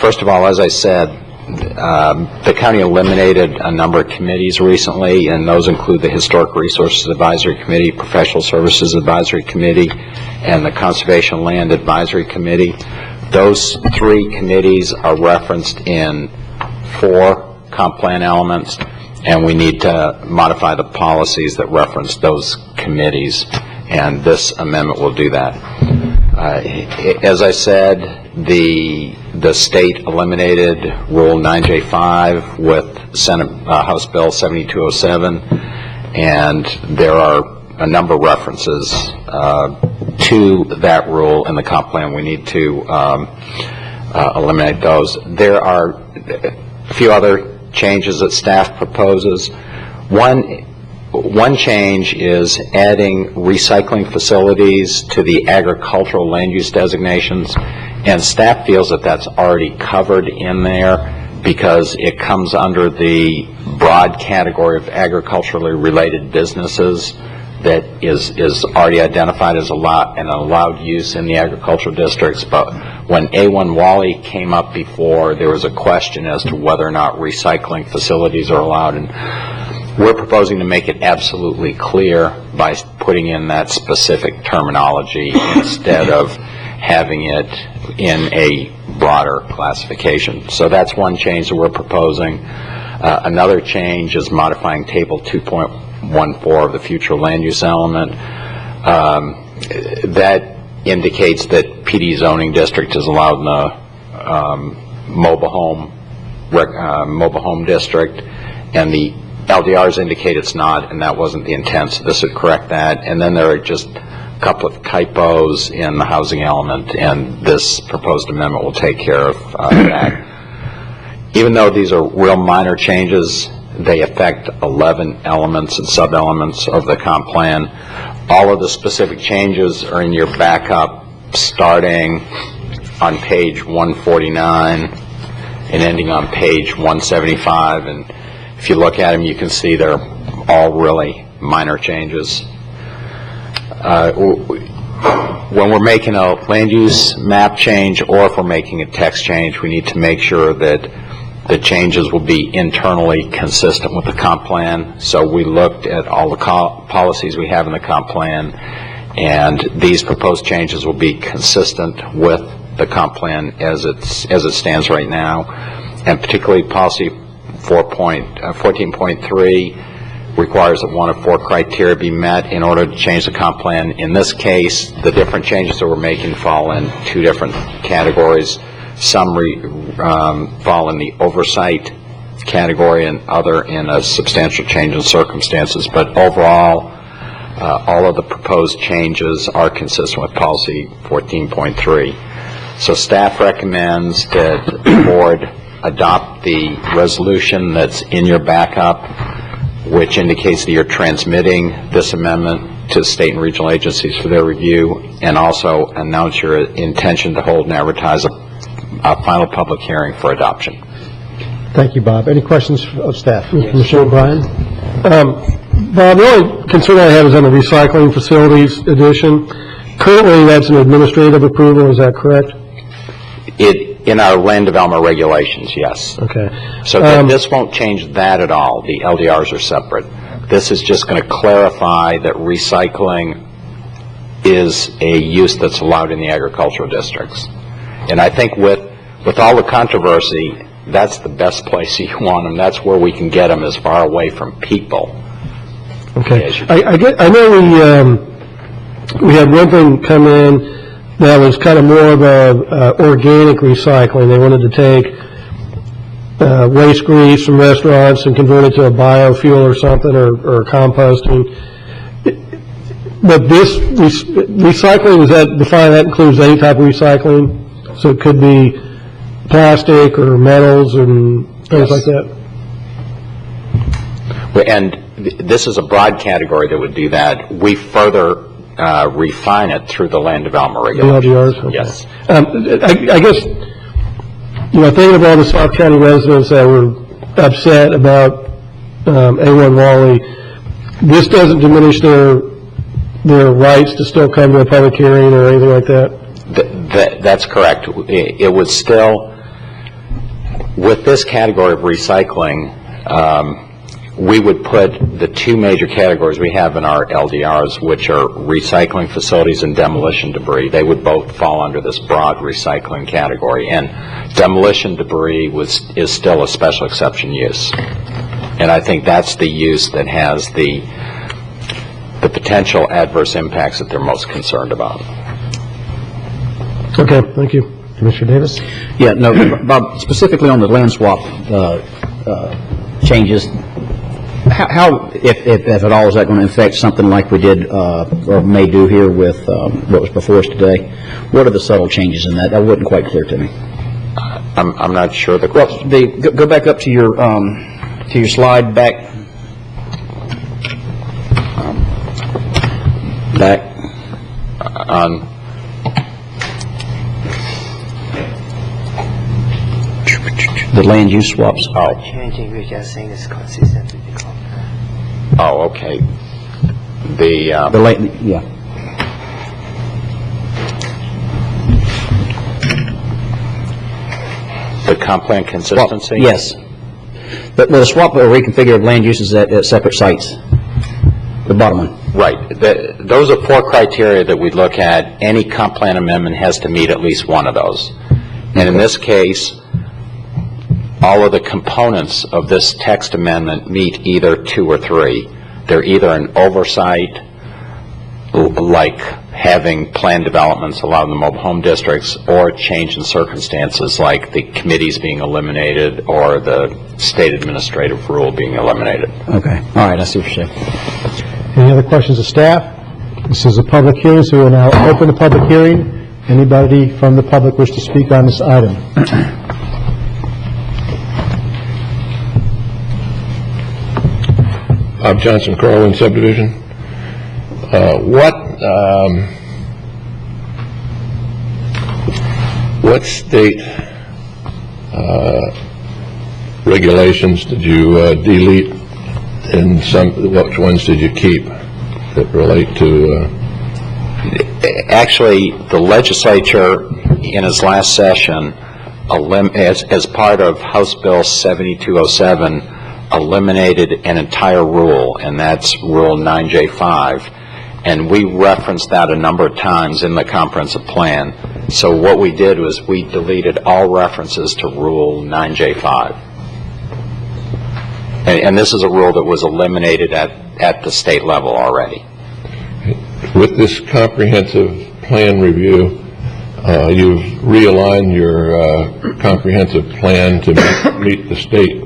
First of all, as I said, the county eliminated a number of committees recently, and those include the Historic Resources Advisory Committee, Professional Services Advisory Committee, and the Conservation Land Advisory Committee. Those three committees are referenced in 4 comp plan elements, and we need to modify the policies that reference those committees, and this amendment will do that. As I said, the state eliminated Rule 9J5 with Senate House Bill 7207, and there are a number of references to that rule in the comp plan. We need to eliminate those. There are a few other changes that staff proposes. One change is adding recycling facilities to the agricultural land use designations, and staff feels that that's already covered in there because it comes under the broad category of agriculturally related businesses that is already identified as an allowed use in the agricultural districts. But when A1 Wally came up before, there was a question as to whether or not recycling facilities are allowed, and we're proposing to make it absolutely clear by putting in that specific terminology instead of having it in a broader classification. So that's one change that we're proposing. Another change is modifying Table 2.14 of the future land use element. That indicates that PD zoning district is allowed in the mobile home district, and the LDRs indicate it's not, and that wasn't the intent, so this would correct that. And then there are just a couple of typos in the housing element, and this proposed amendment will take care of that. Even though these are real minor changes, they affect 11 elements and sub-elements of the comp plan. All of the specific changes are in your backup, starting on page 149 and ending on page 175. And if you look at them, you can see they're all really minor changes. When we're making a land use map change, or if we're making a text change, we need to make sure that the changes will be internally consistent with the comp plan. So we looked at all the policies we have in the comp plan, and these proposed changes will be consistent with the comp plan as it stands right now. And particularly policy 14.3 requires that one of 4 criteria be met in order to change the comp plan. In this case, the different changes that we're making fall in 2 different categories. Some fall in the oversight category, and other in a substantial change in circumstances. But overall, all of the proposed changes are consistent with policy 14.3. So staff recommends that the board adopt the resolution that's in your backup, which indicates that you're transmitting this amendment to state and regional agencies for their review, and also announce your intention to hold and advertise a final public hearing for adoption. Thank you, Bob. Any questions of staff? Yes. Commissioner O'Brien? Bob, the only concern I have is on the recycling facilities addition. Currently, that's an administrative approval, is that correct? In our land development regulations, yes. Okay. So this won't change that at all. The LDRs are separate. This is just going to clarify that recycling is a use that's allowed in the agricultural districts. And I think with all the controversy, that's the best place you want them. That's where we can get them as far away from people. Okay. I know we had one thing come in that was kind of more of a organic recycling. They wanted to take waste grease from restaurants and convert it to a biofuel or something, or composting. But this recycling, does that define that includes any type of recycling? So it could be plastic or metals and things like that? And this is a broad category that would do that. We further refine it through the land development regulations. Okay. Yes. I guess, thinking of all the South County residents that were upset about A1 Wally, this doesn't diminish their rights to still come to a public hearing or anything like that? That's correct. It would still, with this category of recycling, we would put the two major categories we have in our LDRs, which are recycling facilities and demolition debris. They would both fall under this broad recycling category. And demolition debris is still a special exception use. And I think that's the use that has the potential adverse impacts that they're most concerned about. Okay, thank you. Commissioner Davis? Yeah, no, Bob, specifically on the land swap changes, how, if at all, is that going to affect something like we did or may do here with what was before us today? What are the subtle changes in that? That wasn't quite clear to me. I'm not sure the question. Well, go back up to your slide back. On the land use swaps. Oh. Changing, we're just saying it's consistent with the comp. Oh, okay. The yeah. The comp plan consistency? Well, yes. But the swap or reconfigure of land uses at separate sites. The bottom one. Right. Those are 4 criteria that we look at. Any comp plan amendment has to meet at least one of those. And in this case, all of the components of this text amendment meet either 2 or 3. They're either an oversight, like having planned developments allowed in the mobile home districts, or a change in circumstances like the committees being eliminated or the state administrative rule being eliminated. Okay. All right. I see what you're saying. Any other questions of staff? This is a public hearing, so we will now open the public hearing. Anybody from the public wish to speak on this item? Bob Johnson, Corwin subdivision. What state regulations did you delete, and which ones did you keep that relate to? Actually, the legislature in its last session, as part of House Bill 7207, eliminated an entire rule, and that's Rule 9J5. And we referenced that a number of times in the comprehensive plan. So what we did was we deleted all references to Rule 9J5. And this is a rule that was eliminated at the state level already. With this comprehensive plan review, you've realigned your comprehensive plan to meet the state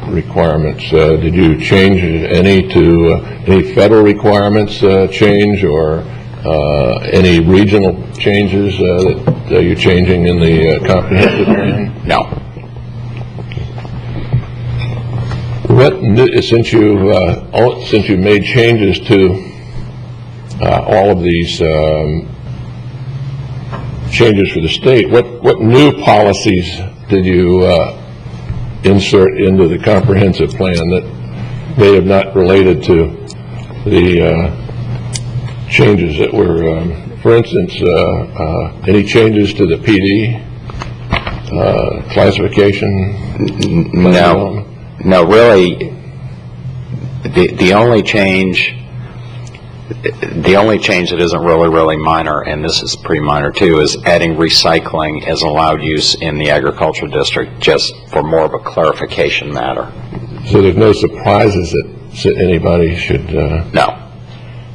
requirements. Did you change any federal requirements change, or any regional changes that you're changing in the comprehensive plan? No. Since you made changes to all of these changes for the state, what new policies did you insert into the comprehensive plan that may have not related to the changes that were, for instance, any changes to the PD classification? No, really, the only change that isn't really minor, and this is pretty minor too, is adding recycling as allowed use in the agricultural district, just for more of a clarification matter. So there's no surprises that anybody should... No.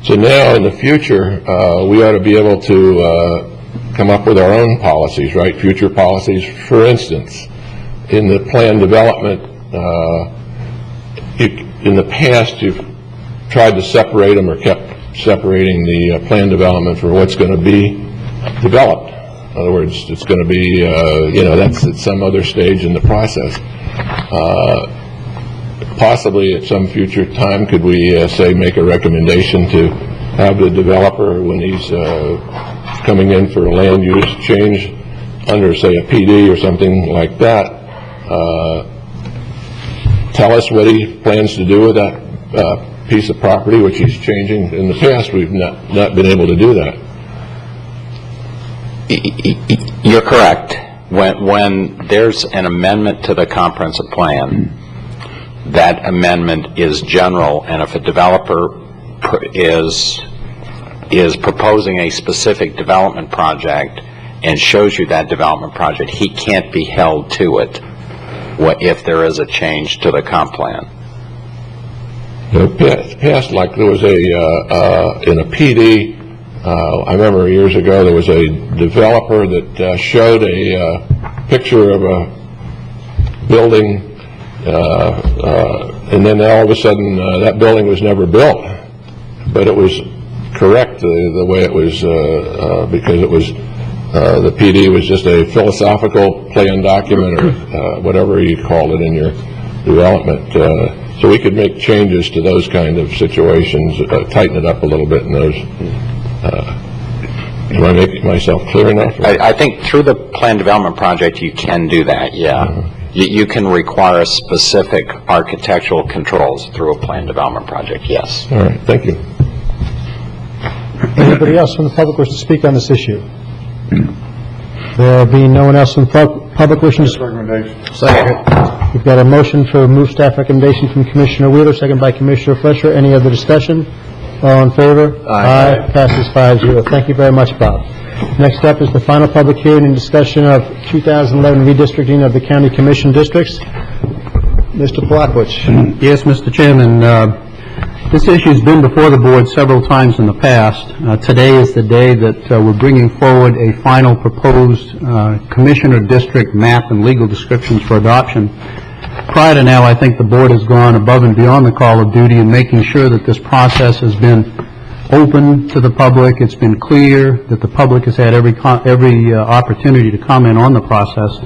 So now in the future, we ought to be able to come up with our own policies, right? Future policies. For instance, in the plan development, in the past you've tried to separate them, or kept separating the plan development for what's going to be developed. In other words, it's going to be, that's at some other stage in the process. Possibly at some future time, could we make a recommendation to have the developer, when he's coming in for a land use change under, say, a PD or something like that, tell us what he plans to do with that piece of property which he's changing? In the past, we've not been able to do that. You're correct. When there's an amendment to the comprehensive plan, that amendment is general, and if a developer is proposing a specific development project and shows you that development project, he can't be held to it if there is a change to the comp plan. Past, like there was in a PD, I remember years ago there was a developer that showed a picture of a building, and then all of a sudden that building was never built, but it was correct the way it was because it was the PD was just a philosophical plan document or whatever you called it in your development. So we could make changes to those kind of situations, tighten it up a little bit in those. Am I making myself clear enough? I think through the plan development project you can do that, yeah. You can require specific architectural controls through a plan development project, yes. All right, thank you. Anybody else from the public wish to speak on this issue? There being no one else from the public wishing to speak. Second. We've got a motion for move staff recommendation from Commissioner Wheeler, second by Commissioner Fletcher. Any other discussion? All in favor? Aye. Passes 5-0. Thank you very much, Bob. Next up is the final public hearing and discussion of 2011 redistricting of the county commission districts. Mr. Plotwich. Yes, Mr. Chairman. This issue has been before the board several times in the past. Today is the day that we're bringing forward a final proposed commissioner district map and legal descriptions for adoption. Prior to now, I think the board has gone above and beyond the call of duty in making sure that this process has been open to the public. It's been clear that the public has had every opportunity to comment on the process.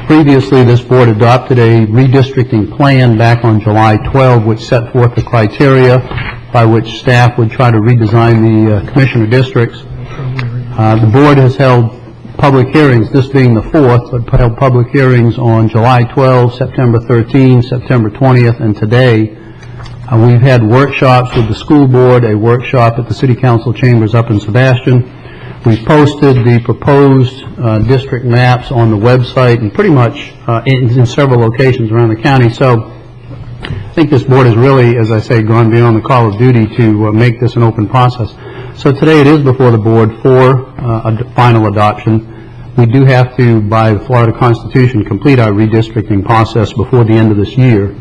Previously, this board adopted a redistricting plan back on July 12, which set forth the criteria by which staff would try to redesign the commissioner districts. The board has held public hearings, this being the fourth, but held public hearings on July 12, September 13, September 20th, and today. We've had workshops with the school board, a workshop at the city council chambers up in Sebastian. We've posted the proposed district maps on the website and pretty much in several locations around the county. So I think this board has really, as I say, gone beyond the call of duty to make this an open process. So today it is before the board for a final adoption. We do have to, by the Florida Constitution, complete our redistricting process before the end of this year.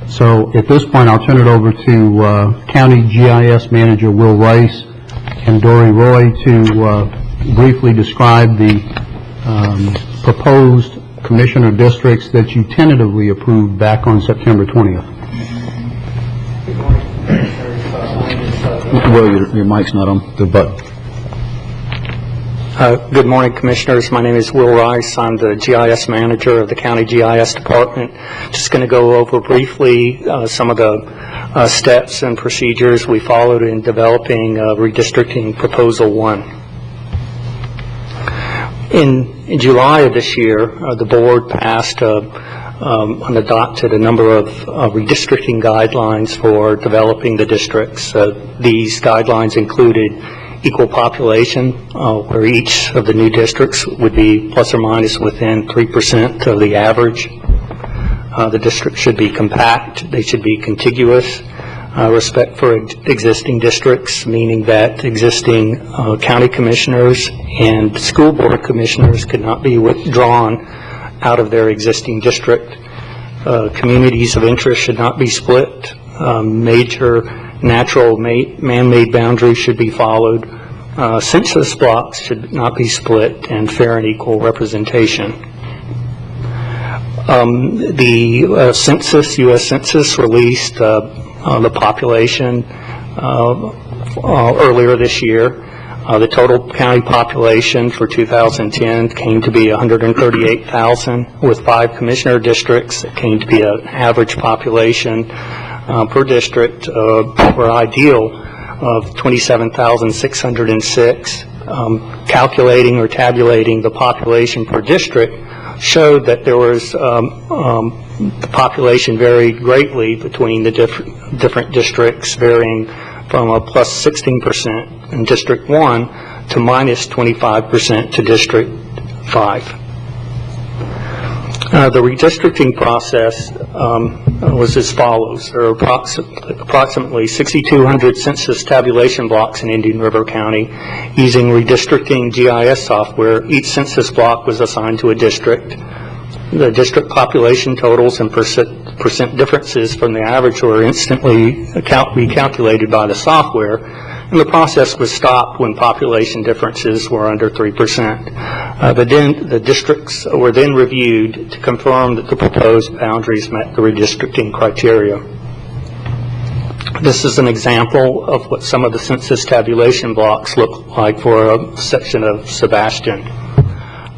So at this point, I'll turn it over to County GIS Manager Will Rice and Dory Roy to briefly describe the proposed commissioner districts that you tentatively approved back on September 20th. Well, your mic's not on the button. Good morning, Commissioners. My name is Will Rice. I'm the GIS Manager of the County GIS Department. Just going to go over briefly some of the steps and procedures we followed in developing redistricting Proposal 1. In July of this year, the Board passed and adopted a number of redistricting guidelines for developing the districts. These guidelines included equal population, where each of the new districts would be plus or minus within 3% of the average. The districts should be compact. They should be contiguous. Respect for existing districts, meaning that existing county commissioners and school board commissioners could not be withdrawn out of their existing district. Communities of interest should not be split. Major natural man-made boundaries should be followed. Census blocks should not be split, and fair and equal representation. The census, U.S. Census, released the population earlier this year. The total county population for 2010 came to be 138,000, with 5 commissioner districts. It came to be an average population per district for ideal of 27,606. Calculating or tabulating the population per district showed that there was the population varied greatly between the different districts, varying from a plus 16% in District 1 to minus 25% to District 5. The redistricting process was as follows. There are approximately 6,200 census tabulation blocks in Indian River County. Using redistricting GIS software, each census block was assigned to a district. The district population totals and percent differences from the average were instantly recalculated by the software, and the process was stopped when population differences were under 3%. The districts were then reviewed to confirm that the proposed boundaries met the redistricting criteria. This is an example of what some of the census tabulation blocks look like for a section of Sebastian.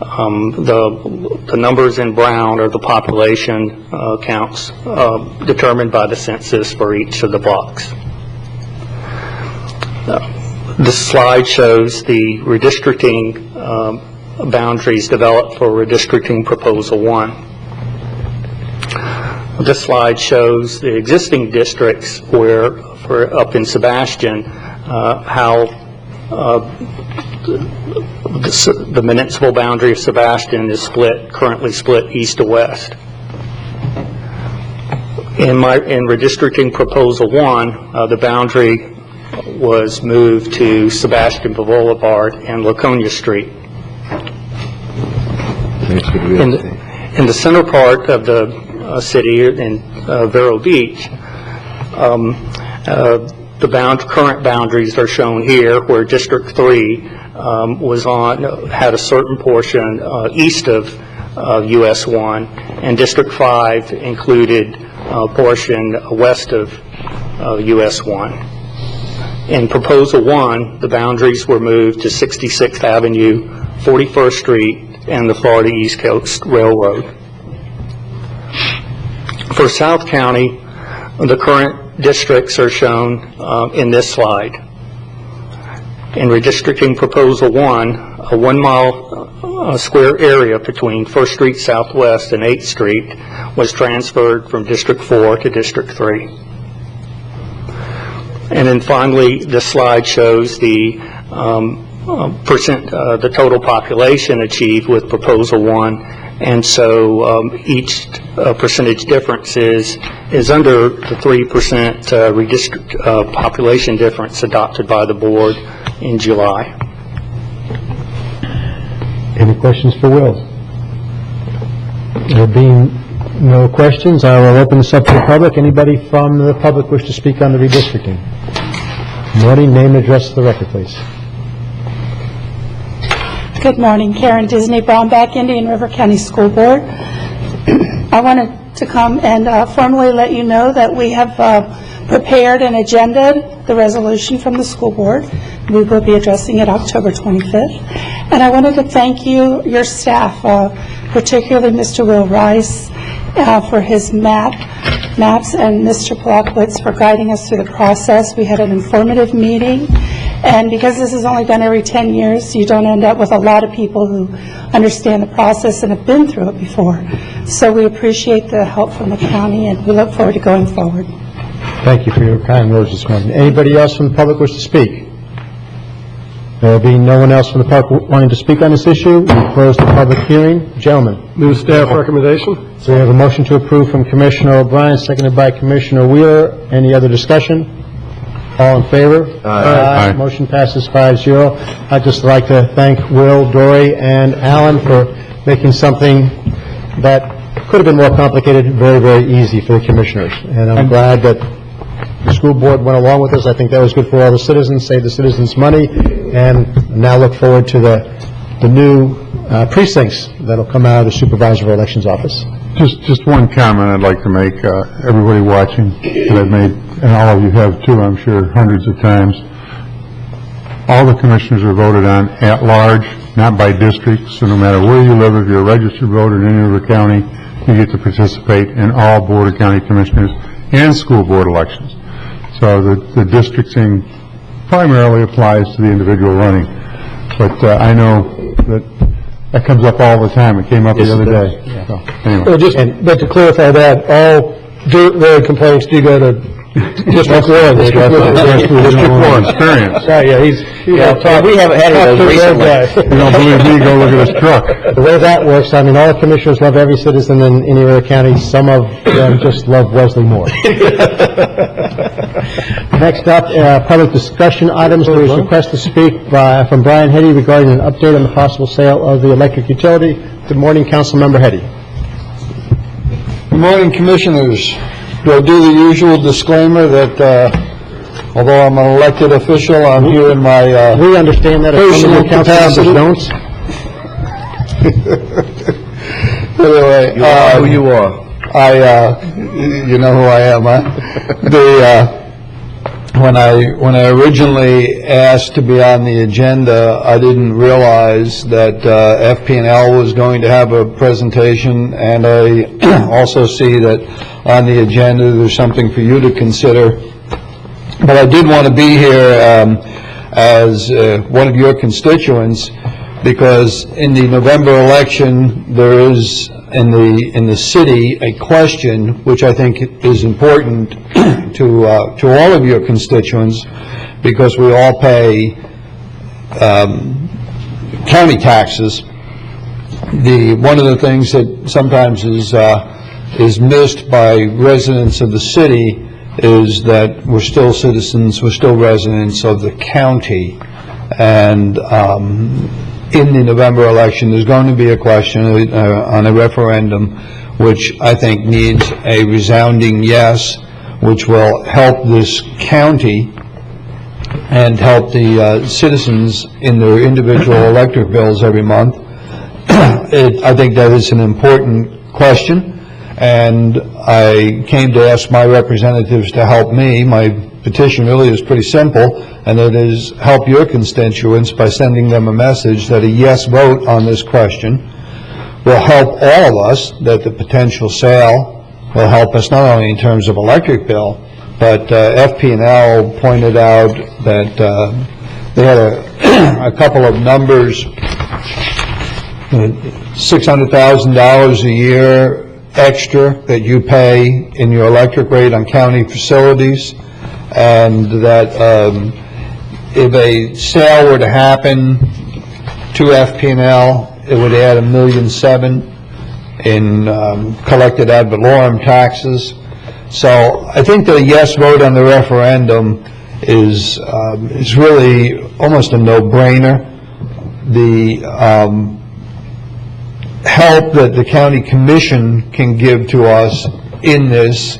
The numbers in brown are the population counts determined by the census for each of the blocks. This slide shows the redistricting boundaries developed for redistricting Proposal 1. This slide shows the existing districts where, for up in Sebastian, how the municipal boundary of Sebastian is currently split east to west. In redistricting Proposal 1, the boundary was moved to Sebastian Boulevard and Laconia Street. In the center part of the city, in Vero Beach, the current boundaries are shown here, where District 3 had a certain portion east of US 1, and District 5 included a portion west of US 1. In Proposal 1, the boundaries were moved to 66th Avenue, 41st Street, and the Florida East Coast Railroad. For South County, the current districts are shown in this slide. In redistricting Proposal 1, a 1 mile square area between 1st Street Southwest and 8th Street was transferred from District 4 to District 3. And then finally, this slide shows the the total population achieved with Proposal 1, and so each percentage difference is under the 3% population difference adopted by the board in July. Any questions for Will? There being no questions, I will open this up to the public. Anybody from the public wish to speak on the redistricting? Morning, name and address to the record, please. Good morning, Karen Disney, Brownback, Indian River County School Board. I wanted to come and formally let you know that we have prepared and agendaed the resolution from the school board. We will be addressing it October 25th. And I wanted to thank you, your staff, particularly Mr. Will Rice for his maps, and Mr. Polakowitz for guiding us through the process. We had an informative meeting, and because this is only done every 10 years, you don't end up with a lot of people who understand the process and have been through it before. So we appreciate the help from the county, and we look forward to going forward. Thank you for your kind words this morning. Anybody else from the public wish to speak? There will be no one else from the public wanting to speak on this issue. We close the public hearing. Gentlemen. Move staff recommendation. So we have a motion to approve from Commissioner O'Brien, seconded by Commissioner Wheeler. Any other discussion? All in favor? Aye. Motion passes 5-0. I'd just like to thank Will, Dory, and Alan for making something that could have been more complicated very, very easy for the commissioners. And I'm glad that the school board went along with us. I think that was good for all the citizens, saved the citizens money, and now look forward to the new precincts that'll come out of the supervisor of elections office. Just one comment I'd like to make. Everybody watching that I've made, and all of you have too, I'm sure, hundreds of times. All the commissioners are voted on at large, not by district. So no matter where you live, if you're a registered voter in Indian River County, you get to participate in all Board of County Commissioners and school board elections. So the districting primarily applies to the individual running. But I know that comes up all the time. It came up the other day. So, anyway. But to clarify that, all dirt road complaints do go to District 4. District 4 experience. Yeah, he's we haven't had any of those recently. You don't believe me, go look at his truck. The way that works, I mean, all the commissioners love every citizen in Rio County. Some of them just love Wesley more. Next up, public discussion items. There is a request to speak from Brian Heddy regarding an update on the possible sale of the electric utility. Good morning, Councilmember Heddy. Good morning, Commissioners. Do I do the usual disclaimer that although I'm an elected official, I'm here in my we understand that personal capacity. Don't. Anyway, You are who you are. you know who I am, huh? When I originally asked to be on the agenda, I didn't realize that FP&L was going to have a presentation, and I also see that on the agenda there's something for you to consider. But I did want to be here as one of your constituents, because in the November election there is in the city a question which I think is important to all of your constituents, because we all pay county taxes. One of the things that sometimes is missed by residents of the city is that we're still citizens, we're still residents of the county, and in the November election, there's going to be a question on a referendum, which I think needs a resounding yes, which will help this county and help the citizens in their individual electric bills every month. I think that is an important question, and I came to ask my representatives to help me. My petition really is pretty simple, and it is help your constituents by sending them a message that a yes vote on this question will help all of us, that the potential sale will help us not only in terms of electric bill, but FP&L pointed out that they had a couple of numbers, $600,000 a year extra that you pay in your electric rate on county facilities, and that if a sale were to happen to FP&L, it would add $1.7 million in collected ad valorem taxes. So I think the yes vote on the referendum is really almost a no-brainer. The help that the county commission can give to us in this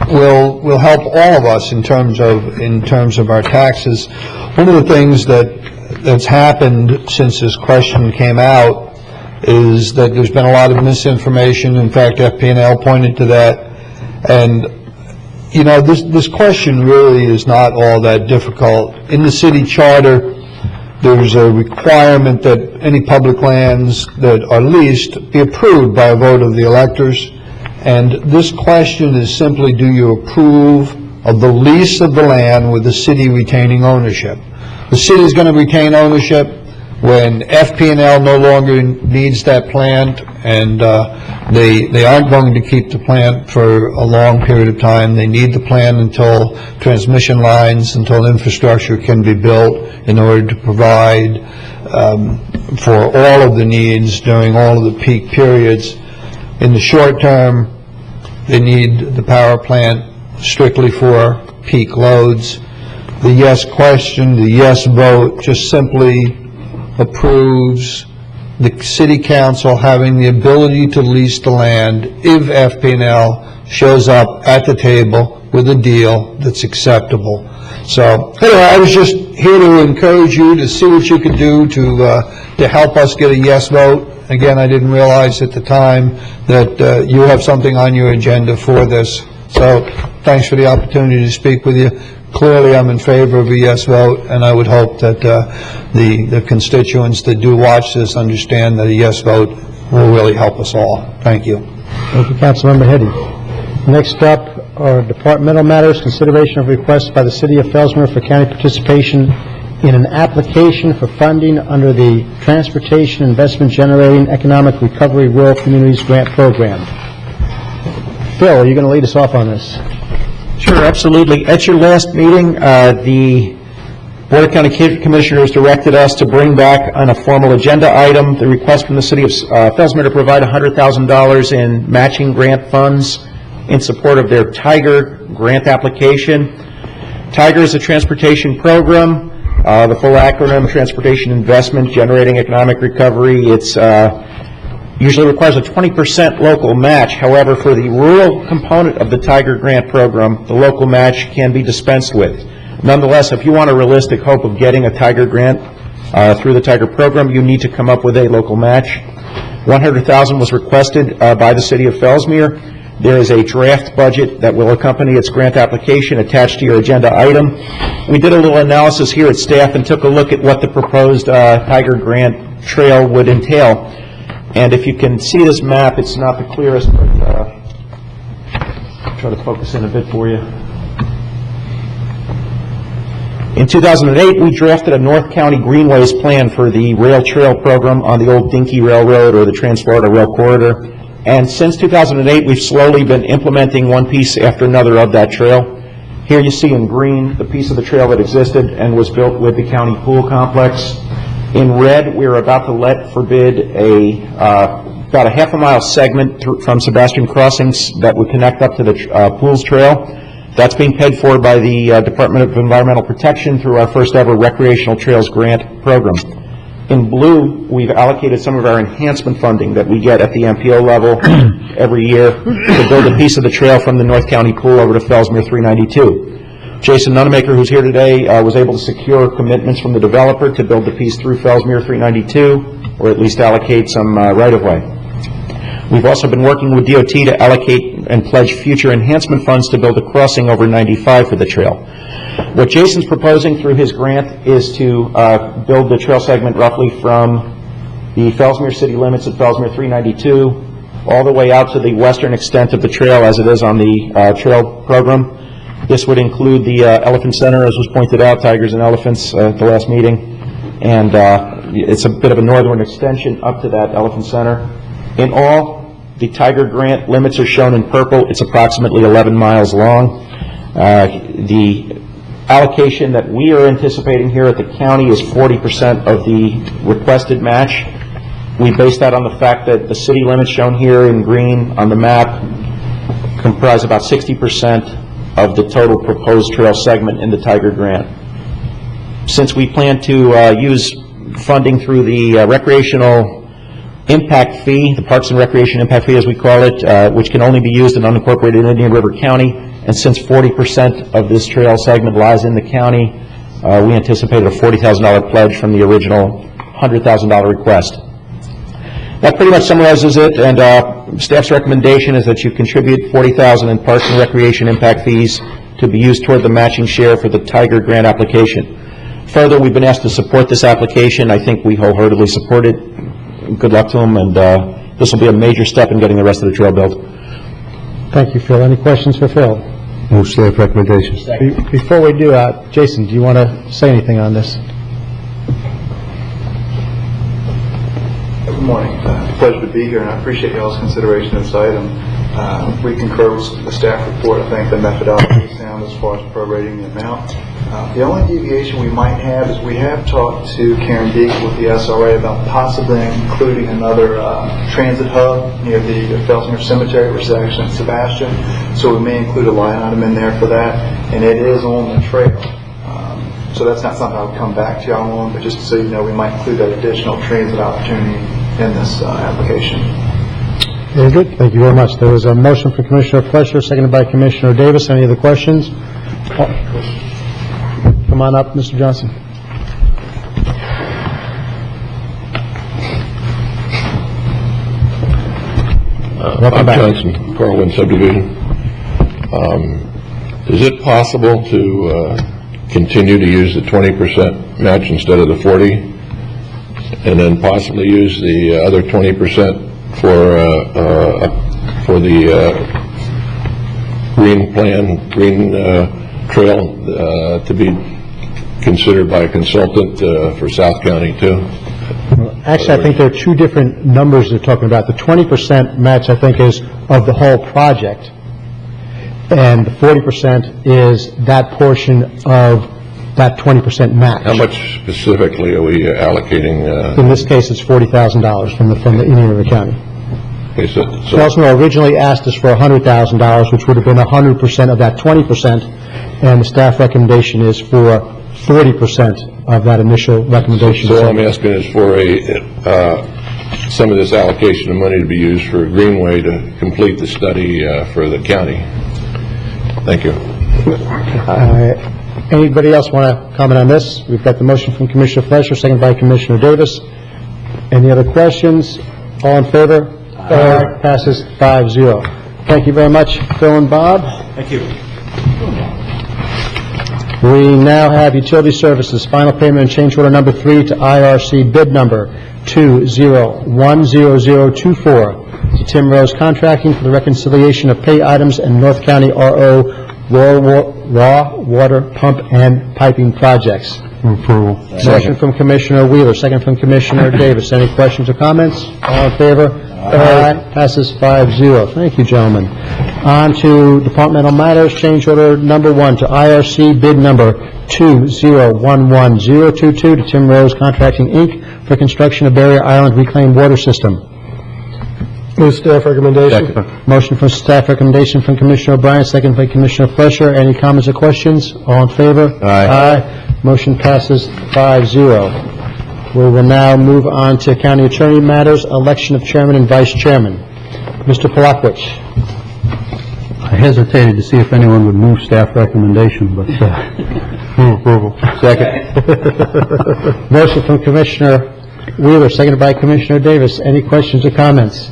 will help all of us in terms of our taxes. One of the things that's happened since this question came out is that there's been a lot of misinformation. In fact, FP&L pointed to that, and you know, this question really is not all that difficult. In the city charter, there's a requirement that any public lands that are leased be approved by a vote of the electors. And this question is simply, do you approve of the lease of the land with the city retaining ownership? The city is going to retain ownership when FP&L no longer needs that plant, and they aren't going to keep the plant for a long period of time. They need the plant until transmission lines, until infrastructure can be built in order to provide for all of the needs during all of the peak periods. In the short term, they need the power plant strictly for peak loads. The yes question, the yes vote, just simply approves the city council having the ability to lease the land if FP&L shows up at the table with a deal that's acceptable. So anyway, I was just here to encourage you to see what you could do to help us get a yes vote. Again, I didn't realize at the time that you have something on your agenda for this. So thanks for the opportunity to speak with you. Clearly, I'm in favor of a yes vote, and I would hope that the constituents that do watch this understand that a yes vote will really help us all. Thank you. Thank you, Councilmember Heddy. Next up are departmental matters, consideration of requests by the City of Fellsmere for county participation in an application for funding under the Transportation Investment Generating Economic Recovery Rural Communities Grant Program. Phil, are you going to lead us off on this? Sure, absolutely. At your last meeting, the Board of County Commissioners directed us to bring back on a formal agenda item the request from the City of Fellsmere to provide $100,000 in matching grant funds in support of their Tiger grant application. Tiger is a transportation program. The full acronym, Transportation Investment Generating Economic Recovery. It's usually requires a 20% local match. However, for the rural component of the Tiger grant program, the local match can be dispensed with. Nonetheless, if you want a realistic hope of getting a Tiger grant through the Tiger program, you need to come up with a local match. $100,000 was requested by the City of Fellsmere. There is a draft budget that will accompany its grant application attached to your agenda item. We did a little analysis here at staff and took a look at what the proposed Tiger grant trail would entail. And if you can see this map, it's not the clearest, but I'll try to focus in a bit for you. In 2008, we drafted a North County Greenways plan for the rail trail program on the old Dinky Railroad or the Trans-Florida Rail Corridor. And since 2008, we've slowly been implementing one piece after another of that trail. Here you see in green the piece of the trail that existed and was built with the county pool complex. In red, we're about to let for bid about a half-a-mile segment from Sebastian Crossings that would connect up to the Pools Trail. That's being paid for by the Department of Environmental Protection through our first ever Recreational Trails Grant Program. In blue, we've allocated some of our enhancement funding that we get at the MPO level every year to build a piece of the trail from the North County Pool over to Fellsmere 392. Jason Nunemaker, who's here today, was able to secure commitments from the developer to build the piece through Fellsmere 392, or at least allocate some right-of-way. We've also been working with DOT to allocate and pledge future enhancement funds to build a crossing over 95 for the trail. What Jason's proposing through his grant is to build the trail segment roughly from the Fellsmere city limits at Fellsmere 392 all the way out to the western extent of the trail as it is on the trail program. This would include the Elephant Center, as was pointed out, Tigers and Elephants at the last meeting. And it's a bit of a northern extension up to that Elephant Center. In all, the Tiger grant limits are shown in purple. It's approximately 11 miles long. The allocation that we are anticipating here at the county is 40% of the requested match. We base that on the fact that the city limits shown here in green on the map comprise about 60% of the total proposed trail segment in the Tiger grant. Since we plan to use funding through the recreational impact fee, the Parks and Recreation impact fee as we call it, which can only be used in unincorporated Indian River County, and since 40% of this trail segment lies in the county, we anticipated a $40,000 pledge from the original $100,000 request. That pretty much summarizes it, and staff's recommendation is that you contribute $40,000 in Parks and Recreation impact fees to be used toward the matching share for the Tiger grant application. Further, we've been asked to support this application. I think we wholeheartedly support it. Good luck to them, and this will be a major step in getting the rest of the trail built. Thank you, Phil. Any questions for Phil? Move staff recommendations. Before we do, Jason, do you want to say anything on this? Good morning. Pleasure to be here, and I appreciate y'all's consideration of this item. We concur with the staff report. I think the methodology is sound as far as prorating the amount. The only deviation we might have is we have talked to Karen Deek with the SRA about possibly including another transit hub near the Fellsmere Cemetery, which is actually in Sebastian. So we may include a line item in there for that, and it is on the trail. So that's not something I'll come back to y'all on, but just so you know, we might include that additional transit opportunity in this application. Very good. Thank you very much. There was a motion from Commissioner Fletcher, seconded by Commissioner Davis. Any other questions? Come on up, Mr. Johnson. Bob Johnson, Carlin Subdivision. Is it possible to continue to use the 20% match instead of the 40, and then possibly use the other 20% for the green trail to be considered by a consultant for South County too? Actually, I think there are two different numbers they're talking about. The 20% match, I think, is of the whole project. and the 40% is that portion of that 20% match. How much specifically are we allocating? In this case, it's $40,000 from the Indian River County. Okay, Felsmore originally asked us for $100,000, which would have been 100% of that 20%, and the staff recommendation is for 40% of that initial recommendation. So all I'm asking is for some of this allocation of money to be used for Greenway to complete the study for the county. Thank you. Anybody else want to comment on this? We've got the motion from Commissioner Fleischer, seconded by Commissioner Davis. Any other questions? All in favor? Aye. Passes 5-0. Thank you very much, Phil and Bob. Thank you. We now have utility services, final payment and change order number 3 to IRC bid number 2010024 to Tim Rose Contracting for the reconciliation of pay items and North County RO raw water pump and piping projects. Approval. Motion from Commissioner Wheeler, second from Commissioner Davis. Any questions or comments? All in favor? Aye. Passes 5-0. Thank you, gentlemen. On to departmental matters. Change order number 1 to IRC bid number 2011022 to Tim Rose Contracting, Inc. for construction of Barrier Island Reclaimed Water System. Move staff recommendation. Motion for staff recommendation from Commissioner O'Brien, second by Commissioner Fleischer. Any comments or questions? All in favor? Aye. Motion passes 5-0. We will now move on to county attorney matters, election of chairman and vice chairman. Mr. Polakwich. I hesitated to see if anyone would move staff recommendation, but Move approval. Second. Motion from Commissioner Wheeler, seconded by Commissioner Davis. Any questions or comments?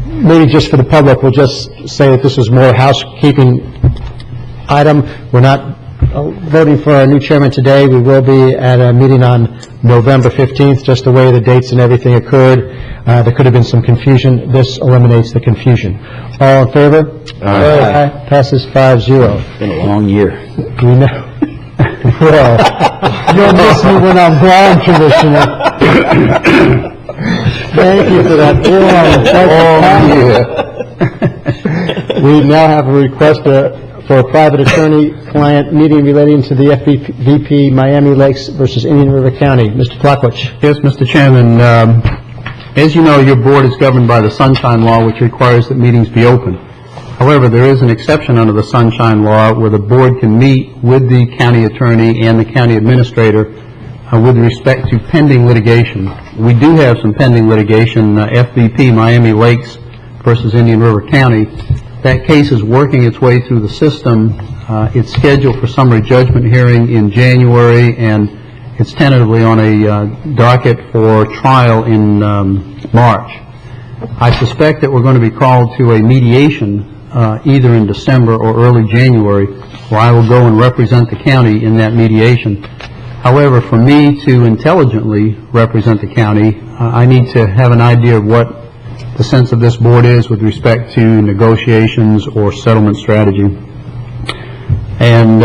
Maybe just for the public, we'll just say that this is more housekeeping item. We're not voting for a new chairman today. We will be at a meeting on November 15th, just the way the dates and everything occurred. There could have been some confusion. This eliminates the confusion. All in favor? Aye. Passes 5-0. It's been a long year. We know. Well, you'll miss me when I'm gone, Commissioner. Thank you for that. We now have a request for a private attorney-client meeting relating to the FVP Miami Lakes versus Indian River County. Mr. Polakwich. Yes, Mr. Chairman. As you know, your board is governed by the Sunshine Law, which requires that meetings be open. However, there is an exception under the Sunshine Law where the board can meet with the county attorney and the county administrator with respect to pending litigation. We do have some pending litigation, FVP Miami Lakes versus Indian River County. That case is working its way through the system. It's scheduled for summary judgment hearing in January, and it's tentatively on a docket for trial in March. I suspect that we're going to be called to a mediation either in December or early January, where I will go and represent the county in that mediation. However, for me to intelligently represent the county, I need to have an idea of what the sense of this board is with respect to negotiations or settlement strategy. And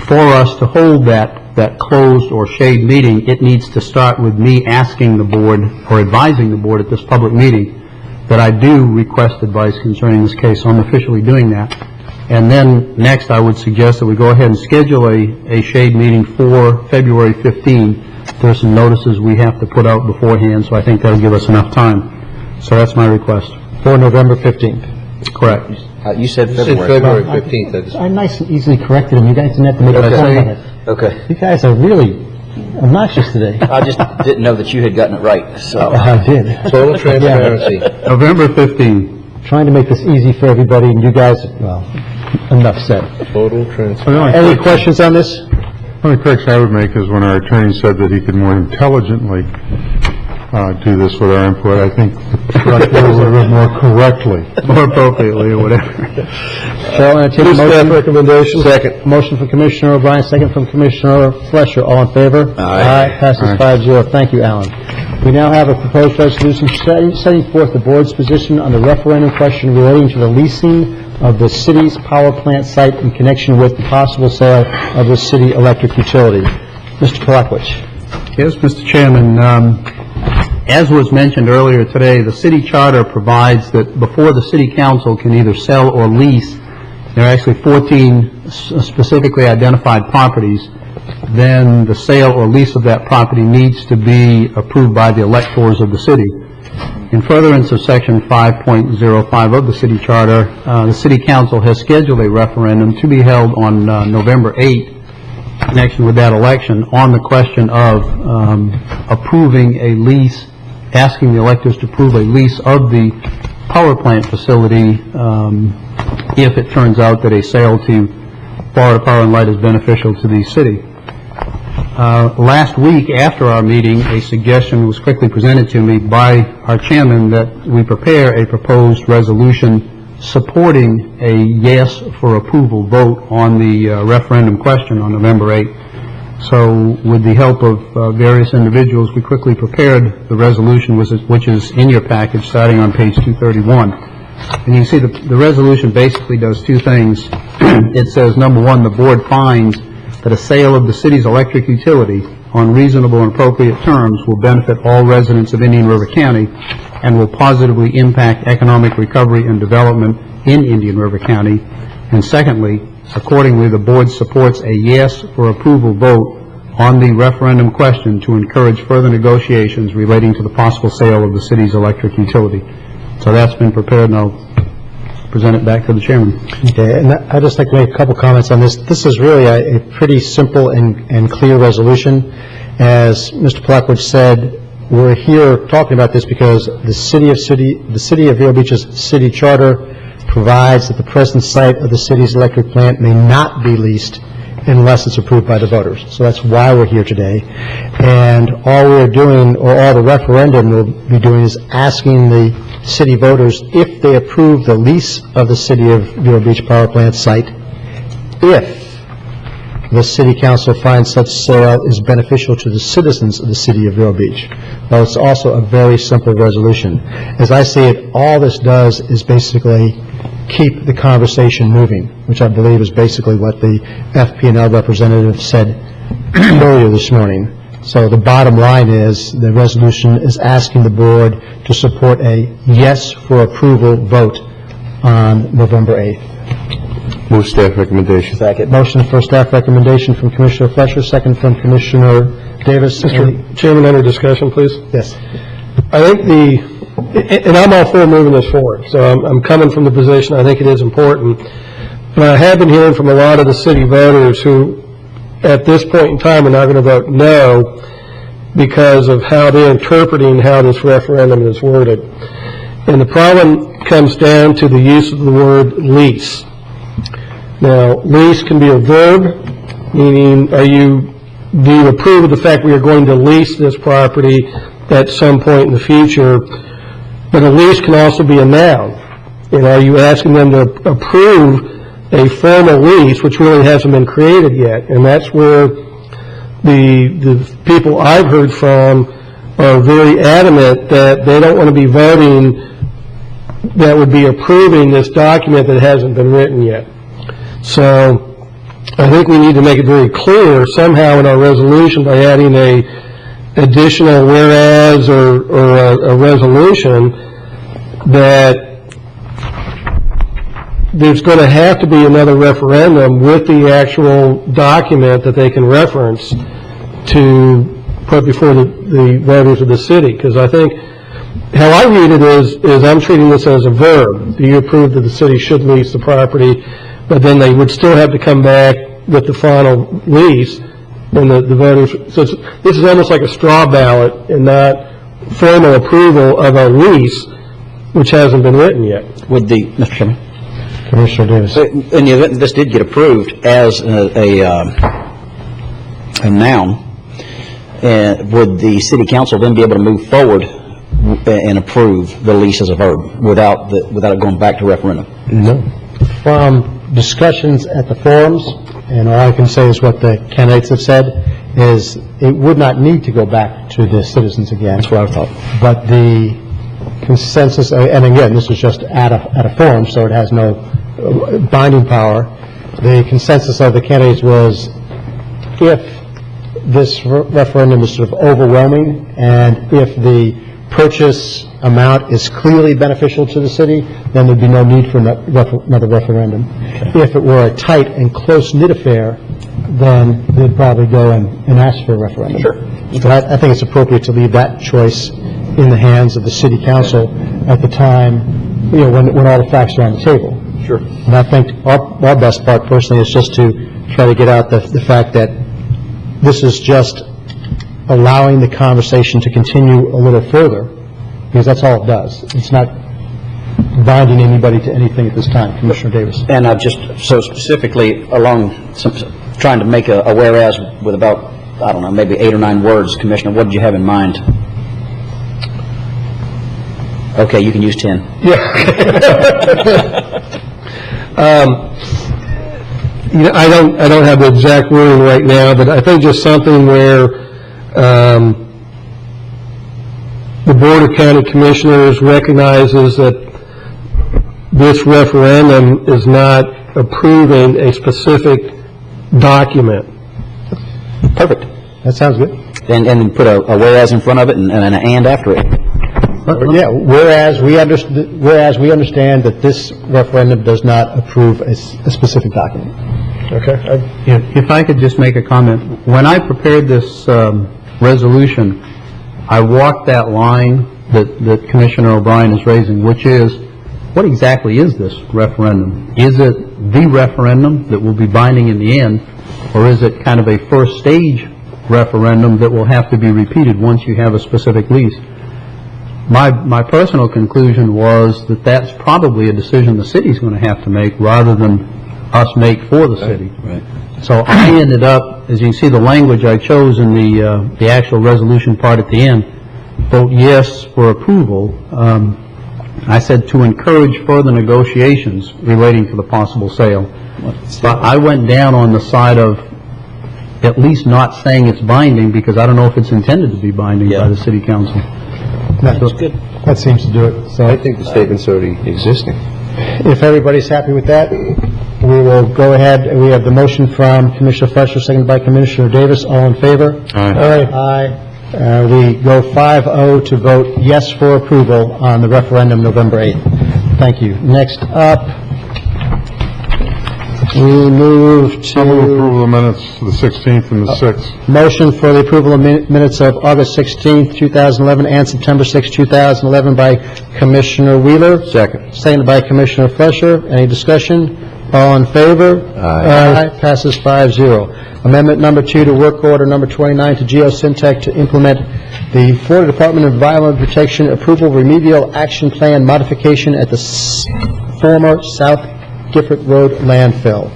for us to hold that closed or shade meeting, it needs to start with me asking the board or advising the board at this public meeting that I do request advice concerning this case. So I'm officially doing that. And then next I would suggest that we go ahead and schedule a shade meeting for February 15. There's some notices we have to put out beforehand, so I think that'll give us enough time. So that's my request. For November 15th. Correct. You said February. February 15th. I nice and easily corrected him. You guys didn't have to make a point of it. Okay. You guys are really obnoxious today. I just didn't know that you had gotten it right, so. I did. Total transparency. November 15th. Trying to make this easy for everybody, and you guys, well, enough said. Total transparency. Any questions on this? The only correction I would make is when our attorney said that he could more intelligently do this with our input, I think the correct word would have been more correctly. More appropriately or whatever. So I take a motion. Recommendation. Second. Motion from Commissioner O'Brien, second from Commissioner Fleischer. All in favor? Aye. Passes 5-0. Thank you, Alan. We now have a proposed resolution setting forth the board's position on the referendum question relating to the leasing of the city's power plant site in connection with the possible sale of the city electric utility. Mr. Polakwich. Yes, Mr. Chairman. As was mentioned earlier today, the city charter provides that before the city council can either sell or lease, there are actually 14 specifically identified properties, then the sale or lease of that property needs to be approved by the electors of the city. In furtherance of Section 5.05 of the city charter, the city council has scheduled a referendum to be held on November 8th in connection with that election on the question of approving a lease, asking the electors to approve a lease of the power plant facility if it turns out that a sale to Florida Power and Light is beneficial to the city. Last week, after our meeting, a suggestion was quickly presented to me by our chairman that we prepare a proposed resolution supporting a yes for approval vote on the referendum question on November 8th. So with the help of various individuals, we quickly prepared the resolution, which is in your package starting on page 231. And you can see the resolution basically does two things. It says, number one, the board finds that a sale of the city's electric utility on reasonable and appropriate terms will benefit all residents of Indian River County and will positively impact economic recovery and development in Indian River County. And secondly, accordingly, the board supports a yes for approval vote on the referendum question to encourage further negotiations relating to the possible sale of the city's electric utility. So that's been prepared, and I'll present it back to the chairman. Okay, and I'd just like to make a couple comments on this. This is really a pretty simple and clear resolution. As Mr. Blackwood said, we're here talking about this because the city of Vero Beach's city charter provides that the present site of the city's electric plant may not be leased unless it's approved by the voters. So that's why we're here today. And all we're doing, or all the referendum will be doing, is asking the city voters if they approve the lease of the city of Vero Beach Power Plant site, if the city council finds such sale is beneficial to the citizens of the city of Vero Beach. Well, it's also a very simple resolution. As I see it, all this does is basically keep the conversation moving, which I believe is basically what the FP&L representative said earlier this morning. So the bottom line is the resolution is asking the board to support a yes for approval vote on November 8th. Move staff recommendation. Second. Motion for staff recommendation from Commissioner Fletcher, second from Commissioner Davis. Mr. Chairman, under discussion, please. Yes. I think and I'm all for moving this forward, so I'm coming from the position I think it is important. But I have been hearing from a lot of the city voters who, at this point in time, are not going to vote no because of how they're interpreting how this referendum is worded. And the problem comes down to the use of the word lease. Now, lease can be a verb, meaning do you approve of the fact we are going to lease this property at some point in the future? But a lease can also be a noun. And are you asking them to approve a formal lease, which really hasn't been created yet? And that's where the people I've heard from are very adamant that they don't want to be voting that would be approving this document that hasn't been written yet. So I think we need to make it very clear somehow in our resolution by adding a additional whereas or a resolution that there's going to have to be another referendum with the actual document that they can reference to put before the voters of the city. Because I think how I read it is I'm treating this as a verb. Do you approve that the city should lease the property? But then they would still have to come back with the final lease. And the voters, so this is almost like a straw ballot and not formal approval of a lease, which hasn't been written yet. Mr. Chairman? Commissioner Davis. In the event that this did get approved as a noun, would the city council then be able to move forward and approve the lease as a verb without it going back to referendum? No. From discussions at the forums, and all I can say is what the candidates have said, is it would not need to go back to the citizens again. That's what I thought. But the consensus, and again, this was just at a forum, so it has no binding power. The consensus of the candidates was if this referendum is sort of overwhelming, and if the purchase amount is clearly beneficial to the city, then there'd be no need for another referendum. If it were a tight and close-knit affair, then they'd probably go and ask for a referendum. Sure. So I think it's appropriate to leave that choice in the hands of the city council at the time, when all the facts are on the table. Sure. And I think our best part personally is just to try to get out the fact that this is just allowing the conversation to continue a little further, because that's all it does. It's not binding anybody to anything at this time. Commissioner Davis. And I've just, so specifically along, trying to make a whereas with about, I don't know, maybe 8 or 9 words, Commissioner, what did you have in mind? Okay, you can use 10. Yeah. I don't have the exact wording right now, but I think just something where the Board of County Commissioners recognizes that this referendum is not approving a specific document. Perfect. That sounds good. And then put a whereas in front of it and an and after it. Yeah, whereas we understand that this referendum does not approve a specific document. Okay. If I could just make a comment. When I prepared this resolution, I walked that line that Commissioner O'Brien is raising, which is, what exactly is this referendum? Is it the referendum that will be binding in the end, or is it kind of a first stage referendum that will have to be repeated once you have a specific lease? My personal conclusion was that that's probably a decision the city's going to have to make rather than us make for the city. Right. So I ended up, as you can see, the language I chose in the actual resolution part at the end, vote yes for approval. I said to encourage further negotiations relating to the possible sale. But I went down on the side of at least not saying it's binding, because I don't know if it's intended to be binding by the city council. That's good. That seems to do it. So I think the statement's already existing. if everybody's happy with that, we will go ahead. We have the motion from Commissioner Fletcher, seconded by Commissioner Davis. All in favor? Aye. Aye. We go 5-0 to vote yes for approval on the referendum November 8th. Thank you. Next up, we move to... I'll move approval of minutes for the 16th and the 6th. Motion for the approval of minutes of August 16th, 2011 and September 6th, 2011 by Commissioner Wheeler. Second. Seconded by Commissioner Fletcher. Any discussion? All in favor? Aye. Passes 5-0. Amendment number 2 to work order number 29 to Geosyntec to implement the Florida Department of Environmental Protection approval remedial action plan modification at the former South Gifford Road landfill.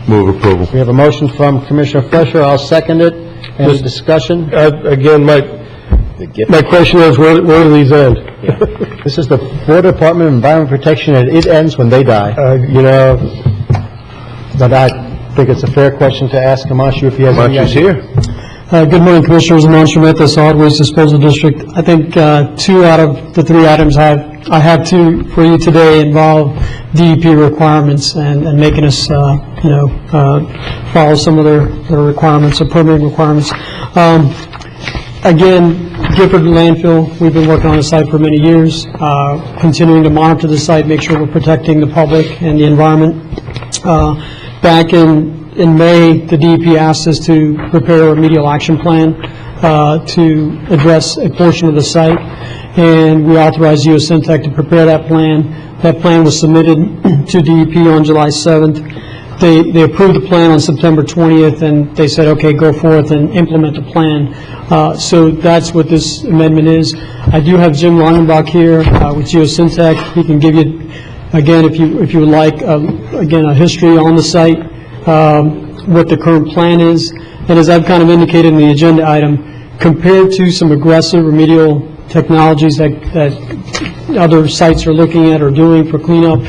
Move approval. We have a motion from Commissioner Fletcher. I'll second it. Any discussion? Again, my question is, where do these end? This is the Florida Department of Environmental Protection, and it ends when they die. But I think it's a fair question to ask Himanshu if he has any Himanshu's idea. here. Good morning, Commissioners. Himanshu Mehta, Solid Waste Disposal District. I think 2 out of the 3 items I have to for you today involve DEP requirements and making us, follow some of their requirements or permitting requirements. Again, Gifford landfill, we've been working on the site for many years, continuing to monitor the site, make sure we're protecting the public and the environment. Back in May, the DEP asked us to prepare a remedial action plan to address a portion of the site, and we authorized Geosyntec to prepare that plan. That plan was submitted to DEP on July 7th. They approved the plan on September 20th, and they said, okay, go forth and implement the plan. So that's what this amendment is. I do have Jim Longenbach here with Geosyntec. He can give you, again, if you would like, again, a history on the site, what the current plan is. And as I've kind of indicated in the agenda item, compared to some aggressive remedial technologies that other sites are looking at or doing for cleanup,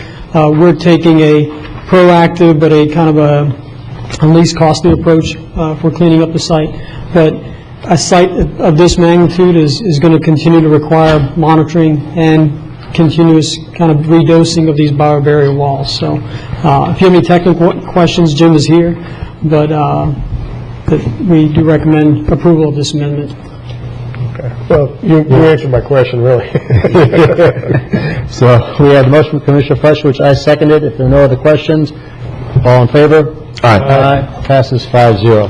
we're taking a proactive but a kind of a least costly approach for cleaning up the site. But a site of this magnitude is going to continue to require monitoring and continuous kind of redosing of these biobarrier walls. So if you have any technical questions, Jim is here, but we do recommend approval of this amendment. Okay. Well, you answered my question, really. So we have the motion from Commissioner Fletcher, which I seconded. If there are no other questions, all in favor? Aye. Passes 5-0.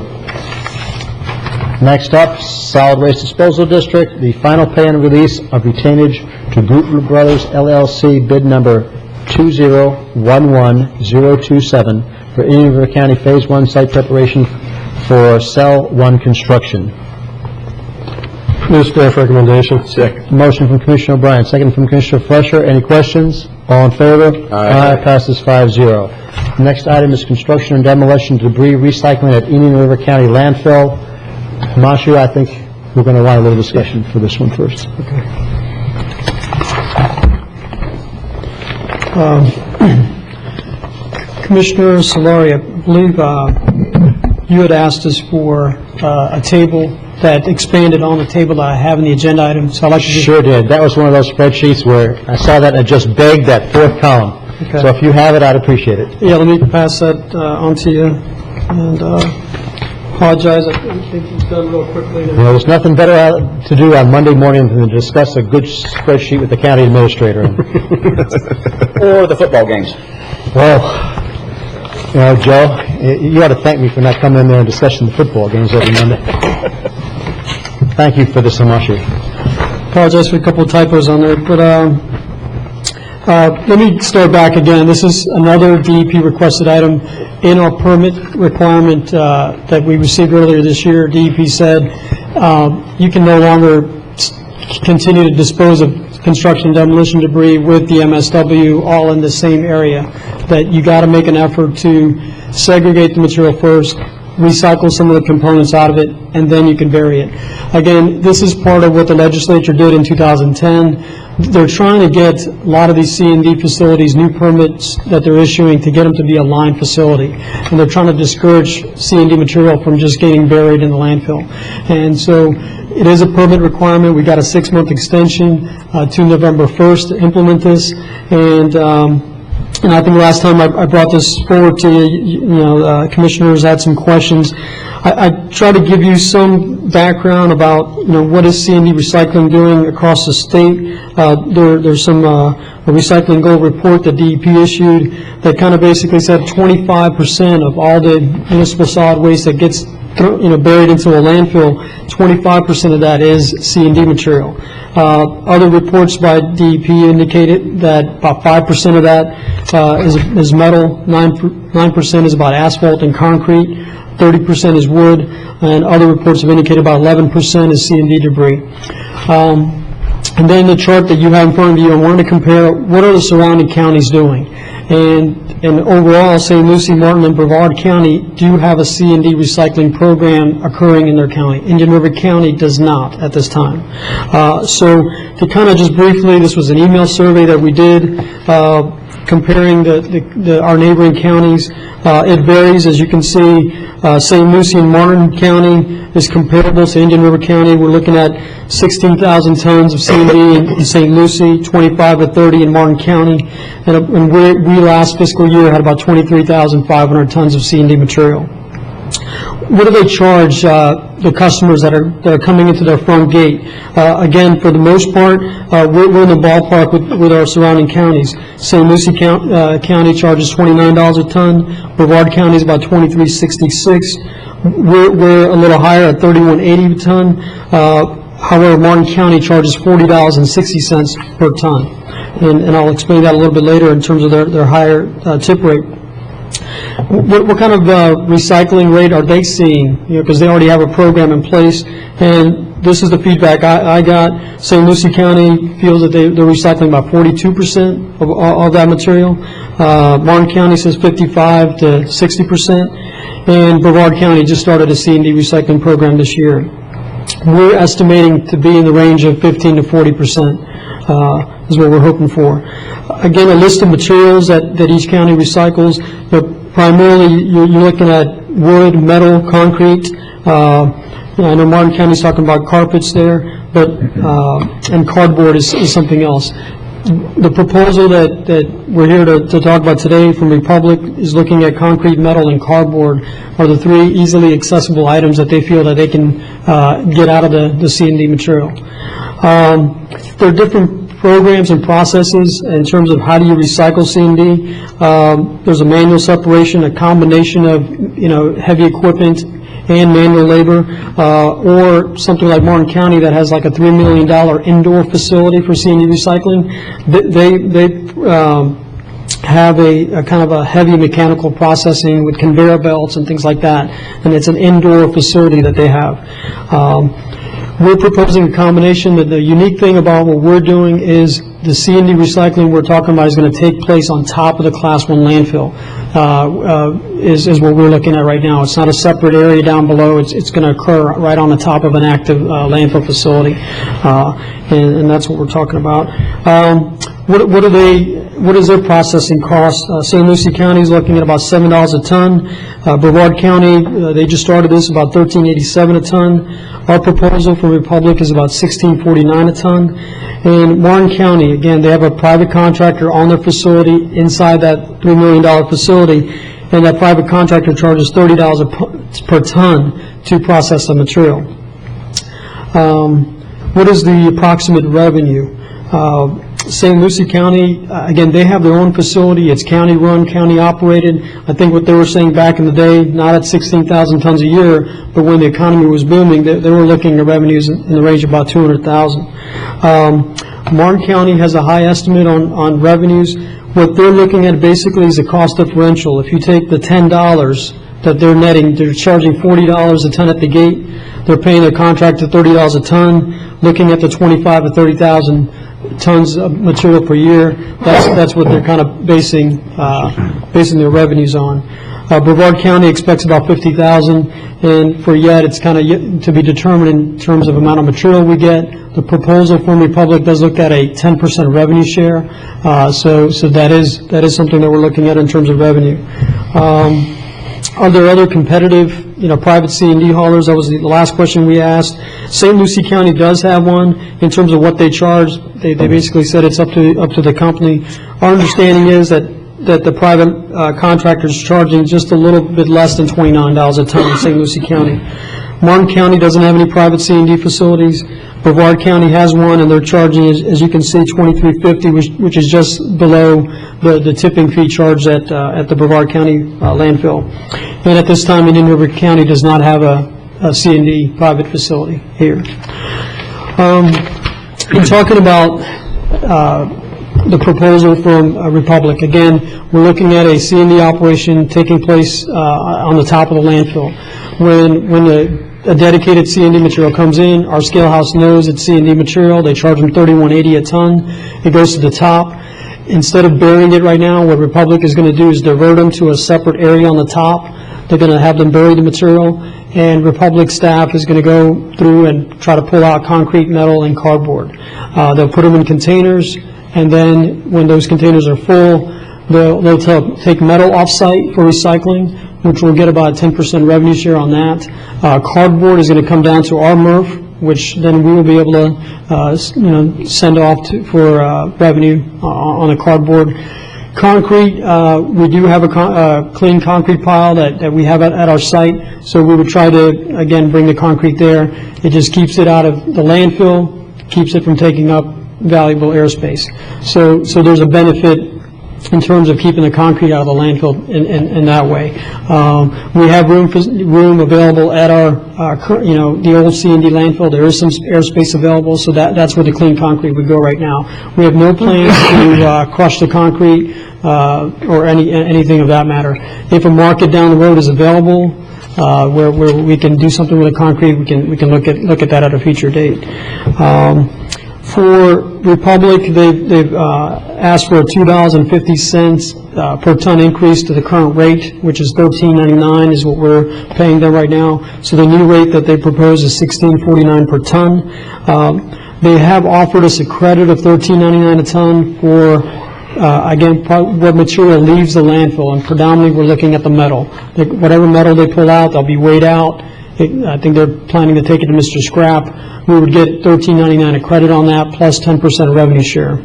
Next up, Solid Waste Disposal District, the final pay and release of retainage to Gutler Brothers LLC, bid number 2011027 for Indian River County Phase 1 site preparation for Cell 1 construction. Move staff recommendation. Second. Motion from Commissioner O'Brien, second from Commissioner Fletcher. Any questions? All in favor? Aye. Passes 5-0. Next item is construction and demolition debris recycling at Indian River County landfill. Mashu, I think we're going to want a little discussion for this one first. Okay. Commissioner Solari, I believe you had asked us for a table that expanded on the table that I have in the agenda item, so I'd like to just... Sure did. That was one of those spreadsheets where I saw that and I just begged that fourth column. Okay. So if you have it, I'd appreciate it. Yeah, let me pass that on to you, and apologize, I think it's done real quickly. You know, there's nothing better to do on Monday morning than to discuss a good spreadsheet with the county administrator. Or the football games. Well, you know, Joe, you ought to thank me for not coming in there and discussing the football games every Monday. Thank you for this, Amashi. Apologize for a couple of typos on there, but let me start back again. This is another DEP requested item in our permit requirement that we received earlier this year. DEP said you can no longer continue to dispose of construction and demolition debris with the MSW all in the same area, that you got to make an effort to segregate the material first, recycle some of the components out of it, and then you can bury it. Again, this is part of what the legislature did in 2010. They're trying to get a lot of these C&D facilities, new permits that they're issuing, to get them to be a line facility. And they're trying to discourage C&D material from just getting buried in the landfill. And so it is a permit requirement. We got a 6-month extension to November 1st to implement this. And I think last time I brought this forward to you, commissioners had some questions. I try to give you some background about, what is C&D Recycling doing across the state. There's some a Recycling Gold report that DEP issued that kind of basically said 25% of all the municipal solid waste that gets buried into a landfill, 25% of that is C&D material. Other reports by DEP indicated that about 5% of that is metal, 9% is about asphalt and concrete, 30% is wood, and other reports have indicated about 11% is C&D debris. And then the chart that you have in front of you, I wanted to compare what are the surrounding counties doing. And overall, St. Lucie, Martin, and Brevard County do have a C&D recycling program occurring in their county. Indian River County does not at this time. So to kind of just briefly, this was an email survey that we did comparing our neighboring counties. It varies, as you can see. St. Lucie and Martin County is comparable to Indian River County. We're looking at 16,000 tons of C&D in St. Lucie, 25 to 30 in Martin County, and we last fiscal year had about 23,500 tons of C&D material. What do they charge the customers that are coming into their front gate? Again, for the most part, we're in the ballpark with our surrounding counties. St. Lucie County charges $29 a ton. Brevard County is about $23.66. We're a little higher at $31.80 a ton. However, Martin County charges $40.60 per ton. And I'll explain that a little bit later in terms of their higher tip rate. What kind of recycling rate are they seeing? Because they already have a program in place. And this is the feedback I got. St. Lucie County feels that they're recycling about 42% of all that material. Martin County says 55 to 60%. And Brevard County just started a C&D recycling program this year. We're estimating to be in the range of 15 to 40%. Is what we're hoping for. Again, a list of materials that each county recycles, but primarily you're looking at wood, metal, concrete. I know Martin County's talking about carpets there, but and cardboard is something else. The proposal that we're here to talk about today from Republic is looking at concrete, metal, and cardboard are the three easily accessible items that they feel that they can get out of the C&D material. There are different programs and processes in terms of how do you recycle C&D. There's a manual separation, a combination of heavy equipment and manual labor, or something like Martin County that has like a $3 million indoor facility for C&D recycling. They have a kind of a heavy mechanical processing with conveyor belts and things like that, and it's an indoor facility that they have. We're proposing a combination. That the unique thing about what we're doing is the C&D recycling we're talking about is going to take place on top of the Class 1 landfill, is what we're looking at right now. It's not a separate area down below. It's going to occur right on the top of an active landfill facility, and that's what we're talking about. What is their processing cost? St. Lucie County is looking at about $7 a ton. Brevard County, they just started this, about $13.87 a ton. Our proposal from Republic is about $16.49 a ton. And Martin County, again, they have a private contractor on their facility inside that $3 million facility, and that private contractor charges $30 per ton to process the material. What is the approximate revenue? St. Lucie County, again, they have their own facility. It's county-run, county-operated. I think what they were saying back in the day, not at 16,000 tons a year, but when the economy was booming, they were looking at revenues in the range of about 200,000. Martin County has a high estimate on revenues. What they're looking at basically is a cost differential. If you take the $10 that they're netting, they're charging $40 a ton at the gate. They're paying their contractor $30 a ton. Looking at the 25 to 30,000 tons of material per year, that's what they're kind of basing their revenues on. Brevard County expects about 50,000, and for yet it's kind of yet to be determined in terms of amount of material we get. The proposal from Republic does look at a 10% revenue share, so that is something that we're looking at in terms of revenue. Are there other competitive, private C&D haulers? That was the last question we asked. St. Lucie County does have one. In terms of what they charge, they basically said it's up to the company. Our understanding is that the private contractor is charging just a little bit less than $29 a ton in St. Lucie County. Martin County doesn't have any private C&D facilities. Brevard County has one, and they're charging, as you can see, $23.50, which is just below the tipping fee charged at the Brevard County landfill. And at this time, Indian River County does not have a C&D private facility here. In talking about the proposal from Republic, again, we're looking at a C&D operation taking place on the top of the landfill. When a dedicated C&D material comes in, our scale house knows it's C&D material. They charge them $31.80 a ton. It goes to the top. Instead of burying it right now, what Republic is going to do is divert them to a separate area on the top. They're going to have them bury the material, and Republic staff is going to go through and try to pull out concrete, metal, and cardboard. They'll put them in containers, and then when those containers are full, they'll take metal off-site for recycling, which will get about a 10% revenue share on that. Cardboard is going to come down to our MRF, which then we will be able to send off for revenue on a cardboard. Concrete, we do have a clean concrete pile that we have at our site, so we would try to, again, bring the concrete there. It just keeps it out of the landfill, keeps it from taking up valuable airspace. So there's a benefit in terms of keeping the concrete out of the landfill in that way. We have room available at our the old C&D landfill. There is some airspace available, so that's where the clean concrete would go right now. We have no plans to crush the concrete or anything of that matter. If a market down the road is available where we can do something with the concrete, we can look at that at a future date. For Republic, they've asked for a $2.50 per ton increase to the current rate, which is $13.99 is what we're paying them right now. So the new rate that they propose is $16.49 per ton. They have offered us a credit of $13.99 a ton for, again, what material leaves the landfill, and predominantly we're looking at the metal. Whatever metal they pull out, they'll be weighed out. I think they're planning to take it to Mr. Scrap. We would get $13.99 a credit on that, plus 10% revenue share.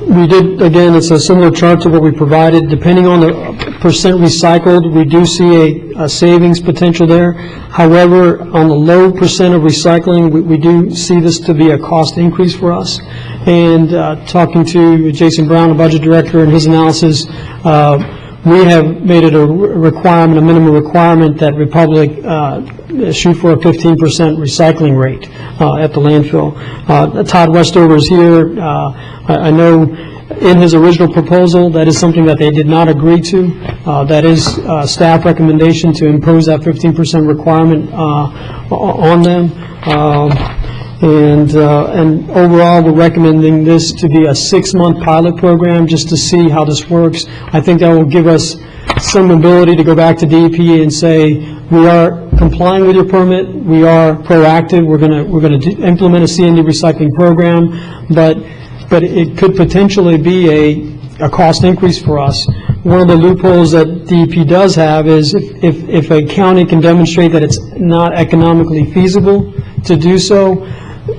We did, again, it's a similar chart to what we provided. Depending on the percent recycled, we do see a savings potential there. However, on the low percent of recycling, we do see this to be a cost increase for us. And talking to Jason Brown, the budget director, and his analysis, we have made it a requirement, a minimum requirement that Republic shoot for a 15% recycling rate at the landfill. Todd Westover is here. I know in his original proposal, that is something that they did not agree to. That is staff recommendation to impose that 15% requirement on them. And overall, we're recommending this to be a 6-month pilot program just to see how this works. I think that will give us some ability to go back to DEP and say, we are complying with your permit, we are proactive, we're going to implement a C&D recycling program, but it could potentially be a cost increase for us. One of the loopholes that DEP does have is if a county can demonstrate that it's not economically feasible to do so,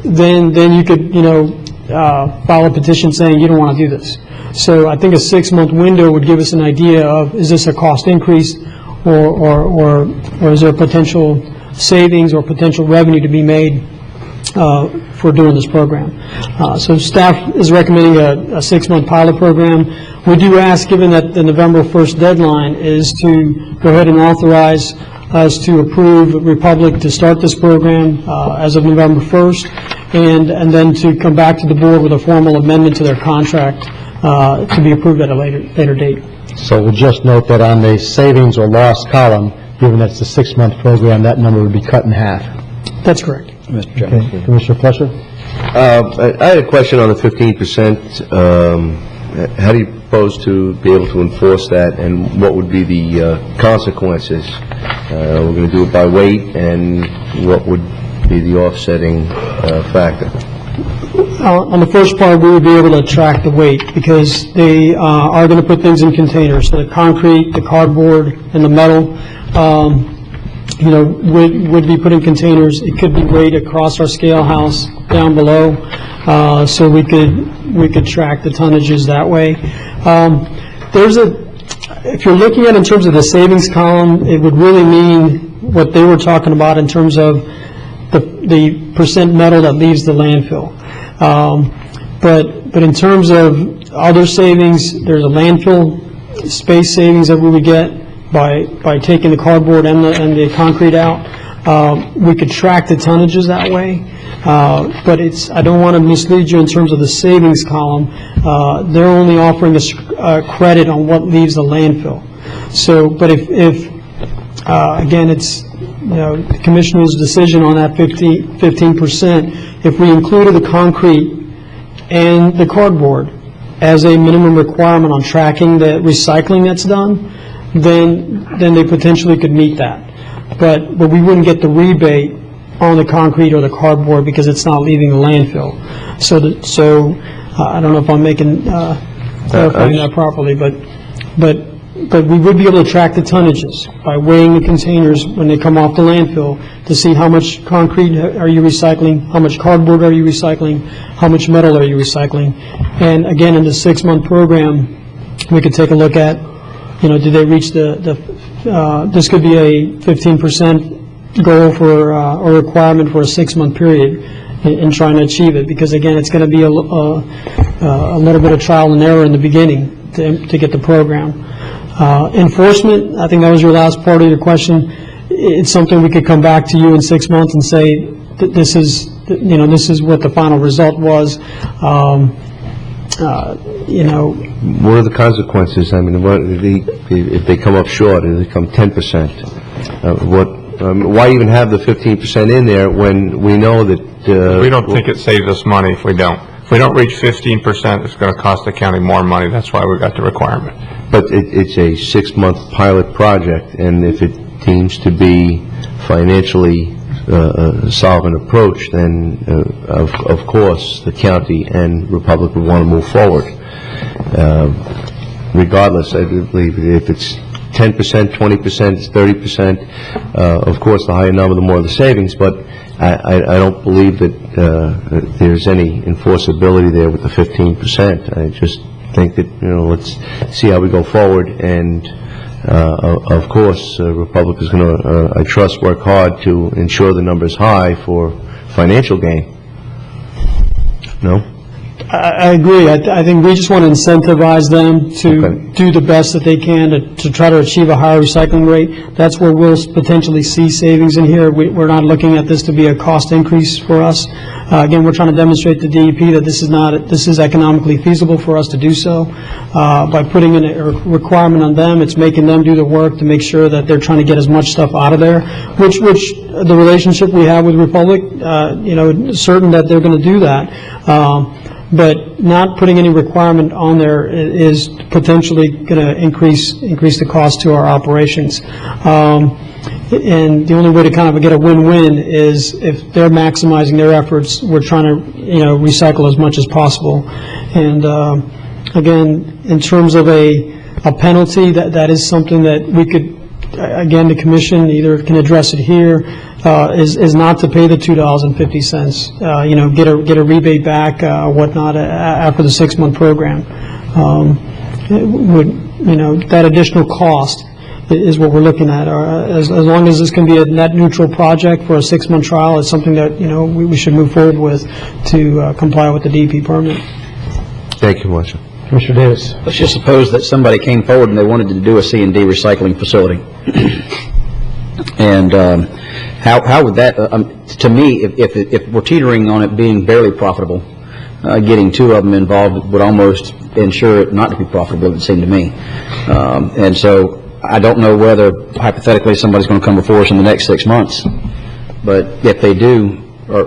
then you could, file a petition saying you don't want to do this. So I think a 6-month window would give us an idea of, is this a cost increase or is there potential savings or potential revenue to be made for doing this program. So staff is recommending a 6-month pilot program. We do ask, given that the November 1st deadline is to go ahead and authorize us to approve Republic to start this program as of November 1st, and then to come back to the board with a formal amendment to their contract to be approved at a later date. So we'll just note that on the savings or loss column, given that it's a 6-month program, that number would be cut in half. That's correct. Mr. Chairman. Okay. Commissioner Fletcher? I had a question on the 15%. How do you propose to be able to enforce that, and what would be the consequences? We're going to do it by weight, and what would be the offsetting factor? On the first part, we would be able to track the weight because they are going to put things in containers. So the concrete, the cardboard, and the metal, would be put in containers. It could be weighed across our scale house down below, so we could track the tonnages that way. If you're looking at in terms of the savings column, it would really mean what they were talking about in terms of the percent metal that leaves the landfill. But in terms of other savings, there's a landfill space savings that we would get by taking the cardboard and the concrete out. We could track the tonnages that way, but I don't want to mislead you in terms of the savings column. They're only offering a credit on what leaves the landfill. So, but if again, it's the commissioner's decision on that 15%. If we included the concrete and the cardboard as a minimum requirement on tracking the recycling that's done, then they potentially could meet that. But we wouldn't get the rebate on the concrete or the cardboard because it's not leaving the landfill. So I don't know if I'm clarifying that properly, but we would be able to track the tonnages by weighing the containers when they come off the landfill to see how much concrete are you recycling, how much cardboard are you recycling, how much metal are you recycling. And again, in the 6-month program, we could take a look at, did they reach this could be a 15% goal for, or requirement for a 6-month period in trying to achieve it, because again, it's going to be a little bit of trial and error in the beginning to get the program. Enforcement, I think that was your last part of your question. It's something we could come back to you in 6 months and say that this is what the final result was. What are the consequences? I mean, if they come up short, if they come 10%, why even have the 15% in there when we know that... we don't think it saves us money if we don't. If we don't reach 15%, it's going to cost the county more money. That's why we got the requirement. But it's a 6-month pilot project, and if it seems to be financially a solvent approach, then of course the county and Republic would want to move forward. Regardless, I believe if it's 10%, 20%, 30%. Of course, the higher number, the more the savings, but I don't believe that there's any enforceability there with the 15%. I just think that, let's see how we go forward, and of course, Republic is going to, I trust, work hard to ensure the number is high for financial gain. No? I agree. I think we just want to incentivize them to do the best that they can to try to achieve a higher recycling rate. That's where we'll potentially see savings in here. We're not looking at this to be a cost increase for us. Again, we're trying to demonstrate to DEP that this is economically feasible for us to do so. By putting in a requirement on them, it's making them do the work to make sure that they're trying to get as much stuff out of there, which the relationship we have with Republic, certain that they're going to do that. But not putting any requirement on there is potentially going to increase the cost to our operations. And the only way to kind of get a win-win is if they're maximizing their efforts, we're trying to, recycle as much as possible. And again, in terms of a penalty, that is something that we could, again, the commission either can address it here, is not to pay the $2.50, get a rebate back, whatnot, after the 6-month program. That additional cost is what we're looking at. As long as this can be a net neutral project for a 6-month trial, it's something that, we should move forward with to comply with the DEP permit. Thank you, Marshall. Commissioner Davis. Let's just suppose that somebody came forward and they wanted to do a C&D recycling facility. And how would that, to me, if we're teetering on it being barely profitable, getting 2 of them involved would almost ensure it not to be profitable, it would seem to me. And so I don't know whether, hypothetically, somebody's going to come before us in the next 6 months. But if they do, or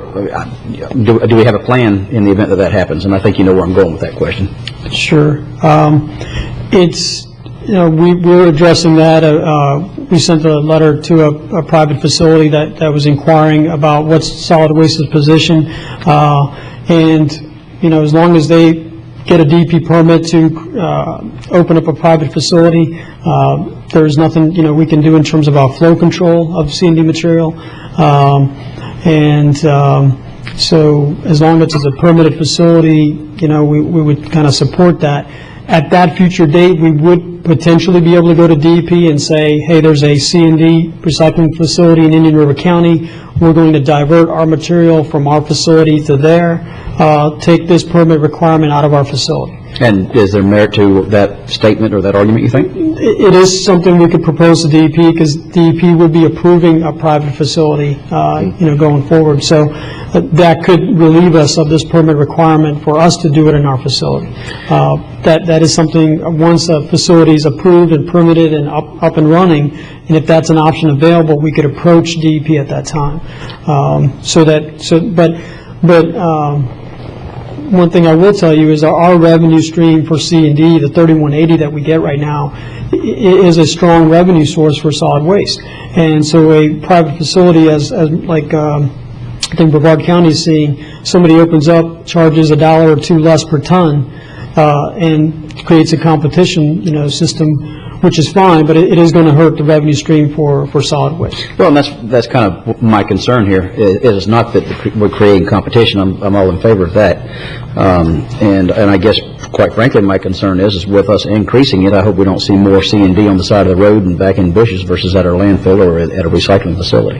do we have a plan in the event that happens? And I think you know where I'm going with that question. Sure. We're addressing that. We sent a letter to a private facility that was inquiring about what's solid waste's position. And, as long as they get a DP permit to open up a private facility, there's nothing, we can do in terms of our flow control of C&D material. So as long as it's a permitted facility, we would kind of support that. At that future date, we would potentially be able to go to DEP and say, hey, there's a C&D recycling facility in Indian River County. We're going to divert our material from our facility to there, take this permit requirement out of our facility. And is there merit to that statement or that argument, you think? It is something we could propose to DEP, because DEP would be approving a private facility, going forward. So that could relieve us of this permit requirement for us to do it in our facility. That is something, once a facility is approved and permitted and up and running, and if that's an option available, we could approach DEP at that time. One thing I will tell you is our revenue stream for C&D, the 3180 that we get right now, is a strong revenue source for solid waste. And so a private facility, as like I think Brevard County is seeing, somebody opens up, charges $1 or $2 less per ton, and creates a competition, system, which is fine, but it is going to hurt the revenue stream for solid waste. Well, and that's kind of my concern here. It is not that we're creating competition. I'm all in favor of that. And I guess, quite frankly, my concern is with us increasing it, I hope we don't see more C&D on the side of the road and back in bushes versus at our landfill or at a recycling facility.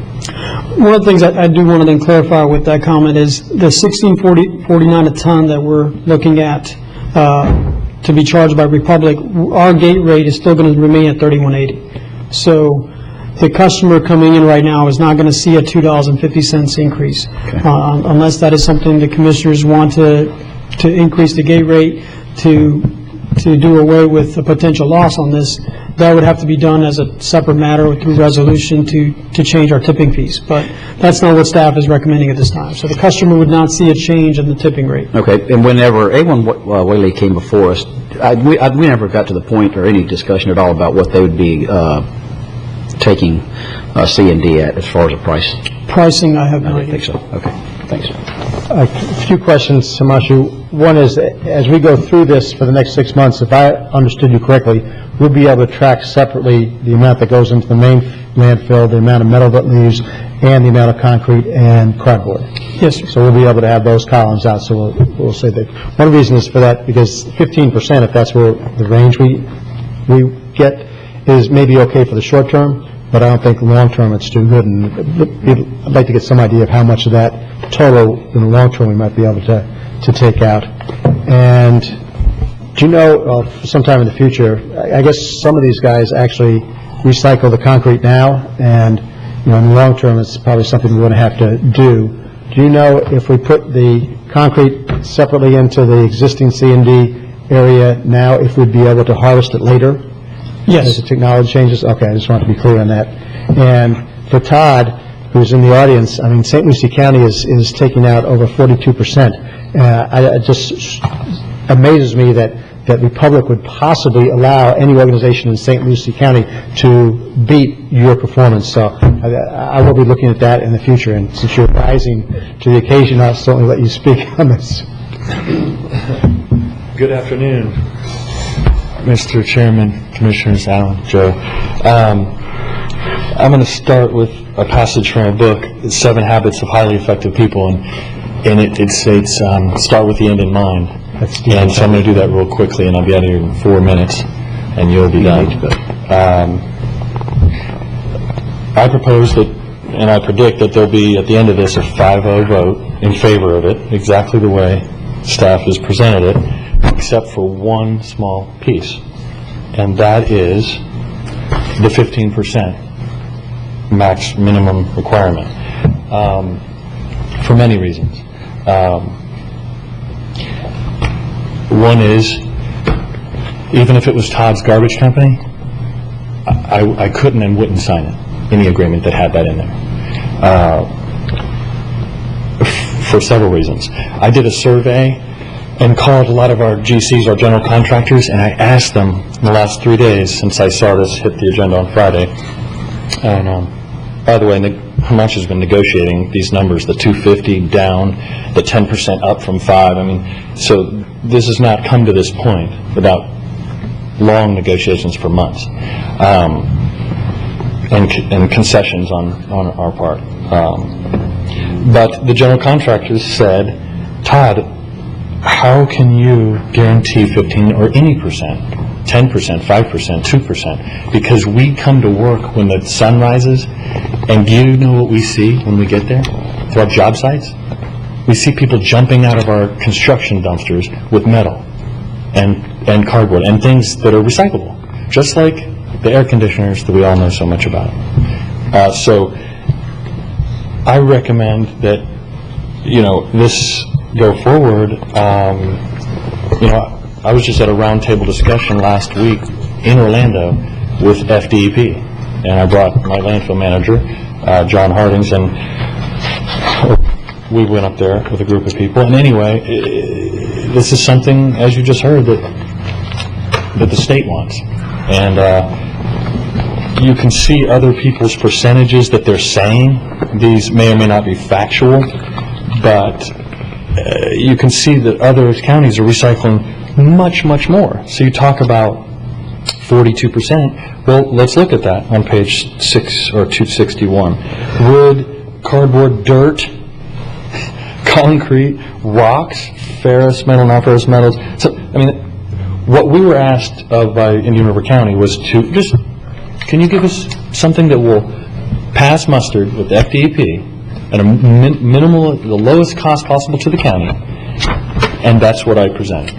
One of the things that I do want to then clarify with that comment is the $16.49 a ton that we're looking at to be charged by Republic, our gate rate is still going to remain at $31.80. So the customer coming in right now is not going to see a $2.50 increase, unless that is something the commissioners want to increase the gate rate to do away with the potential loss on this. That would have to be done as a separate matter through resolution to change our tipping fees. But that's not what staff is recommending at this time. So the customer would not see a change in the tipping rate. Okay. And whenever A1 Whaley came before us, we never got to the point or any discussion at all about what they would be taking C&D at as far as a price. Pricing, I have no idea. idea. I think so. Okay. Thanks. A few questions, Himanshu. One is, as we go through this for the next 6 months, if I understood you correctly, we'll be able to track separately the amount that goes into the main landfill, the amount of metal that leaves, and the amount of concrete and cardboard. Yes. So we'll be able to have those columns out, so we'll say that. One reason is for that, because 15%, if that's where the range we get, is maybe okay for the short term, but I don't think long term it's too good, and I'd like to get some idea of how much of that total in the long term we might be able to take out. And do you know, sometime in the future, I guess some of these guys actually recycle the concrete now, and in the long term it's probably something we're going to have to do. Do you know if we put the concrete separately into the existing C&D area now, if we'd be able to harvest it later? Yes. As the technology changes? Okay, I just want to be clear on that. And for Todd, who's in the audience, I mean, St. Lucie County is taking out over 42%. It just amazes me that Republic would possibly allow any organization in St. Lucie County to beat your performance. So I will be looking at that in the future, and since you're rising to the occasion, I'll certainly let you speak on this. Good afternoon, Mr. Chairman, Commissioners, Alan, Joe. I'm going to start with a passage from a book, 7 Habits of Highly Effective People, and it states, start with the end in mind. And so I'm going to do that real quickly, and I'll be out of here in 4 minutes, and you'll be done. I propose that, and I predict that there'll be, at the end of this, a 5-0 vote in favor of it, exactly the way staff has presented it, except for one small piece, and that is the 15% max minimum requirement, for many reasons. One is, even if it was Todd's garbage company, I couldn't and wouldn't sign it, any agreement that had that in there, for several reasons. I did a survey and called a lot of our GCs, our general contractors, and I asked them in the last 3 days since I saw this hit the agenda on Friday. And by the way, Himanshu has been negotiating these numbers, the 250 down, the 10% up from 5. I mean, so this has not come to this point without long negotiations for months, and concessions on our part. But the general contractors said, Todd, how can you guarantee 15 or any percent, 10%, 5%, 2%? Because we come to work when the sun rises, and do you know what we see when we get there? To our job sites? We see people jumping out of our construction dumpsters with metal and cardboard and things that are recyclable, just like the air conditioners that we all know so much about. So I recommend that, this go forward. I was just at a roundtable discussion last week in Orlando with FDEP, and I brought my landfill manager, John Hardings, and we went up there with a group of people. And anyway, this is something, as you just heard, that the state wants. And you can see other people's percentages that they're saying. These may or may not be factual, but you can see that other counties are recycling much, much more. So you talk about 42%. Well, let's look at that on page 6 or 261. Wood, cardboard, dirt, concrete, rocks, ferrous metal, non-ferrous metals. So, I mean, what we were asked of by Indian River County was to just, can you give us something that will pass muster with the FDEP at a minimal, the lowest cost possible to the county? And that's what I presented.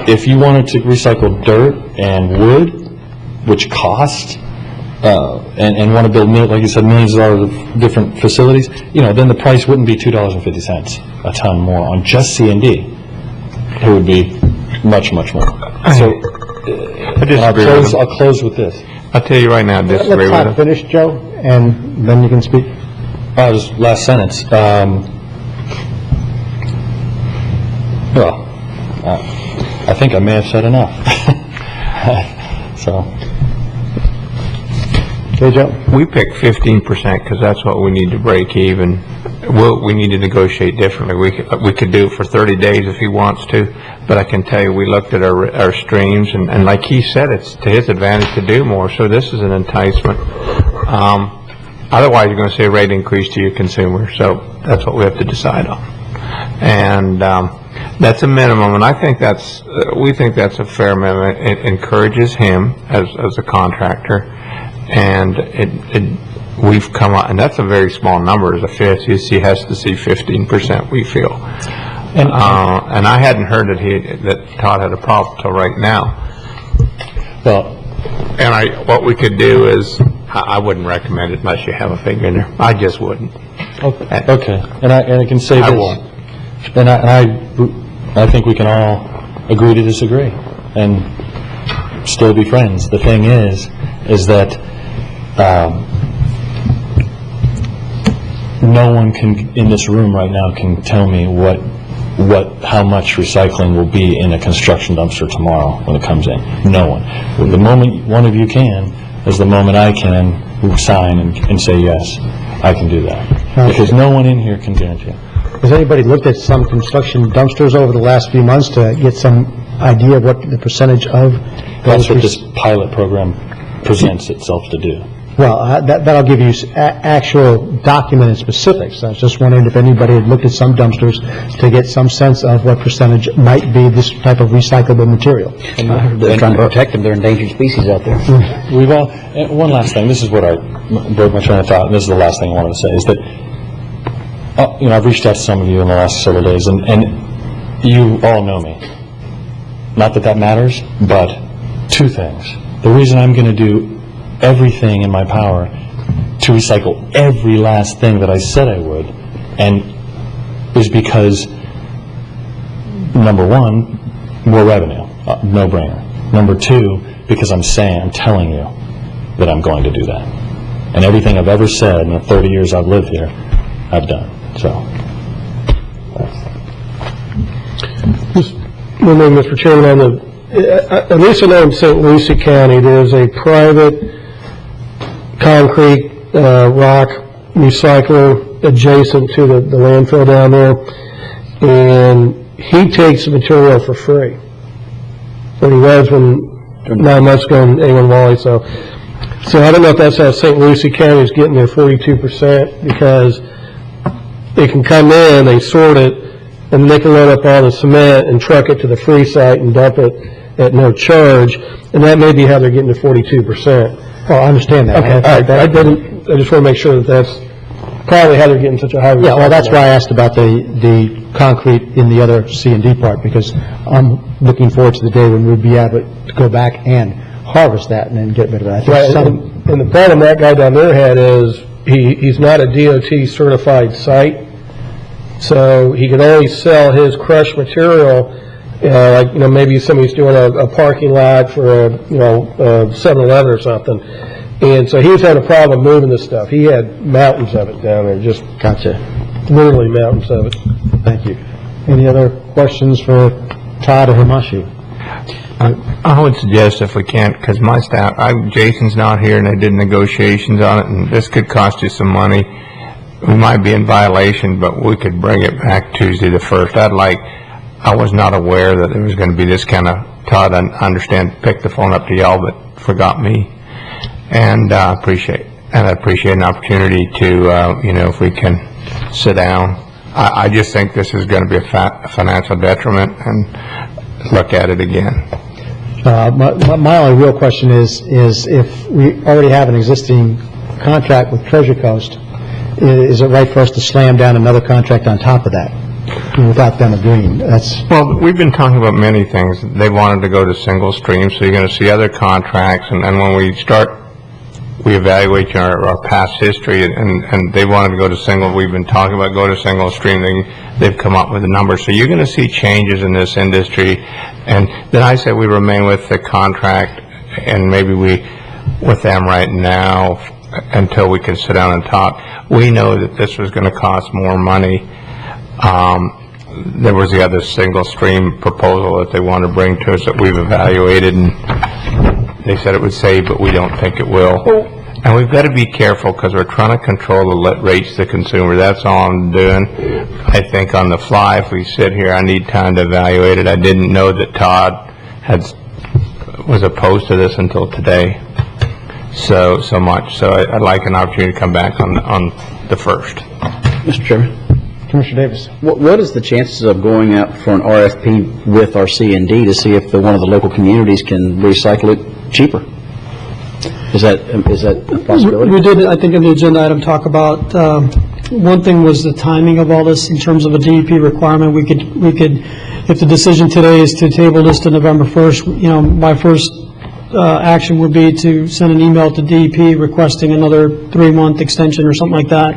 If you wanted to recycle dirt and wood, which cost, and want to build, like you said, millions of dollars of different facilities, then the price wouldn't be $2.50 a ton more on just C&D. It would be much, much more. So I'll close with this. I'll tell you right now, I disagree with Let's it. finish, Joe, and then you can speak. Just last sentence. I think I may have said enough. So. Okay, Joe. We picked 15% because that's what we need to break even. we need to negotiate differently. We could do it for 30 days if he wants to, but I can tell you, we looked at our streams, and like he said, it's to his advantage to do more, so this is an enticement. Otherwise, you're going to see a rate increase to your consumer, so that's what we have to decide on. And that's a minimum, and I think we think that's a fair minimum. It encourages him as a contractor, and we've come out, and that's a very small number as a fifth. He has to see 15%, we feel. And I hadn't heard that Todd had a problem till right now. Well, and what we could do is, I wouldn't recommend it unless you have a figure in there. I just wouldn't. Okay. And I can say this. I won't. And I think we can all agree to disagree and still be friends. The thing is that no one in this room right now can tell me how much recycling will be in a construction dumpster tomorrow when it comes in. No one. The moment one of you can is the moment I can sign and say yes, I can do that. Because no one in here can guarantee it. Has anybody looked at some construction dumpsters over the last few months to get some idea of what the percentage of That's what this pilot program presents itself to do. Well, that'll give you actual documented specifics. I was just wondering if anybody had looked at some dumpsters to get some sense of what percentage might be this type of recyclable material. They're trying to protect them. They're endangered species out there. We've all, one last thing, this is what broke my train of thought, and this is the last thing I wanted to say, is that, I've reached out to some of you in the last several days, and you all know me. Not that matters, but two things. The reason I'm going to do everything in my power to recycle every last thing that I said I would, and is because, number one, more revenue, no brainer. Number two, because I'm telling you that I'm going to do that. And everything I've ever said in the 30 years I've lived here, I've done. So. Mr. Chairman, at least I know in St. Lucie County, there's a private concrete rock recycler adjacent to the landfill down there, and he takes the material for free. But he was 9 months ago in England Wally, so I don't know if that's how St. Lucie County is getting their 42%, because they can come in, they sort it, and they can load up all the cement and truck it to the free site and dump it at no charge, and that may be how they're getting to 42%. Oh, I understand that. Okay, I just want to make sure that that's probably how they're getting such a high. Yeah, well, that's why I asked about the concrete in the other C&D part, because I'm looking forward to the day when we'll be able to go back and harvest that and then get rid of that. Right, and the problem that guy down there had is he's not a DOT certified site, so he can only sell his crushed material. Maybe somebody's doing a parking lot for a 7-Eleven or something, and so he was having a problem moving this stuff. He had mountains of it down there, just literally mountains of it. Thank you. Any other questions for Todd or Himashi? I would suggest, if we can't, because my staff, Jason's not here, and they did negotiations on it, and this could cost you some money. We might be in violation, but we could bring it back Tuesday the 1st. I was not aware that there was going to be this kind of, Todd, I understand, picked the phone up to y'all, but forgot me. And I appreciate an opportunity to, if we can sit down. I just think this is going to be a financial detriment, and look at it again. My only real question is if we already have an existing contract with Treasure Coast, is it right for us to slam down another contract on top of that without them agreeing? Well, we've been talking about many things. They wanted to go to single stream, so you're going to see other contracts, and when we evaluate our past history, and they wanted to go to single. We've been talking about go to single stream. They've come up with a number. So you're going to see changes in this industry. And then I say we remain with the contract, and maybe with them right now until we can sit down and talk. We know that this was going to cost more money. There was the other single stream proposal that they want to bring to us that we've evaluated, and they said it would save, but we don't think it will. And we've got to be careful because we're trying to control the rates to the consumer. That's all I'm doing. I think on the fly, if we sit here, I need time to evaluate it. I didn't know that Todd was opposed to this until today. So much. So I'd like an opportunity to come back on the first. Mr. Chairman? Commissioner Davis. What is the chances of going out for an RFP with our C&D to see if one of the local communities can recycle it cheaper? Is that a possibility? We did, I think, in the agenda item, talk about, one thing was the timing of all this in terms of a DEP requirement. We could, if the decision today is to table this to November 1st, you know, my first action would be to send an email to DEP requesting another 3-month extension or something like that,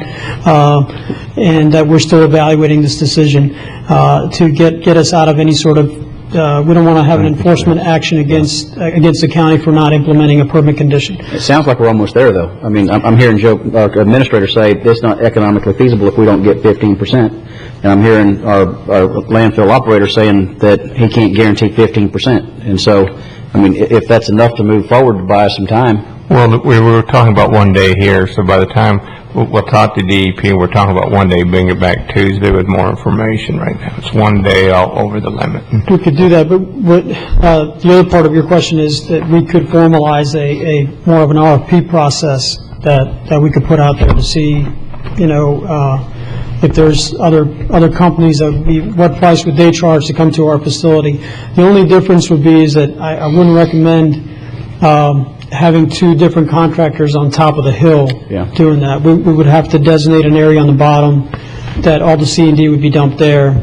and that we're still evaluating this decision to get us out of any sort of, we don't want to have an enforcement action against the county for not implementing a permit condition. It sounds like we're almost there, though. I mean, I'm hearing Joe, our administrator, say it's not economically feasible if we don't get 15%. And I'm hearing our landfill operator saying that he can't guarantee 15%. And so, I mean, if that's enough to move forward to buy us some time. Well, we were talking about one day here, so by the time we'll talk to DEP, we're talking about one day, bring it back Tuesday with more information right now. It's one day all over the limit. We could do that, but the other part of your question is that we could formalize a more of an RFP process that we could put out there to see, you know, if there's other companies, what price would they charge to come to our facility? The only difference would be is that I wouldn't recommend having 2 different contractors on top of the hill doing that. We would have to designate an area on the bottom that all the C&D would be dumped there,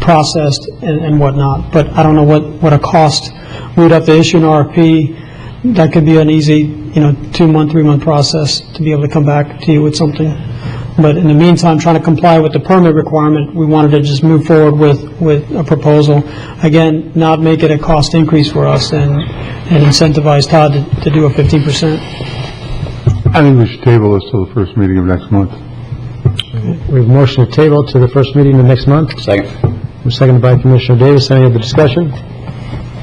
processed and whatnot. But I don't know what a cost. We would have to issue an RFP. That could be an easy, 2-month, 3-month process to be able to come back to you with something. But in the meantime, trying to comply with the permit requirement, we wanted to just move forward with a proposal. Again, not make it a cost increase for us and incentivize Todd to do a 15%. I think we should table this till the first meeting of next month. We have a motion to table to the first meeting of next month. Second. Seconded by Commissioner Davis. Any other discussion?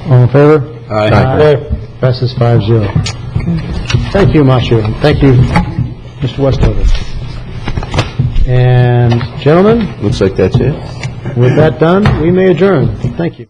All in favor? Aye. Passes 5-0. Thank you, Marcia. Thank you, Mr. Westover. And gentlemen? Looks like that's it. With that done, we may adjourn. Thank you.